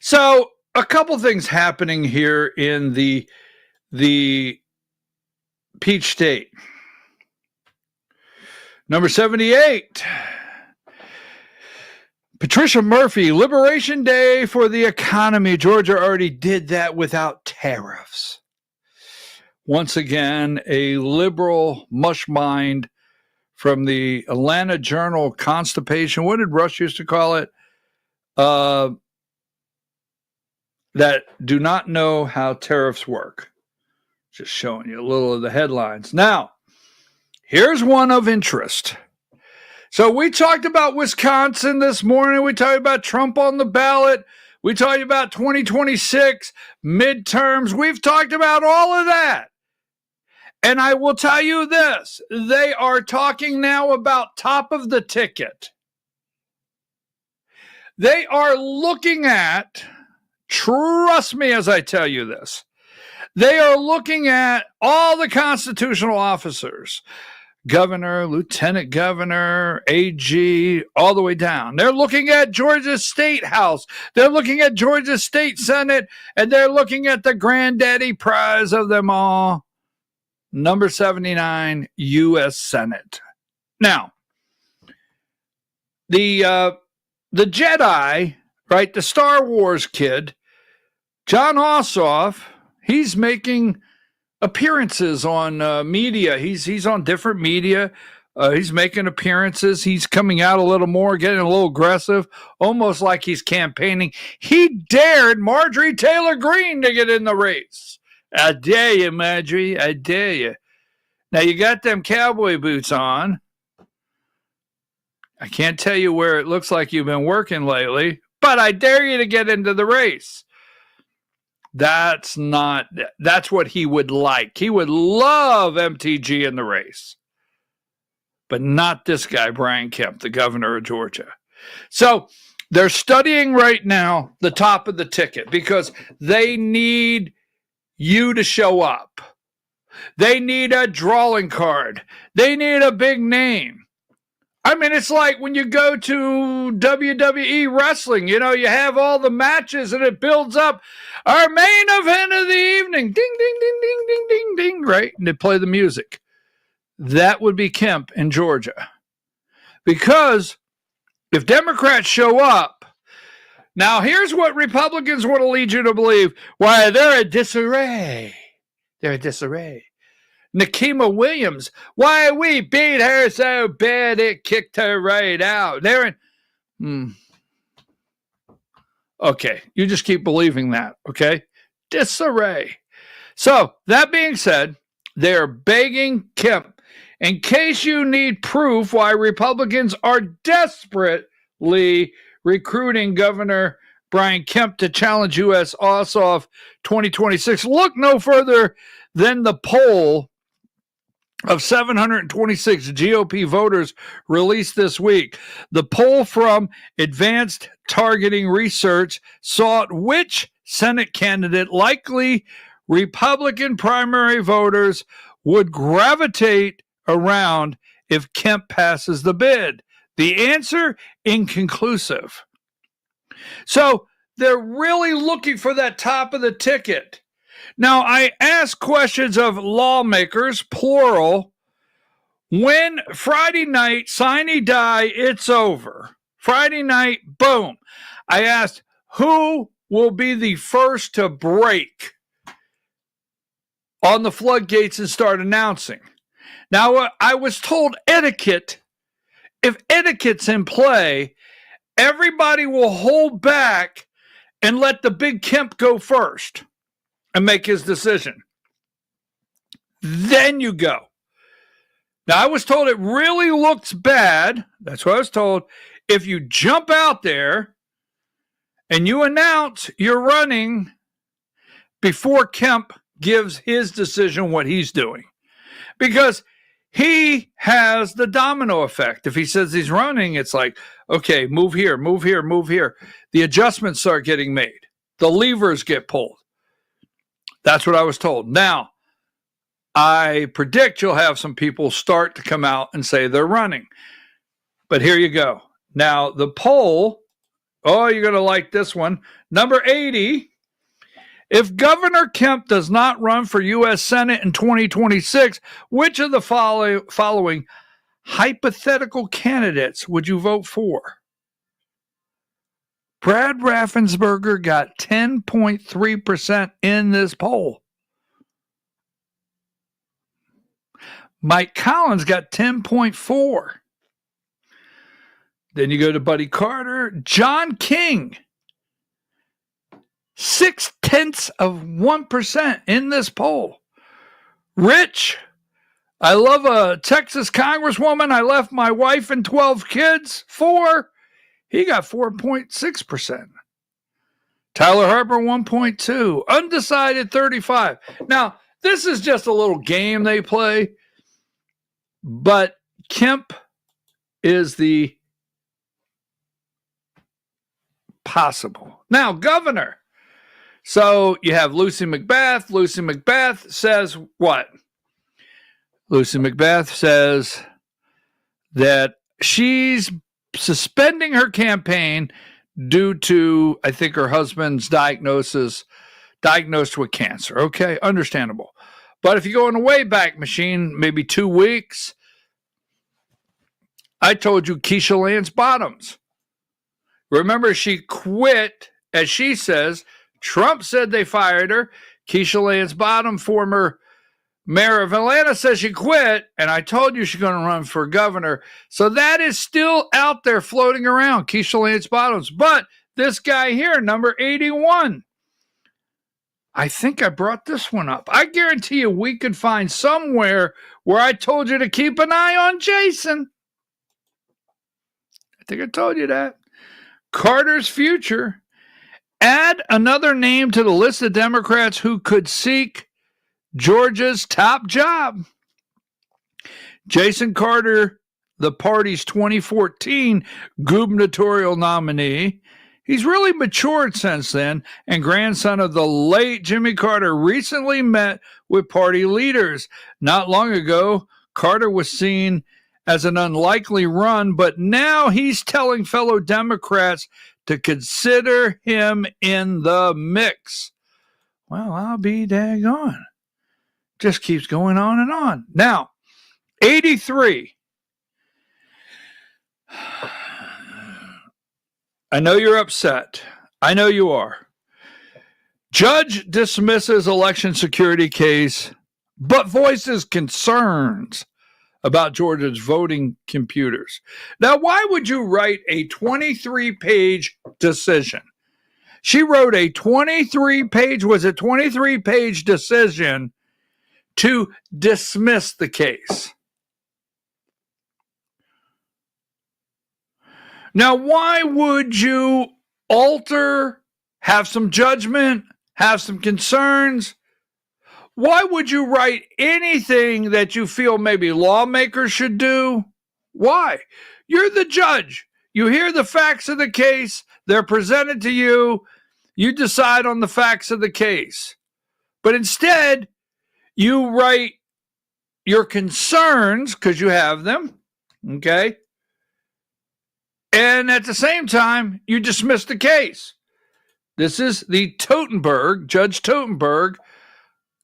so a couple things happening here in the Peach State. Number 78, Patricia Murphy, Liberation Day for the economy. Georgia already did that without tariffs. Once again, a liberal mush mind from the Atlanta Journal Constipation. What did Rush used to call it? That do not know how tariffs work. Just showing you a little of the headlines. Now, here's one of interest. So we talked about Wisconsin this morning. We talked about Trump on the ballot. We talked about 2026 midterms. We've talked about all of that. And I will tell you this. They are talking now about top of the ticket. They are looking at, trust me as I tell you this, they are looking at all the constitutional officers, governor, lieutenant governor, AG, all the way down. They're looking at Georgia State House. They're looking at Georgia State Senate, and they're looking at the granddaddy prize of them all, number 79, U.S. Senate. Now, the Jedi, right, the Star Wars kid, John Ossoff, he's making appearances on media. He's on different media. He's making appearances. He's coming out a little more, getting a little aggressive, almost like he's campaigning. He dared Marjorie Taylor Greene to get in the race. I dare you, Marjorie. I dare you. Now, you got them cowboy boots on. I can't tell you where it looks like you've been working lately, but I dare you to get into the race. That's what he would like. He would love MTG in the race. but not this guy, Brian Kemp, the governor of Georgia. So they're studying right now the top of the ticket because they need you to show up. They need a drawing card. They need a big name. I mean, it's like when you go to WWE wrestling, you know, you have all the matches and it builds up. Our main event of the evening, ding, ding, ding, ding, ding, ding, ding, right? And they play the music. That would be Kemp in Georgia. Because if Democrats show up, now here's what Republicans want to lead you to believe. Why, they're in disarray. They're in disarray. Nikema Williams, why we beat her so bad it kicked her right out. They're in. Okay, you just keep believing that, okay? Disarray. So, that being said, they're begging Kemp, in case you need proof why Republicans are desperately recruiting Governor Brian Kemp to challenge U.S. Ossoff 2026, look no further than the poll of 726 GOP voters released this week. The poll from Advanced Targeting Research sought which Senate candidate likely Republican primary voters would gravitate around if Kemp passes the bid. The answer, inconclusive. So they're really looking for that top of the ticket. Now, I ask questions of lawmakers, plural, when Friday night, sine die, it's over. Friday night, boom. I asked, who will be the first to break on the floodgates and start announcing? Now, I was told etiquette, if etiquette's in play, everybody will hold back and let the big Kemp go first and make his decision. Then you go. Now, I was told it really looks bad. That's what I was told. If you jump out there and you announce you're running before Kemp gives his decision what he's doing. Because he has the domino effect. If he says he's running, it's like, okay, move here, move here, move here. The adjustments start getting made. The levers get pulled. That's what I was told. Now, I predict you'll have some people start to come out and say they're running. But here you go. Now, the poll, oh, you're going to like this one. Number 80, if Governor Kemp does not run for U.S. Senate in 2026, which of the following hypothetical candidates would you vote for? Brad Raffensperger got 10.3% in this poll. Mike Collins got 10.4%. Then you go to Buddy Carter. John King, 0.6% in this poll. Rich, I love a Texas congresswoman I left my wife and 12 kids for. He got 4.6%. Tyler Harper, 1.2%. Undecided, 35%. Now, this is just a little game they play, but Kemp is the possible. Now, governor. So you have Lucy McBath. Lucy McBath says what? Lucy McBath says that she's suspending her campaign due to, I think, her husband's diagnosed with cancer. Okay, understandable. But if you go in a Wayback Machine, maybe 2 weeks, I told you Keisha Lance Bottoms. Remember, she quit, as she says. Trump said they fired her. Keisha Lance Bottoms, former mayor of Atlanta, says she quit, and I told you she's going to run for governor. So that is still out there floating around, Keisha Lance Bottoms. But this guy here, number 81, I think I brought this one up. I guarantee you we could find somewhere where I told you to keep an eye on Jason. I think I told you that. Carter's future. Add another name to the list of Democrats who could seek Georgia's top job. Jason Carter the party's 2014 gubernatorial nominee. He's really matured since then, and grandson of the late Jimmy Carter recently met with party leaders. Not long ago, Carter was seen as an unlikely run, but now he's telling fellow Democrats to consider him in the mix. Well, I'll be daggone. Just keeps going on and on. Now, 83. I know you're upset. I know you are. Judge dismisses election security case, but voices concerns about Georgia's voting computers. Now, why would you write a 23-page decision? She wrote a 23-page decision to dismiss the case. Now, why would you alter, have some judgment, have some concerns? Why would you write anything that you feel maybe lawmakers should do? Why? You're the judge. You hear the facts of the case. They're presented to you. You decide on the facts of the case. But instead, you write your concerns, because you have them, okay? And at the same time, you dismiss the case. This is the Judge Totenberg,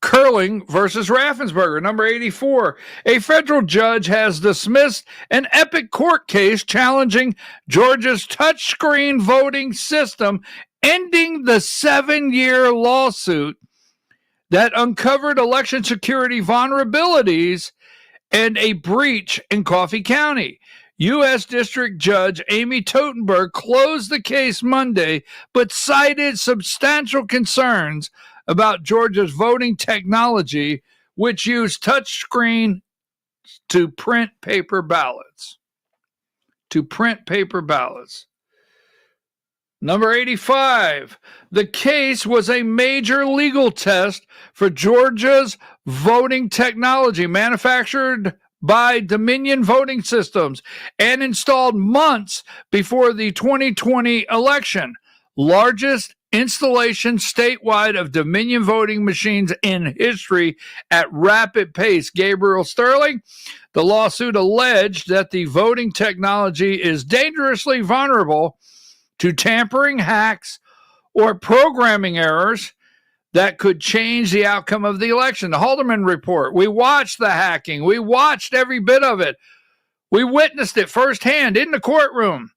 Curling versus Raffensperger, number 84. A federal judge has dismissed an epic court case challenging Georgia's touchscreen voting system, ending the 7-year lawsuit that uncovered election security vulnerabilities and a breach in Coffee County. U.S. District Judge Amy Totenberg closed the case Monday, but cited substantial concerns about Georgia's voting technology, which used touchscreen to print paper ballots. Number 85. The case was a major legal test for Georgia's voting technology, manufactured by Dominion Voting Systems and installed months before the 2020 election. Largest installation statewide of Dominion voting machines in history at rapid pace. Gabriel Sterling, the lawsuit alleged that the voting technology is dangerously vulnerable to tampering, hacks, or programming errors that could change the outcome of the election. The Haldeman report. We watched the hacking. We watched every bit of it. We witnessed it firsthand in the courtroom.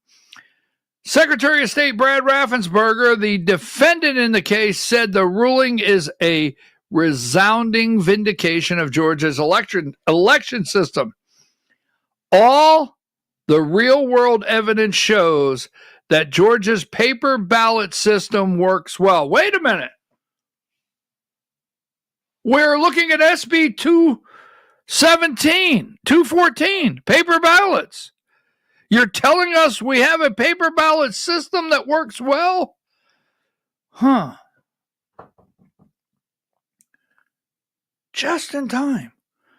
Secretary of State Brad Raffensperger, the defendant in the case, said the ruling is a resounding vindication of Georgia's election system. All the real-world evidence shows that Georgia's paper ballot system works well. Wait a minute. We're looking at SB 214, paper ballots. You're telling us we have a paper ballot system that works well? Huh. Just in time.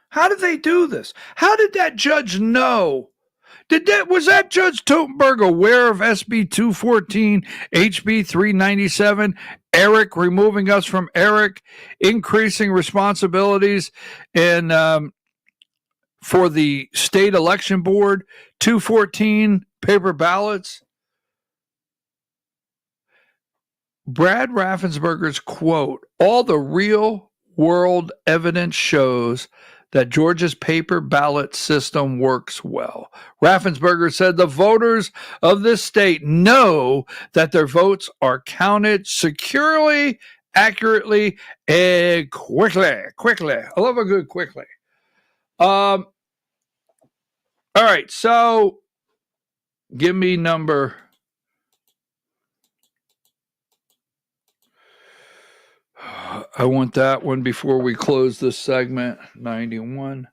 How did they do this? How did that judge know? Was that Judge Totenberg aware of SB 214, HB 397, Eric removing us from Eric, increasing responsibilities and for the state election board, 214 paper ballots? Brad Raffensperger's quote, all the real world evidence shows that Georgia's paper ballot system works well. Raffensperger said the voters of this state know that their votes are counted securely, accurately, and quickly. I love a good quickly. All right, so give me number. I want that one before we close this segment. 91.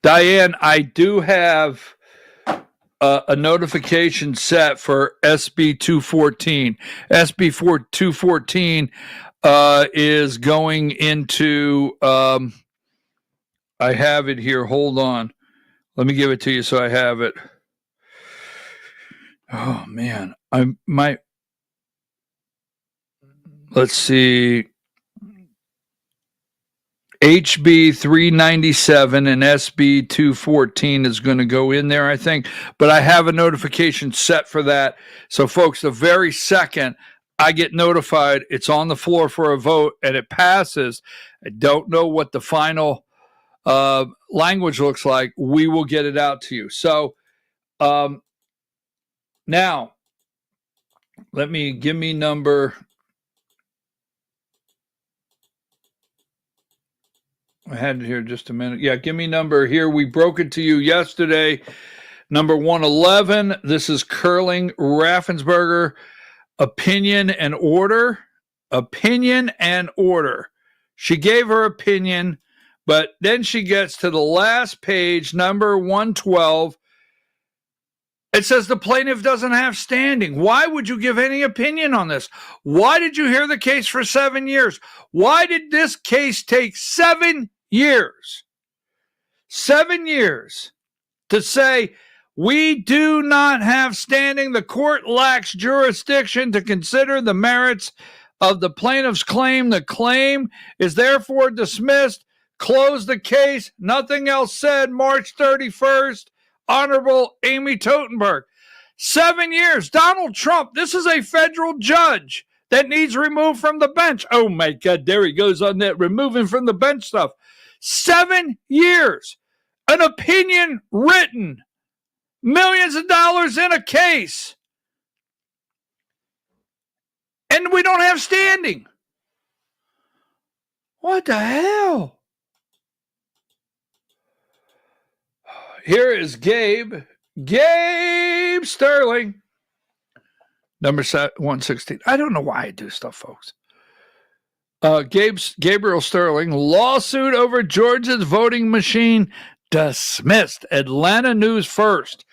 Diane, I do have a notification set for SB 214. SB 214 is going into, I have it here. Hold on. Let me give it to you so I have it. Oh, man. Let's see. HB 397 and SB 214 is going to go in there, I think. But I have a notification set for that. So, folks, the very second I get notified, it's on the floor for a vote, and it passes. I don't know what the final language looks like. We will get it out to you. So, now, give me number. I had it here just a minute. Yeah, give me number here. We broke it to you yesterday. Number 111. This is Curling Raffensperger. Opinion and order. Opinion and order. She gave her opinion, but then she gets to the last page, number 112. It says the plaintiff doesn't have standing. Why would you give any opinion on this? Why did you hear the case for 7 years? Why did this case take 7 years? 7 years to say we do not have standing. The court lacks jurisdiction to consider the merits of the plaintiff's claim. The claim is therefore dismissed. Close the case. Nothing else said. March 31st. Honorable Amy Totenberg. 7 years. Donald Trump, this is a federal judge that needs removed from the bench. Oh, my God, there he goes on that removing from the bench stuff. 7 years. An opinion written. Millions of dollars in a case. And we don't have standing. What the hell? Here is Gabe Sterling, number 116. I don't know why I do stuff, folks. Gabriel Sterling, lawsuit over Georgia's voting machine dismissed. Atlanta News First.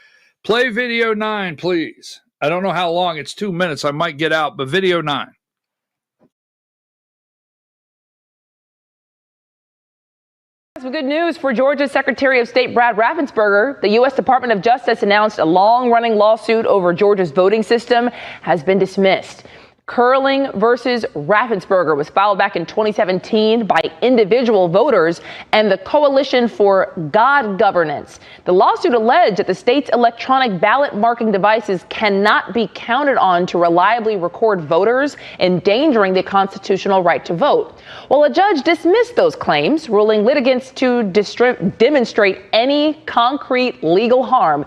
Play video 9, please. I don't know how long. It's 2 minutes. I might get out, but video 9. Some good news for Georgia's Secretary of State Brad Raffensperger. The U.S. Department of Justice announced a long-running lawsuit over Georgia's voting system has been dismissed. Curling versus Raffensperger was filed back in 2017 by individual voters and the Coalition for God Governance. The lawsuit alleged that the state's electronic ballot marking devices cannot be counted on to reliably record voters, endangering the constitutional right to vote. Well, a judge dismissed those claims, ruling litigants to demonstrate any concrete legal harm.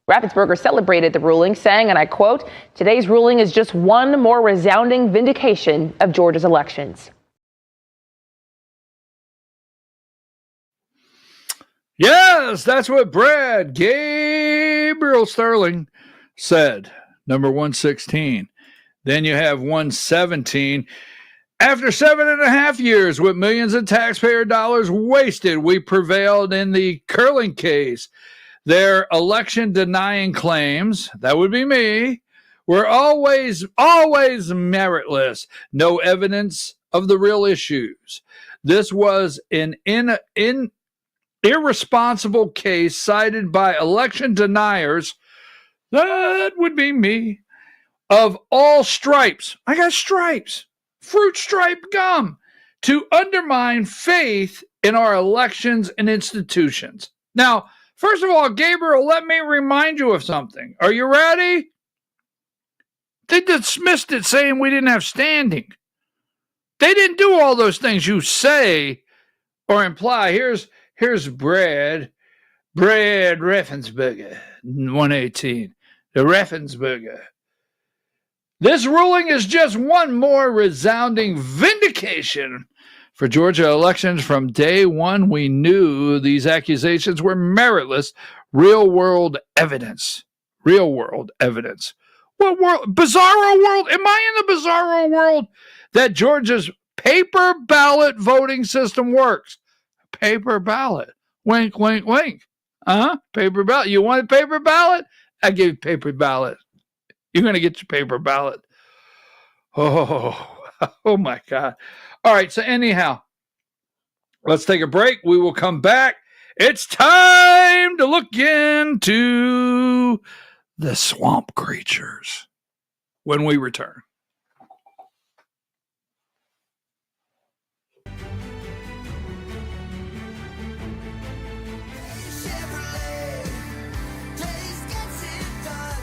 Raffensperger celebrated the ruling, saying, and I quote, "Today's ruling is just one more resounding vindication of Georgia's elections." Yes, that's what Gabriel Sterling said, number 116. Then you have 117. After 7.5 years with millions of taxpayer dollars wasted, we prevailed in the curling case. Their election denying claims, that would be me, were always meritless. No evidence of the real issues. This was an irresponsible case cited by election deniers, that would be me, of all stripes. I got stripes, fruit stripe gum, to undermine faith in our elections and institutions. Now, first of all, Gabriel, let me remind you of something. Are you ready? They dismissed it saying we didn't have standing. They didn't do all those things you say or imply. Here's Brad Raffensperger, 118. The Raffensperger. This ruling is just one more resounding vindication for Georgia elections. From day one, we knew these accusations were meritless. Real-world evidence. Real-world evidence. What world? Bizarro world? Am I in the bizarro world that Georgia's paper ballot voting system works? Paper ballot. Wink, wink, wink. Paper ballot. You want a paper ballot? I give you paper ballot. You're going to get your paper ballot. Oh, Oh my God. All right. So anyhow, let's take a break. We will come back. It's time to look into the swamp creatures when we return.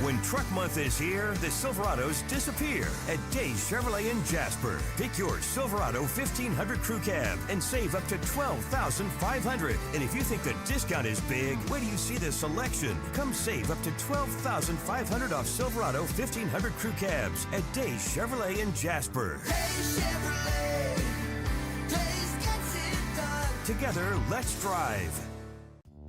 When Truck Month is here, the Silverados disappear at Days Chevrolet in Jasper. Pick your Silverado 1500 Crew Cab and save up to $12,500. And if you think the discount is big, wait till you see the selection. Come save up to $12,500 off Silverado 1500 Crew Cabs at Days Chevrolet in Jasper. Together, let's drive.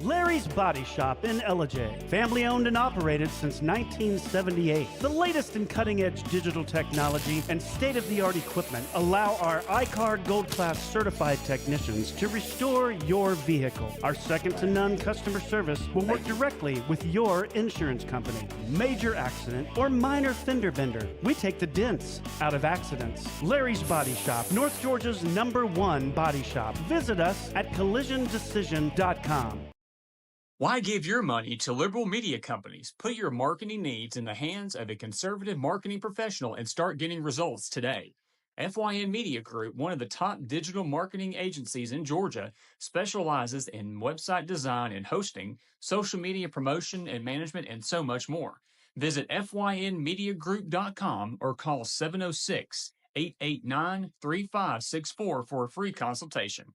Larry's Body Shop in Ellijay. Family owned and operated since 1978. The latest in cutting edge digital technology and state of the art equipment allow our iCar Gold Class certified technicians to restore your vehicle. Our second to none customer service will work directly with your insurance company. Major accident or minor fender bender, we take the dents out of accidents. Larry's Body Shop, North Georgia's #1 body shop. Visit us at collisiondecision.com. Why give your money to liberal media companies? Put your marketing needs in the hands of a conservative marketing professional and start getting results today. FYN Media Group, one of the top digital marketing agencies in Georgia, specializes in website design and hosting, social media promotion and management, and so much more. Visit FYNmediagroup.com or call 706-889-3564 for a free consultation.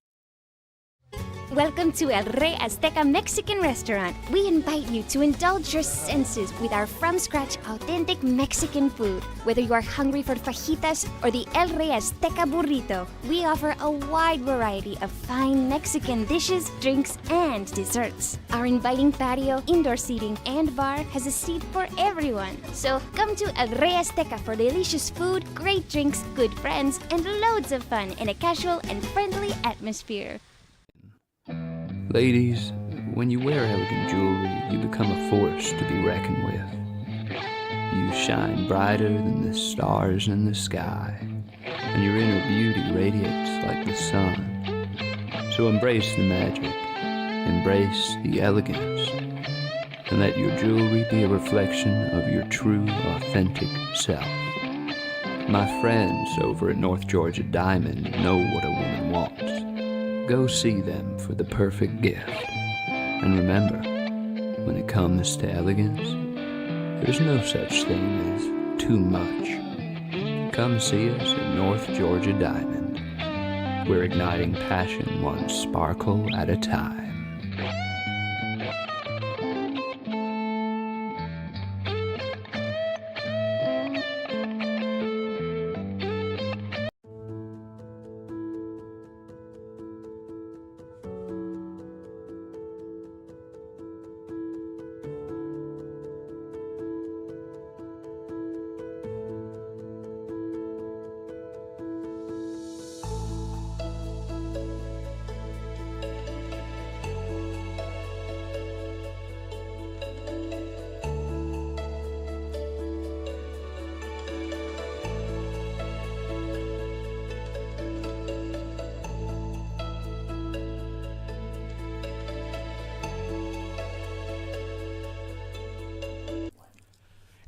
Welcome to El Rey Azteca Mexican Restaurant. We invite you to indulge your senses with our from-scratch authentic Mexican food. Whether you are hungry for fajitas or the El Rey Azteca burrito, we offer a wide variety of fine Mexican dishes, drinks, and desserts. Our inviting patio, indoor seating, and bar has a seat for everyone. So come to El Rey Azteca for delicious food, great drinks, good friends, and loads of fun in a casual and friendly atmosphere. Ladies, when you wear elegant jewelry, you become a force to be reckoned with. You shine brighter than the stars in the sky, and your inner beauty radiates like the sun. So embrace the magic, embrace the elegance, and let your jewelry be a reflection of your true, authentic self. My friends over at North Georgia Diamond know what a woman wants. Go see them for the perfect gift. And remember, when it comes to elegance, there's no such thing as too much. Come see us at North Georgia Diamond. We're igniting passion one sparkle at a time.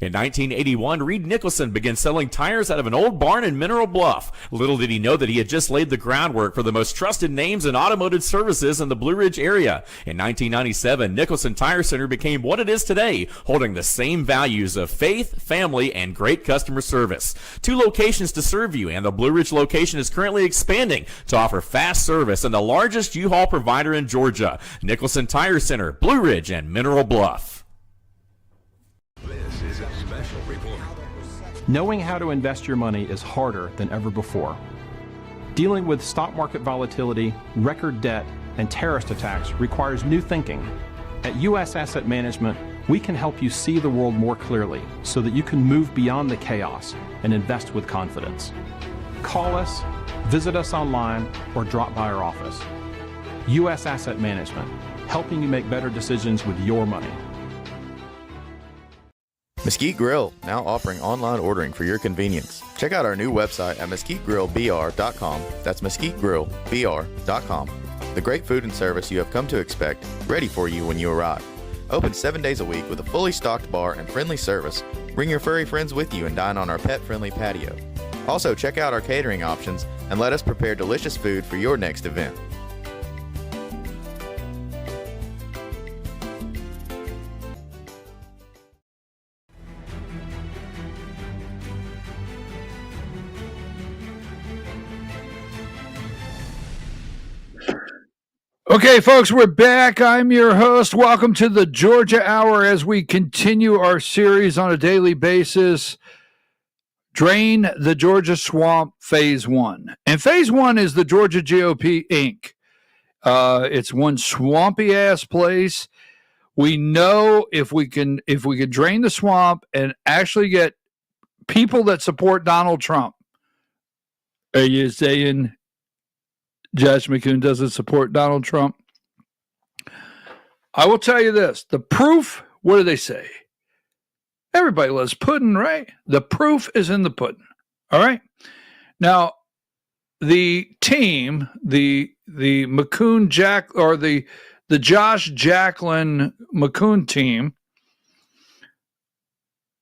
In 1981, Reed Nicholson began selling tires out of an old barn in Mineral Bluff. Little did he know that he had just laid the groundwork for the most trusted names in automotive services in the Blue Ridge area. In 1997, Nicholson Tire Center became what it is today, holding the same values of faith, family, and great customer service. 2 locations to serve you, and the Blue Ridge location is currently expanding to offer fast service and the largest U-Haul provider in Georgia. Nicholson Tire Center, Blue Ridge, and Mineral Bluff. This is a special report. Knowing how to invest your money is harder than ever before. Dealing with stock market volatility, record debt, and terrorist attacks requires new thinking. At U.S. Asset Management, we can help you see the world more clearly so that you can move beyond the chaos and invest with confidence. Call us, visit us online, or drop by our office. U.S. Asset Management, helping you make better decisions with your money. Mesquite Grill, now offering online ordering for your convenience. Check out our new website at mesquitegrillbr.com. That's mesquitegrillbr.com. The great food and service you have come to expect, ready for you when you arrive. Open 7 days a week with a fully stocked bar and friendly service. Bring your furry friends with you and dine on our pet-friendly patio. Also, check out our catering options and let us prepare delicious food for your next event. Okay, folks, we're back. I'm your host. Welcome to the Georgia Hour as we continue our series on a daily basis, Drain the Georgia Swamp Phase 1. And Phase 1 is the Georgia GOP, Inc. It's one swampy-ass place. We know if we could drain the swamp and actually get people that support Donald Trump. Are you saying Josh McCoon doesn't support Donald Trump? I will tell you this. The proof, what do they say? Everybody loves pudding, right? The proof is in the pudding. All right? Now, the team, the McCoon Jack or the Josh Jacqueline McCoon team,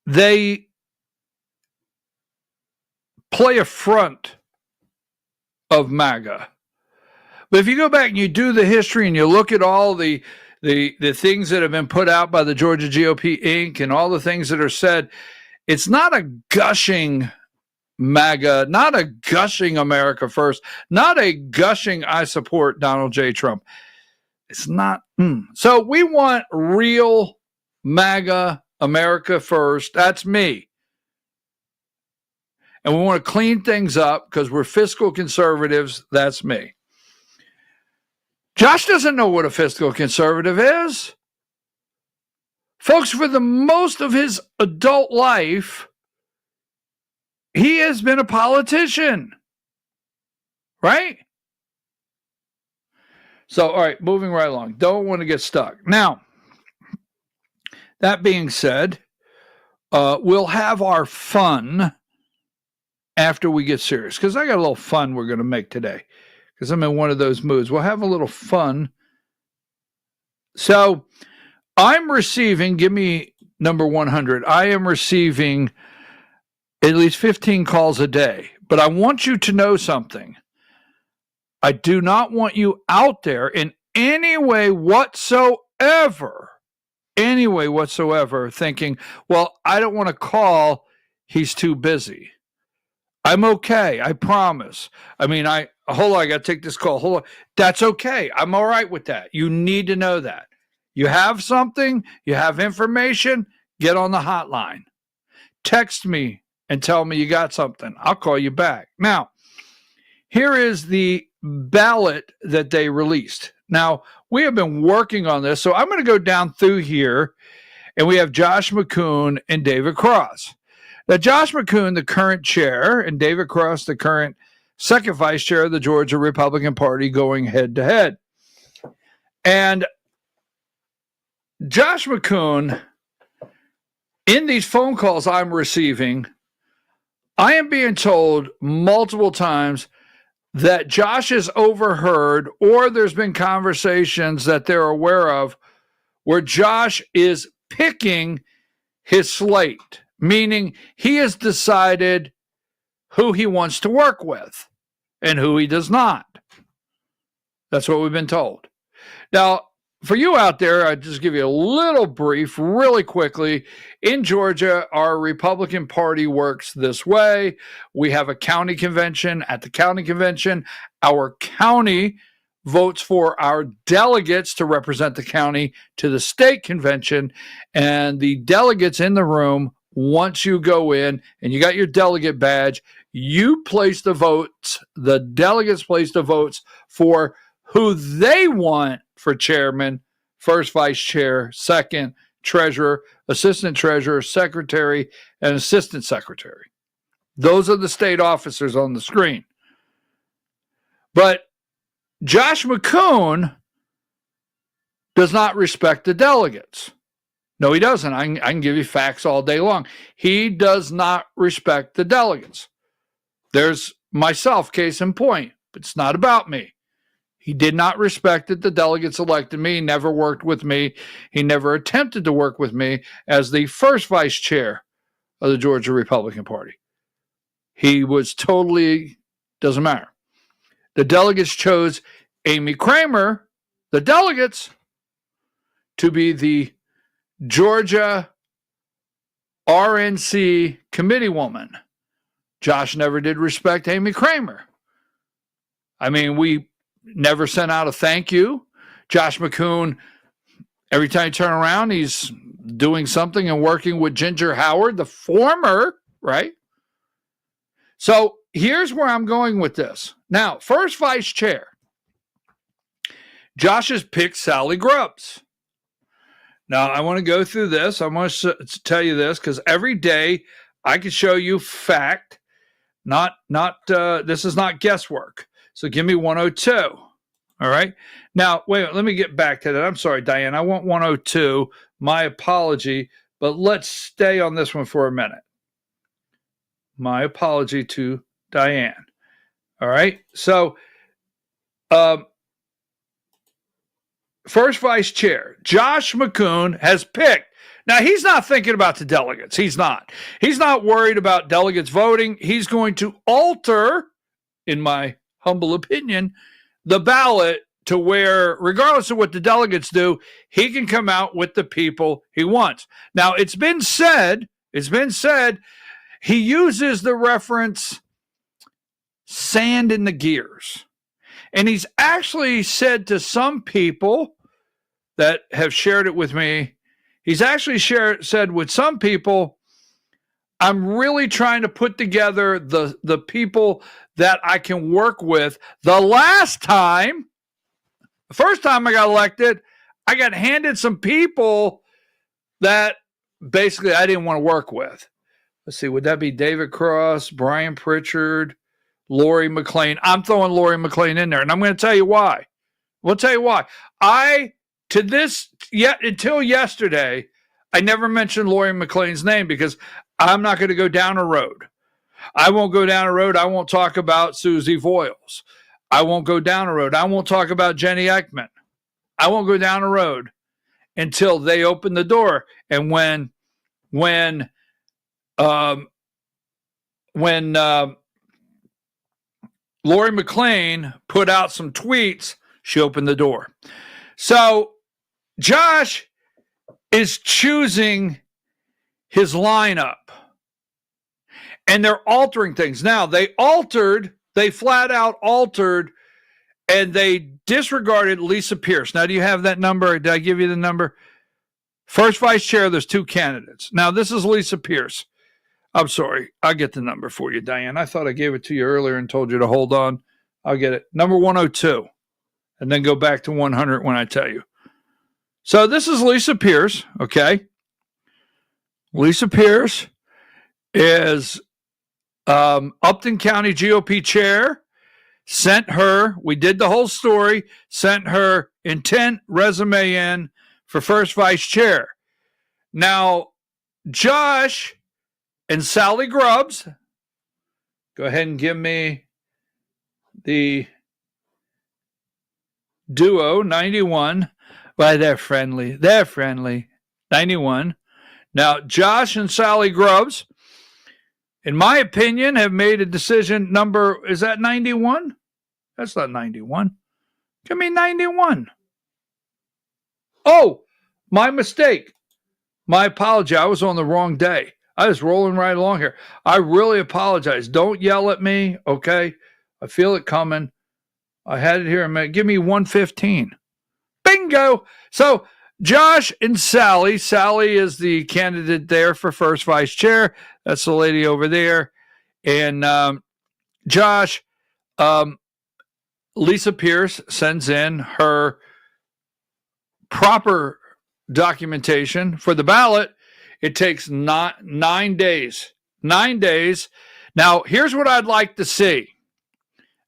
they play a front of MAGA. But if you go back and you do the history and you look at all the things that have been put out by the Georgia GOP Inc. and all the things that are said, it's not a gushing MAGA, not a gushing America First, not a gushing I support Donald J. Trump. It's not. So we want real MAGA America First. That's me. And we want to clean things up because we're fiscal conservatives. That's me. Josh doesn't know what a fiscal conservative is. Folks, for the most of his adult life, he has been a politician. Right? So, all right, moving right along. Don't want to get stuck. Now, that being said, we'll have our fun after we get serious, because I got a little fun we're going to make today. Because I'm in one of those moods. We'll have a little fun. So I'm receiving, give me number 100. I am receiving at least 15 calls a day. But I want you to know something. I do not want you out there in any way whatsoever thinking, well, I don't want to call. He's too busy. I'm okay. I promise. I mean, hold on. I got to take this call. Hold on. That's okay. I'm all right with that. You need to know that. You have something, you have information, get on the hotline. Text me and tell me you got something. I'll call you back. Now, here is the ballot that they released. Now, we have been working on this, so I'm going to go down through here, and we have Josh McCoon and David Cross. Now, Josh McCoon, the current chair, and David Cross, the current second vice chair of the Georgia Republican Party, going head-to-head. And Josh McCoon, in these phone calls I'm receiving, I am being told multiple times that Josh is overheard, or there's been conversations that they're aware of where Josh is picking his slate. Meaning he has decided who he wants to work with and who he does not. That's what we've been told. Now, for you out there, I'll just give you a little brief really quickly. In Georgia, our Republican Party works this way. We have a county convention. At the county convention, our county votes for our delegates to represent the county to the state convention, and the delegates in the room, once you go in and you got your delegate badge, you place the votes, the delegates place the votes for who they want for chairman, first vice chair, second, treasurer, assistant treasurer, secretary, and assistant secretary. Those are the state officers on the screen. But Josh McCoon does not respect the delegates. No, he doesn't. I can give you facts all day long. He does not respect the delegates. There's myself, case in point. It's not about me. He did not respect that the delegates elected me. He never worked with me. He never attempted to work with me as the first vice chair of the Georgia Republican Party. He was totally, doesn't matter. The delegates chose Amy Kramer, the delegates, to be the Georgia RNC committee woman. Josh never did respect Amy Kramer. I mean, we never sent out a thank you. Josh McCoon, every time you turn around, he's doing something and working with Ginger Howard, the former, right? So here's where I'm going with this. Now, first vice chair, Josh has picked Sally Grubbs. Now, I want to go through this. I want to tell you this because every day I can show you fact, this is not guesswork. So give me 102. All right. Now, wait, let me get back to that. I'm sorry, Diane. I want 102. My apology, but let's stay on this one for a minute. My apology to Diane. All right. So, first vice chair, Josh McCoon has picked. Now, he's not thinking about the delegates. He's not. He's not worried about delegates voting. He's going to alter, in my humble opinion, the ballot to where, regardless of what the delegates do, he can come out with the people he wants. Now, it's been said, he uses the reference sand in the gears. And he's actually said to some people that have shared it with me, he's actually said with some people, I'm really trying to put together the people that I can work with. The first time I got elected, I got handed some people that basically I didn't want to work with. Let's see, would that be David Cross, Brian Pritchard, Lori McLean? I'm throwing Lori McLean in there, and I'm going to tell you why. We'll tell you why. Until yesterday, I never mentioned Lori McLean's name because I'm not going to go down a road. I won't go down a road. I won't talk about Susie Voiles. I won't go down a road. I won't talk about Jenny Eichmann. I won't go down a road until they open the door. And when Lori McLean put out some tweets, she opened the door. So Josh is choosing his lineup, and they're altering things. Now, they flat out altered, and they disregarded Lisa Pierce. Now, do you have that number? Did I give you the number? First vice chair, there's two candidates. Now, this is Lisa Pierce. I'm sorry. I'll get the number for you, Diane. I thought I gave it to you earlier and told you to hold on. I'll get it. Number 102. And then go back to 100 when I tell you. So this is Lisa Pierce, okay? Lisa Pierce is Upton County GOP chair. We did the whole story, sent her intent resume in for first vice chair. Now, Josh and Sally Grubbs, go ahead and give me the duo, 91. Why, they're friendly. 91. Now, Josh and Sally Grubbs, in my opinion, have made a decision number, is that 91? That's not 91. Give me 91. Oh, my mistake. My apology. I was on the wrong day. I was rolling right along here. I really apologize. Don't yell at me, okay? I feel it coming. I had it here a minute. Give me 115. Bingo. So Josh and Sally. Sally is the candidate there for first vice chair. That's the lady over there. And Josh, Lisa Pierce sends in her proper documentation for the ballot. It takes 9 days. 9 days. Now, here's what I'd like to see.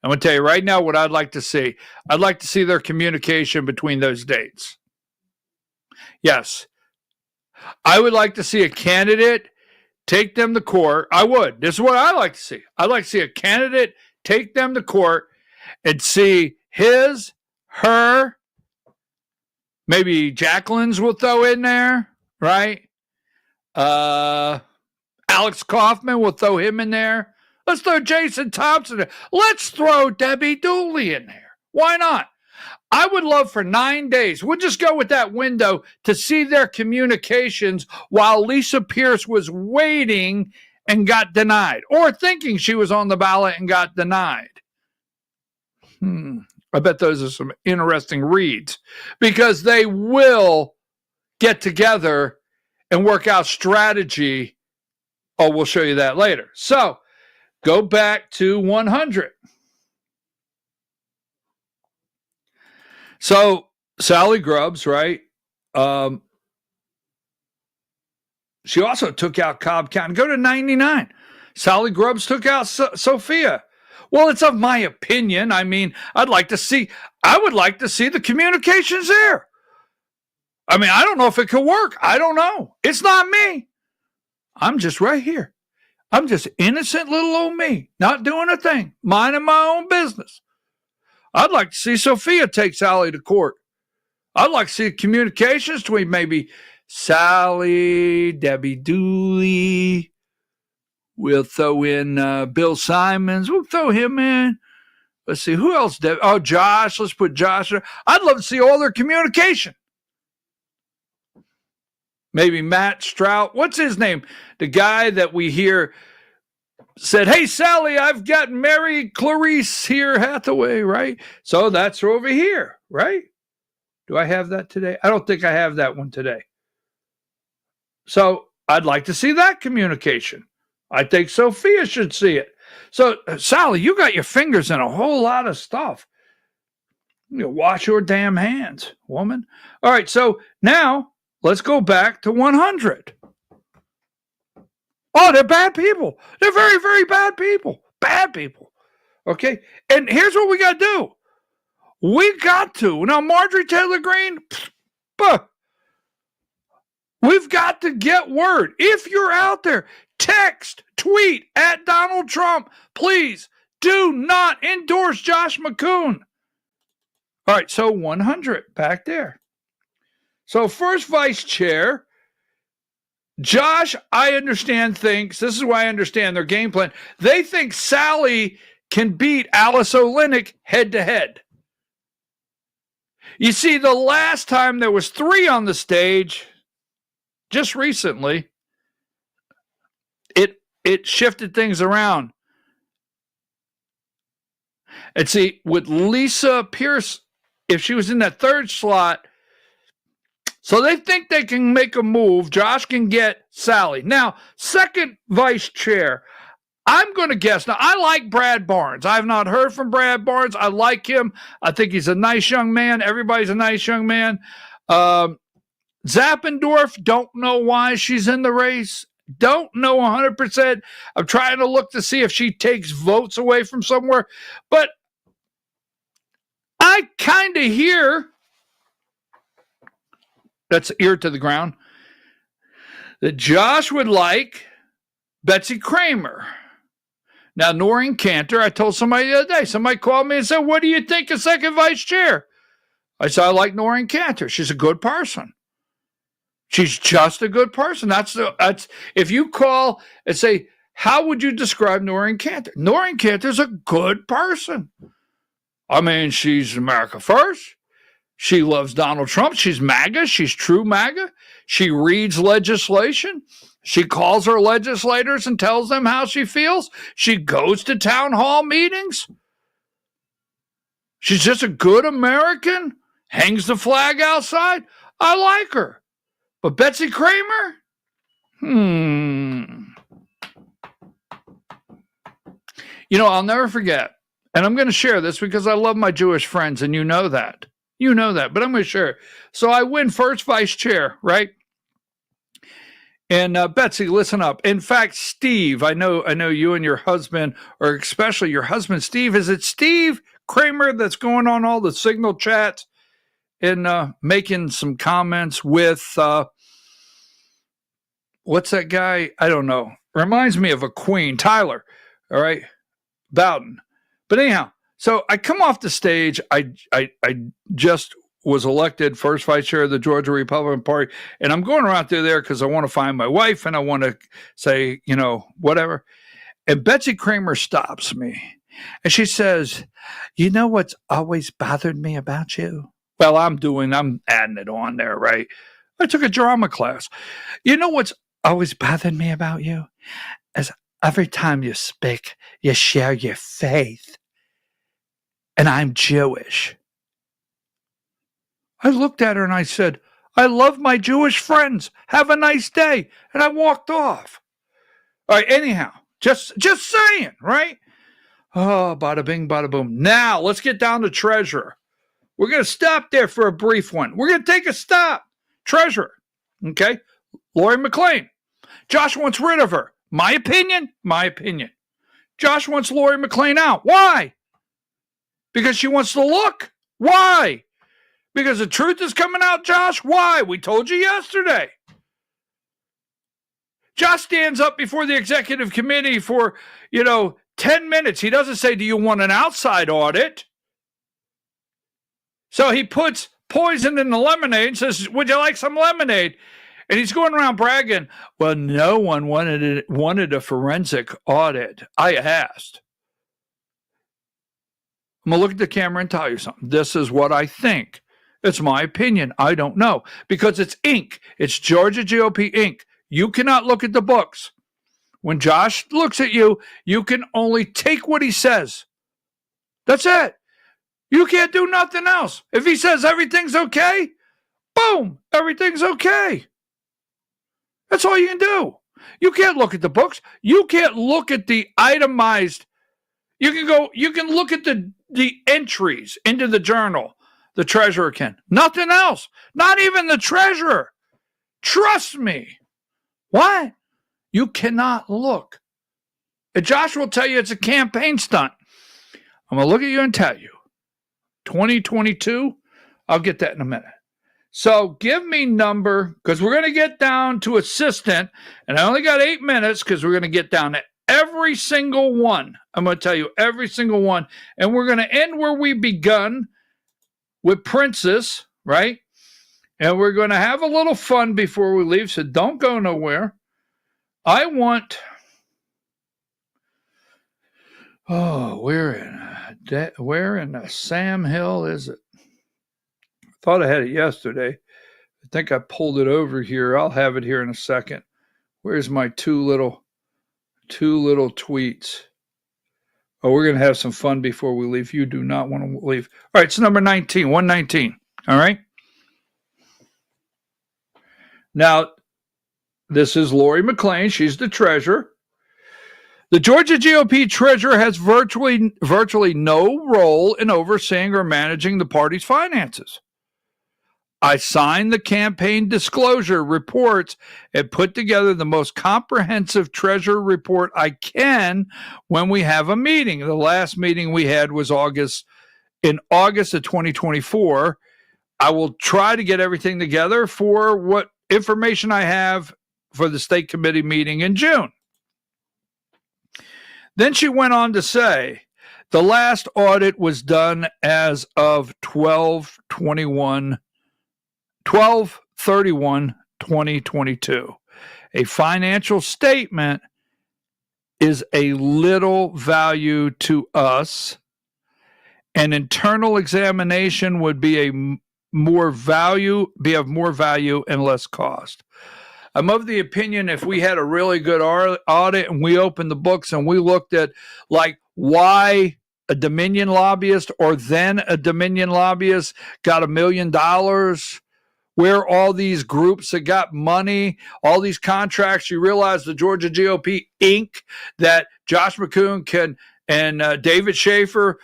I'm going to tell you right now what I'd like to see. I'd like to see their communication between those dates. Yes. I would like to see a candidate take them to court. I would. This is what I like to see. I'd like to see a candidate take them to court and see his, her, maybe Jacqueline's will throw in there, right? Alex Kaufman will throw him in there. Let's throw Jason Thompson in. Let's throw Debbie Dooley in there. Why not? I would love for 9 days. We'll just go with that window to see their communications while Lisa Pierce was waiting and got denied, or thinking she was on the ballot and got denied. I bet those are some interesting reads, because they will get together and work out strategy. Oh, we'll show you that later. So go back to 100. So Sally Grubbs, right? She also took out Cobb County. Go to 99. Sally Grubbs took out Sophia. Well, it's of my opinion. I mean, I would like to see the communications there. I mean, I don't know if it could work. I don't know. It's not me. I'm just right here. I'm just innocent little old me, not doing a thing, minding my own business. I'd like to see Sophia take Sally to court. I'd like to see communications between maybe Sally, Debbie Dooley. We'll throw in Bill Simons. We'll throw him in. Let's see, who else? Oh, Josh. Let's put Josh there. I'd love to see all their communication. Maybe Matt Strout. What's his name? The guy that we hear said, hey, Sally, I've got Mary Clarice here, Hathaway, right? So that's over here, right? Do I have that today? I don't think I have that one today. So I'd like to see that communication. I think Sophia should see it. So, Sally, you got your fingers in a whole lot of stuff. You wash your damn hands, woman. All right, so now let's go back to 100. Oh, they're bad people. They're very, very bad people. Bad people. Okay? And here's what we got to do. We got to. Now, Marjorie Taylor Greene, we've got to get word. If you're out there, text, tweet at Donald Trump. Please do not endorse Josh McCoon. All right, so 100 back there. So first vice chair, Josh, I understand, thinks, this is why I understand their game plan. They think Sally can beat Alice Olenek head to head. You see, the last time there was 3 on the stage, just recently, it shifted things around. And see, with Lisa Pierce, if she was in that third slot, so they think they can make a move. Josh can get Sally. Now, second vice chair, I'm going to guess. Now, I like Brad Barnes. I have not heard from Brad Barnes. I like him. I think he's a nice young man. Everybody's a nice young man. Zappendorf, don't know why she's in the race. Don't know 100%. I'm trying to look to see if she takes votes away from somewhere. But I kind of hear, that's ear to the ground, that Josh would like Betsy Kramer. Now, Noreen Cantor, I told somebody the other day, somebody called me and said, what do you think of second vice chair? I said, I like Noreen Cantor. She's a good person. She's just a good person. That's if you call and say, how would you describe Noreen Cantor? Noreen Cantor's a good person. I mean, she's America first. She loves Donald Trump. She's MAGA. She's true MAGA. She reads legislation. She calls her legislators and tells them how she feels. She goes to town hall meetings. She's just a good American. Hangs the flag outside. I like her. But Betsy Kramer? You know, I'll never forget. And I'm going to share this because I love my Jewish friends, and you know that. You know that, but I'm going to share it. So I win first vice chair, right? And Betsy, listen up. In fact, Steve, I know you and your husband, or especially your husband, Steve, is it Steve Kramer that's going on all the Signal chats and making some comments with what's that guy? I don't know. Reminds me of a queen, Tyler. All right, Bowden. But anyhow, so I come off the stage. I just was elected first vice chair of the Georgia Republican Party, and I'm going around through there because I want to find my wife and I want to say, whatever. And Betsy Kramer stops me, and she says, "You know what's always bothered me about you?" Well, I'm adding it on there, right? I took a drama class. You know what's always bothered me about you? Is every time you speak, you share your faith. And I'm Jewish. I looked at her and I said, I love my Jewish friends. Have a nice day. And I walked off. All right, anyhow, just saying, right? Oh, bada bing, bada boom. Now, let's get down to treasurer. We're going to stop there for a brief one. We're going to take a stop. Treasurer, okay? Lori McClain. Josh wants rid of her. My opinion. Josh wants Lori McClain out. Why? Because she wants to look. Why? Because the truth is coming out, Josh. Why? We told you yesterday. Josh stands up before the executive committee for, 10 minutes. He doesn't say, do you want an outside audit? So he puts poison in the lemonade and says, would you like some lemonade? And he's going around bragging, well, no one wanted a forensic audit. I asked. I'm going to look at the camera and tell you something. This is what I think. It's my opinion. I don't know. Because it's ink. It's Georgia GOP ink. You cannot look at the books. When Josh looks at you, you can only take what he says. That's it. You can't do nothing else. If he says everything's okay, boom, everything's okay. That's all you can do. You can't look at the books. You can't look at the itemized. You can look at the entries into the journal. The treasurer can. Nothing else. Not even the treasurer. Trust me. What? You cannot look. And Josh will tell you it's a campaign stunt. I'm going to look at you and tell you. 2022, I'll get that in a minute. So give me number, because we're going to get down to assistant, and I only got 8 minutes because we're going to get down to every single one. I'm going to tell you every single one, and we're going to end where we begun with Princess, right? And we're going to have a little fun before we leave, so don't go nowhere. Where in the Sam Hill is it? I thought I had it yesterday. I think I pulled it over here. I'll have it here in a second. Where's my two little tweets? Oh, we're going to have some fun before we leave. You do not want to leave. All right, it's number 19, 119. All right. Now, this is Lori McClain. She's the treasurer. The Georgia GOP treasurer has virtually no role in overseeing or managing the party's finances. I signed the campaign disclosure reports and put together the most comprehensive treasurer report I can when we have a meeting. The last meeting we had was in August of 2024. I will try to get everything together for what information I have for the state committee meeting in June. Then she went on to say, the last audit was done as of 12/31/2022. A financial statement is a little value to us. An internal examination would be of more value and less cost. I'm of the opinion if we had a really good audit and we opened the books and we looked at like why a Dominion lobbyist or then a Dominion lobbyist got $1 million, where all these groups that got money, all these contracts, you realize the Georgia GOP Inc. that Josh McCoon and David Schaefer,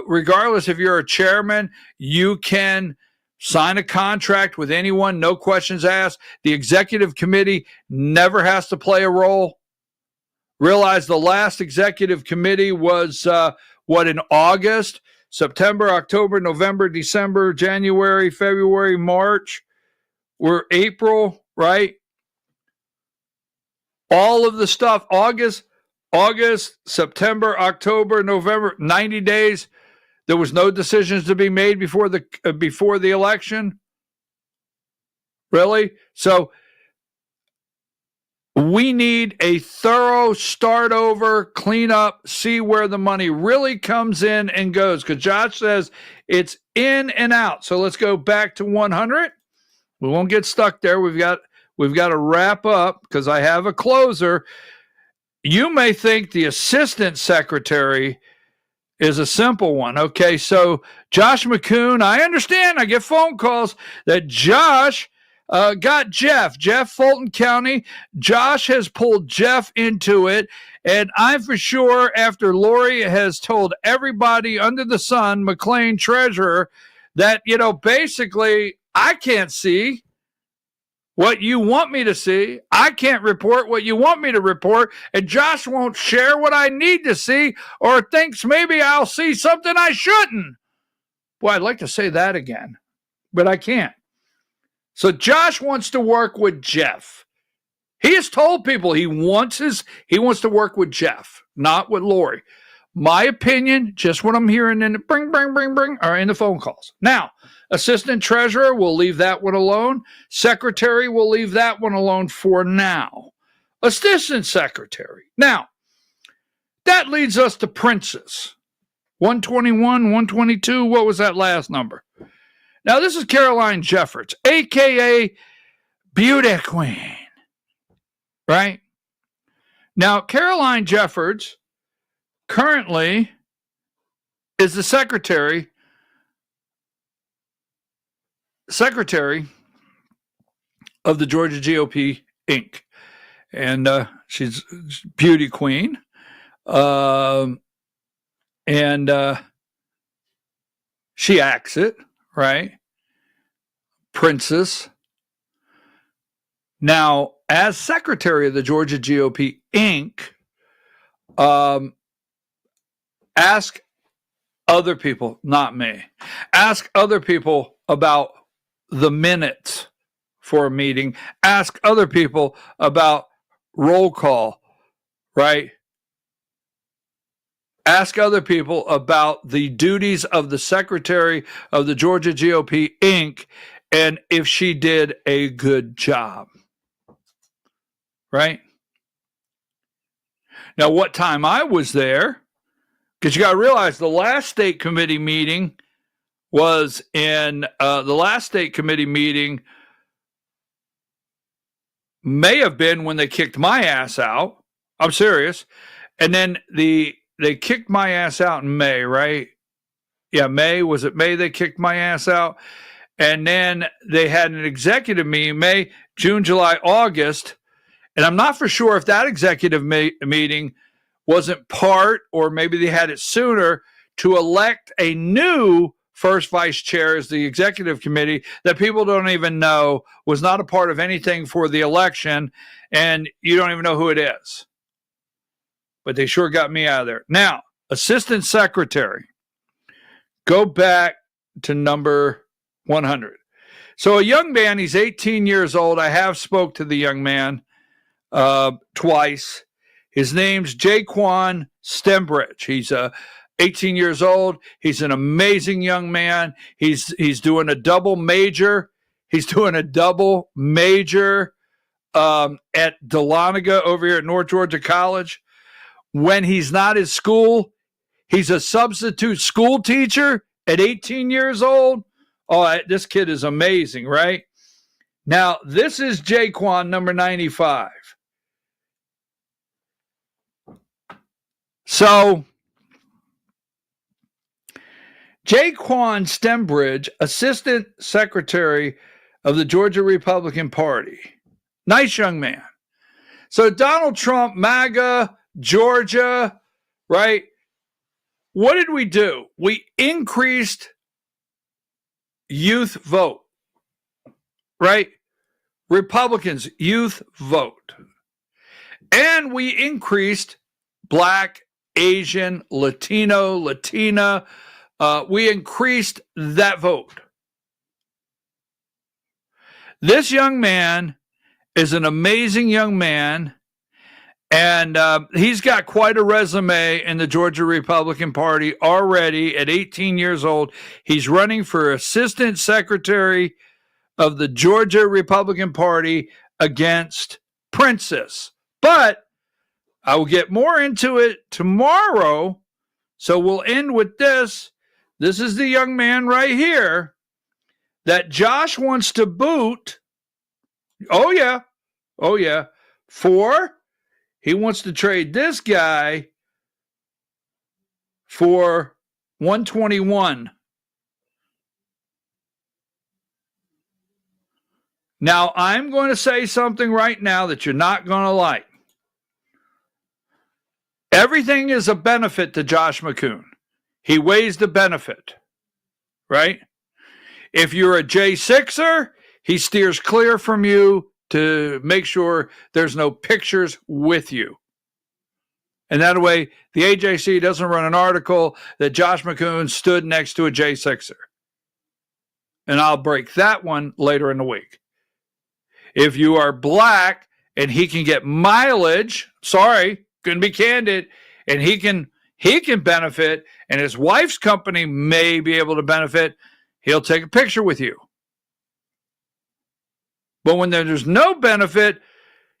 regardless if you're a chairman, you can sign a contract with anyone, no questions asked. The executive committee never has to play a role. Realize the last executive committee was, in August, September, October, November, December, January, February, March. We're April, right? All of the stuff, August, September, October, November, 90 days. There was no decisions to be made before the election. Really? So we need a thorough start over, clean up, see where the money really comes in and goes. Because Josh says it's in and out. So let's go back to 100. We won't get stuck there. We've got to wrap up because I have a closer. You may think the assistant secretary is a simple one. Okay, so Josh McCoon, I understand. I get phone calls that Josh got Jeff Fulton County. Josh has pulled Jeff into it. And I'm for sure, after Lori has told everybody under the sun, McLean treasurer, that, basically I can't see what you want me to see. I can't report what you want me to report. And Josh won't share what I need to see or thinks maybe I'll see something I shouldn't. Boy, I'd like to say that again, but I can't. So Josh wants to work with Jeff. He has told people he wants to work with Jeff, not with Lori. My opinion, just what I'm hearing in the bring, are in the phone calls. Now, assistant treasurer, we'll leave that one alone. Secretary, we'll leave that one alone for now. Assistant secretary. Now, that leads us to princes. 121, 122, what was that last number? Now, this is Caroline Jeffords, a.k.a. Beauty Queen, right? Now, Caroline Jeffords currently is the secretary of the Georgia GOP, Inc. And she's beauty queen. And she acts it, right? Princess. Now, as secretary of the Georgia GOP, Inc., ask other people, not me. Ask other people about the minutes for a meeting. Ask other people about roll call, right? Ask other people about the duties of the secretary of the Georgia GOP, Inc., and if she did a good job, right? Now, what time I was there, because you got to realize the last state committee meeting was may have been when they kicked my ass out. I'm serious. And then they kicked my ass out in May, right? Yeah, May. Was it May they kicked my ass out? And then they had an executive meeting, May, June, July, August. And I'm not for sure if that executive meeting wasn't part, or maybe they had it sooner, to elect a new first vice chair as the executive committee that people don't even know, was not a part of anything for the election, and you don't even know who it is. But they sure got me out of there. Now, assistant secretary. Go back to number 100. So a young man, he's 18 years old. I have spoke to the young man twice. His name's Jaquan Stembridge. He's 18 years old. He's an amazing young man. He's doing a double major. He's doing a double major at Dahlonega over here at North Georgia College. When he's not at school, he's a substitute school teacher at 18 years old. Oh, this kid is amazing, right? Now, this is Jaquan, number 95. So, Jaquan Stembridge, Assistant Secretary of the Georgia Republican Party. Nice young man. So, Donald Trump, MAGA, Georgia, right? What did we do? We increased youth vote, right? Republicans, youth vote. And we increased Black, Asian, Latino, Latina. We increased that vote. This young man is an amazing young man, And he's got quite a resume in the Georgia Republican Party already at 18 years old. He's running for assistant secretary of the Georgia Republican Party against Princess. But I will get more into it tomorrow. So we'll end with this. This is the young man right here that Josh wants to boot. Oh, yeah. Oh, yeah. He wants to trade this guy for 121. Now, I'm going to say something right now that you're not going to like. Everything is a benefit to Josh McCoon. He weighs the benefit, right? If you're a J6er, he steers clear from you to make sure there's no pictures with you. And that way, the AJC doesn't run an article that Josh McCoon stood next to a J6er. And I'll break that one later in the week. If you are black and he can get mileage, sorry, couldn't be candid, and he can benefit, and his wife's company may be able to benefit, he'll take a picture with you. But when there's no benefit,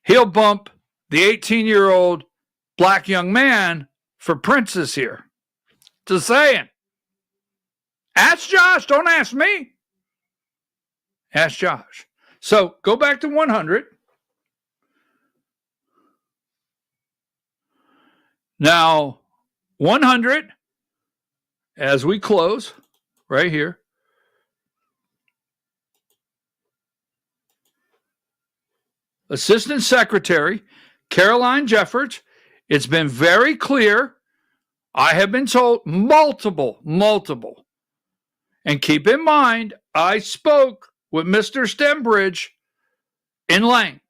he'll bump the 18-year-old black young man for Princess here. Just saying. Ask Josh, don't ask me. Ask Josh. So go back to 100. Now, 100, as we close, right here. Assistant Secretary Caroline Jeffords. It's been very clear. I have been told multiple. And keep in mind, I spoke with Mr. Stembridge in length.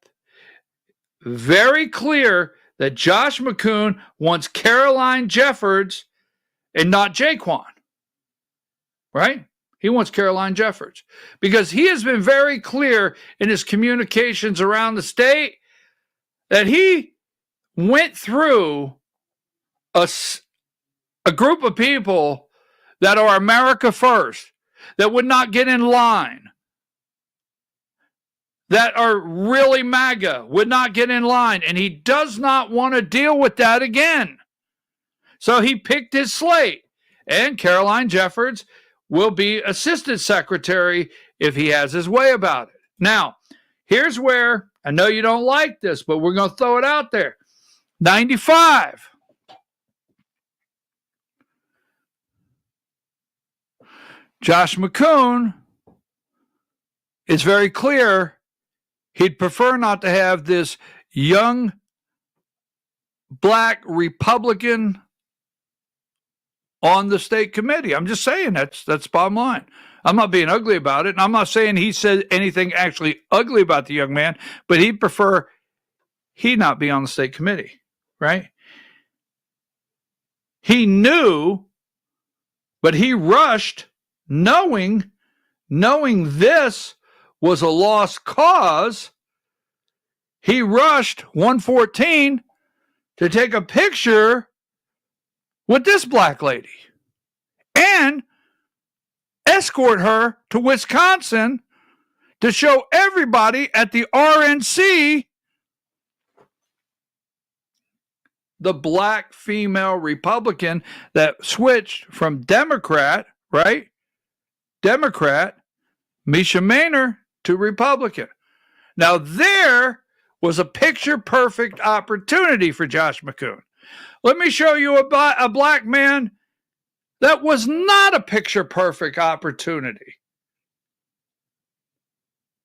Very clear that Josh McCoon wants Caroline Jeffords and not Jaquan. Right? He wants Caroline Jeffords. Because he has been very clear in his communications around the state that he went through a group of people that are America first, that would not get in line, that are really MAGA, would not get in line, and he does not want to deal with that again. So he picked his slate, and Caroline Jeffords will be assistant secretary if he has his way about it. Now, here's where, I know you don't like this, but we're going to throw it out there. 95. Josh McCoon is very clear he'd prefer not to have this young black Republican on the state committee. I'm just saying that's bottom line. I'm not being ugly about it, and I'm not saying he said anything actually ugly about the young man, but he'd prefer he not be on the state committee, right? He knew, but he rushed knowing this was a lost cause. He rushed 114 to take a picture with this black lady and escort her to Wisconsin to show everybody at the RNC the black female Republican that switched from Democrat, right? Democrat, Misha Maynor, to Republican. Now, there was a picture-perfect opportunity for Josh McCoon. Let me show you a black man that was not a picture-perfect opportunity.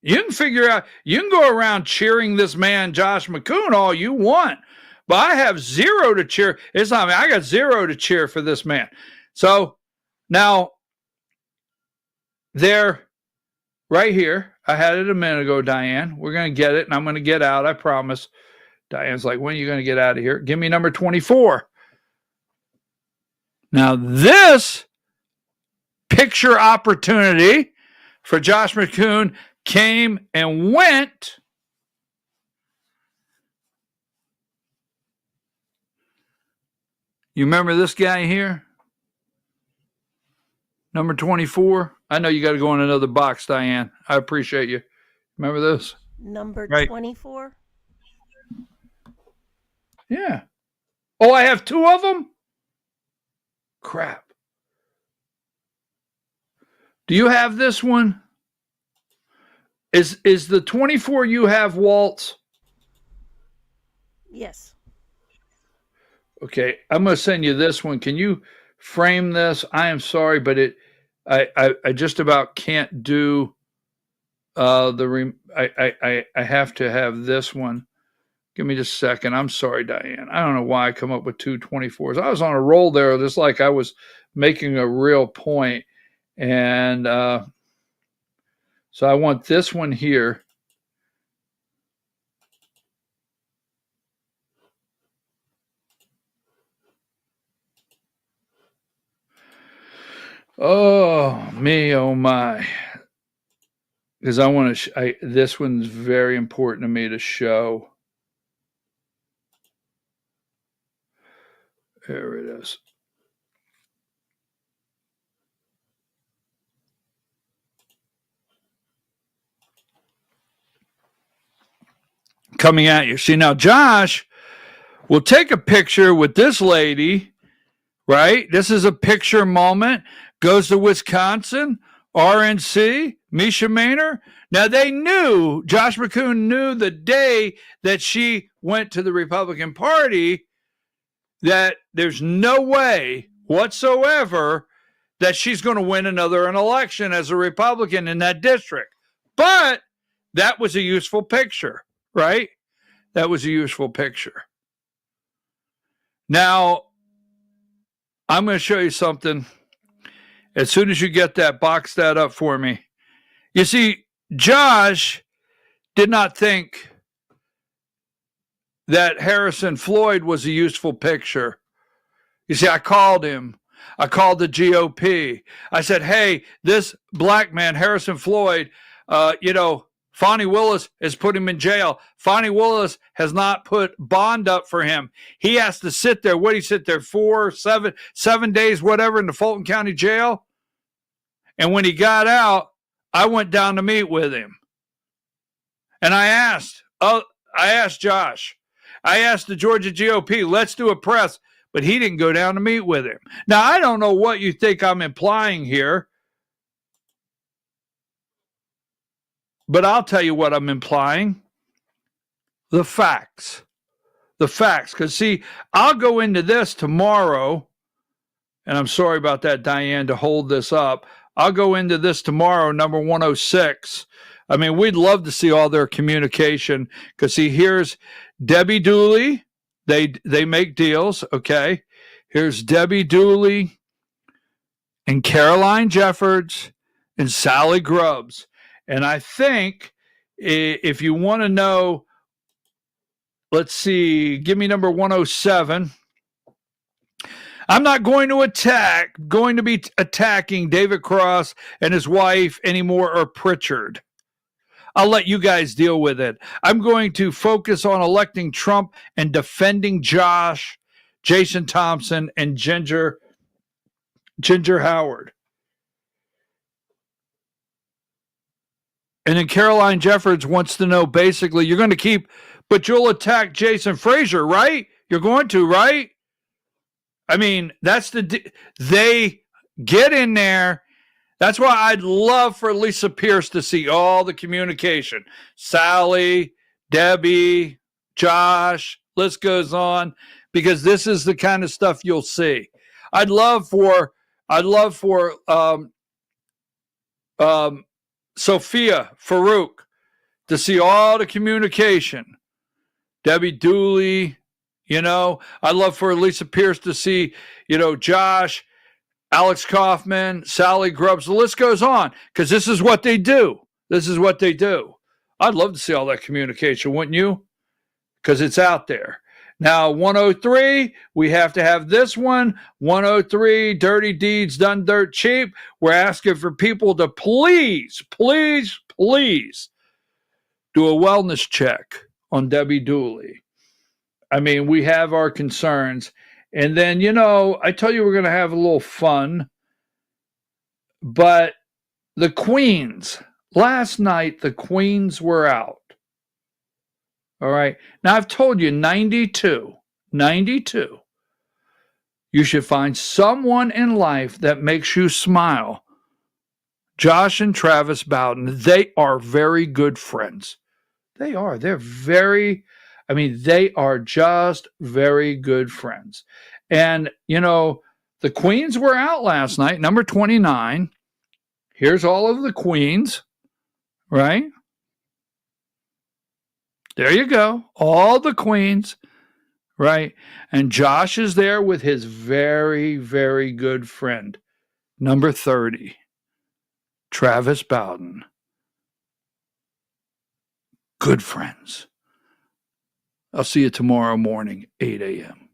You can figure out, you can go around cheering this man, Josh McCoon, all you want, but I have zero to cheer. It's not me. I got zero to cheer for this man. So now, there, right here, I had it a minute ago, Diane. We're going to get it, and I'm going to get out, I promise. Diane's like, when are you going to get out of here? Give me number 24. Now, this picture opportunity for Josh McCoon came and went You remember this guy here? Number 24. I know you got to go in another box, Diane. I appreciate you. Remember this? Number Right. 24. Yeah. Oh, I have two of them? Crap. Do you have this one? Is the 24 you have, Waltz? Yes. Okay, I'm going to send you this one. Can you frame this? I am sorry, but I just about can't do I have to have this one. Give me just a second. I'm sorry, Diane. I don't know why I come up with two 24s. I was on a roll there, just like I was making a real point. And so I want this one here. Oh, me, oh my. Because I want to, this one's very important to me to show. There it is. Coming at you. See, now Josh will take a picture with this lady, right? This is a picture moment. Goes to Wisconsin, RNC, Misha Maynor. Now they knew, Josh McCoon knew the day that she went to the Republican Party that there's no way whatsoever that she's going to win another election as a Republican in that district. But that was a useful picture, right? That was a useful picture. Now, I'm going to show you something. As soon as you get that, box that up for me. You see, Josh did not think that Harrison Floyd was a useful picture. You see, I called him. I called the GOP. I said, hey, this black man, Harrison Floyd, Fonnie Willis has put him in jail. Fonnie Willis has not put bond up for him. He has to sit there. What did he sit there? 7 days, whatever, in the Fulton County Jail? And when he got out, I went down to meet with him. And I asked Josh, I asked the Georgia GOP, let's do a press, but he didn't go down to meet with him. Now, I don't know what you think I'm implying here, but I'll tell you what I'm implying. The facts. The facts. Because, see, I'll go into this tomorrow, and I'm sorry about that, Diane, to hold this up. I'll go into this tomorrow, number 106. I mean, we'd love to see all their communication because, see, here's Debbie Dooley. They make deals, okay? Here's Debbie Dooley and Caroline Jeffords and Sally Grubbs. And I think if you want to know, let's see, give me number 107. I'm not going to be attacking David Cross and his wife anymore, or Pritchard. I'll let you guys deal with it. I'm going to focus on electing Trump and defending Josh, Jason Thompson, and Ginger Howard. And then Caroline Jeffords wants to know, basically, you're going to keep, but you'll attack Jason Frazier, right? You're going to, right? I mean, they get in there. That's why I'd love for Lisa Pierce to see all the communication. Sally, Debbie, Josh, list goes on, because this is the kind of stuff you'll see. I'd love for Sophia Farouk to see all the communication. Debbie Dooley, I'd love for Lisa Pierce to see, Josh, Alex Kaufman, Sally Grubbs. The list goes on, because this is what they do. This is what they do. I'd love to see all that communication, wouldn't you? Because it's out there. Now, 103, we have to have this one. 103, dirty deeds done dirt cheap. We're asking for people to please, please, please do a wellness check on Debbie Dooley. I mean, we have our concerns, And then, I tell you we're going to have a little fun. But the Queens, last night, the Queens were out. All right. Now, I've told you 92. You should find someone in life that makes you smile. Josh and Travis Bowden, they are very good friends. They are. They are just very good friends. And, the Queens were out last night, number 29. Here's all of the Queens, right? There you go. All the Queens, right? And Josh is there with his very, very good friend, number 30, Travis Bowden. Good friends. I'll see you tomorrow morning, 8 a.m.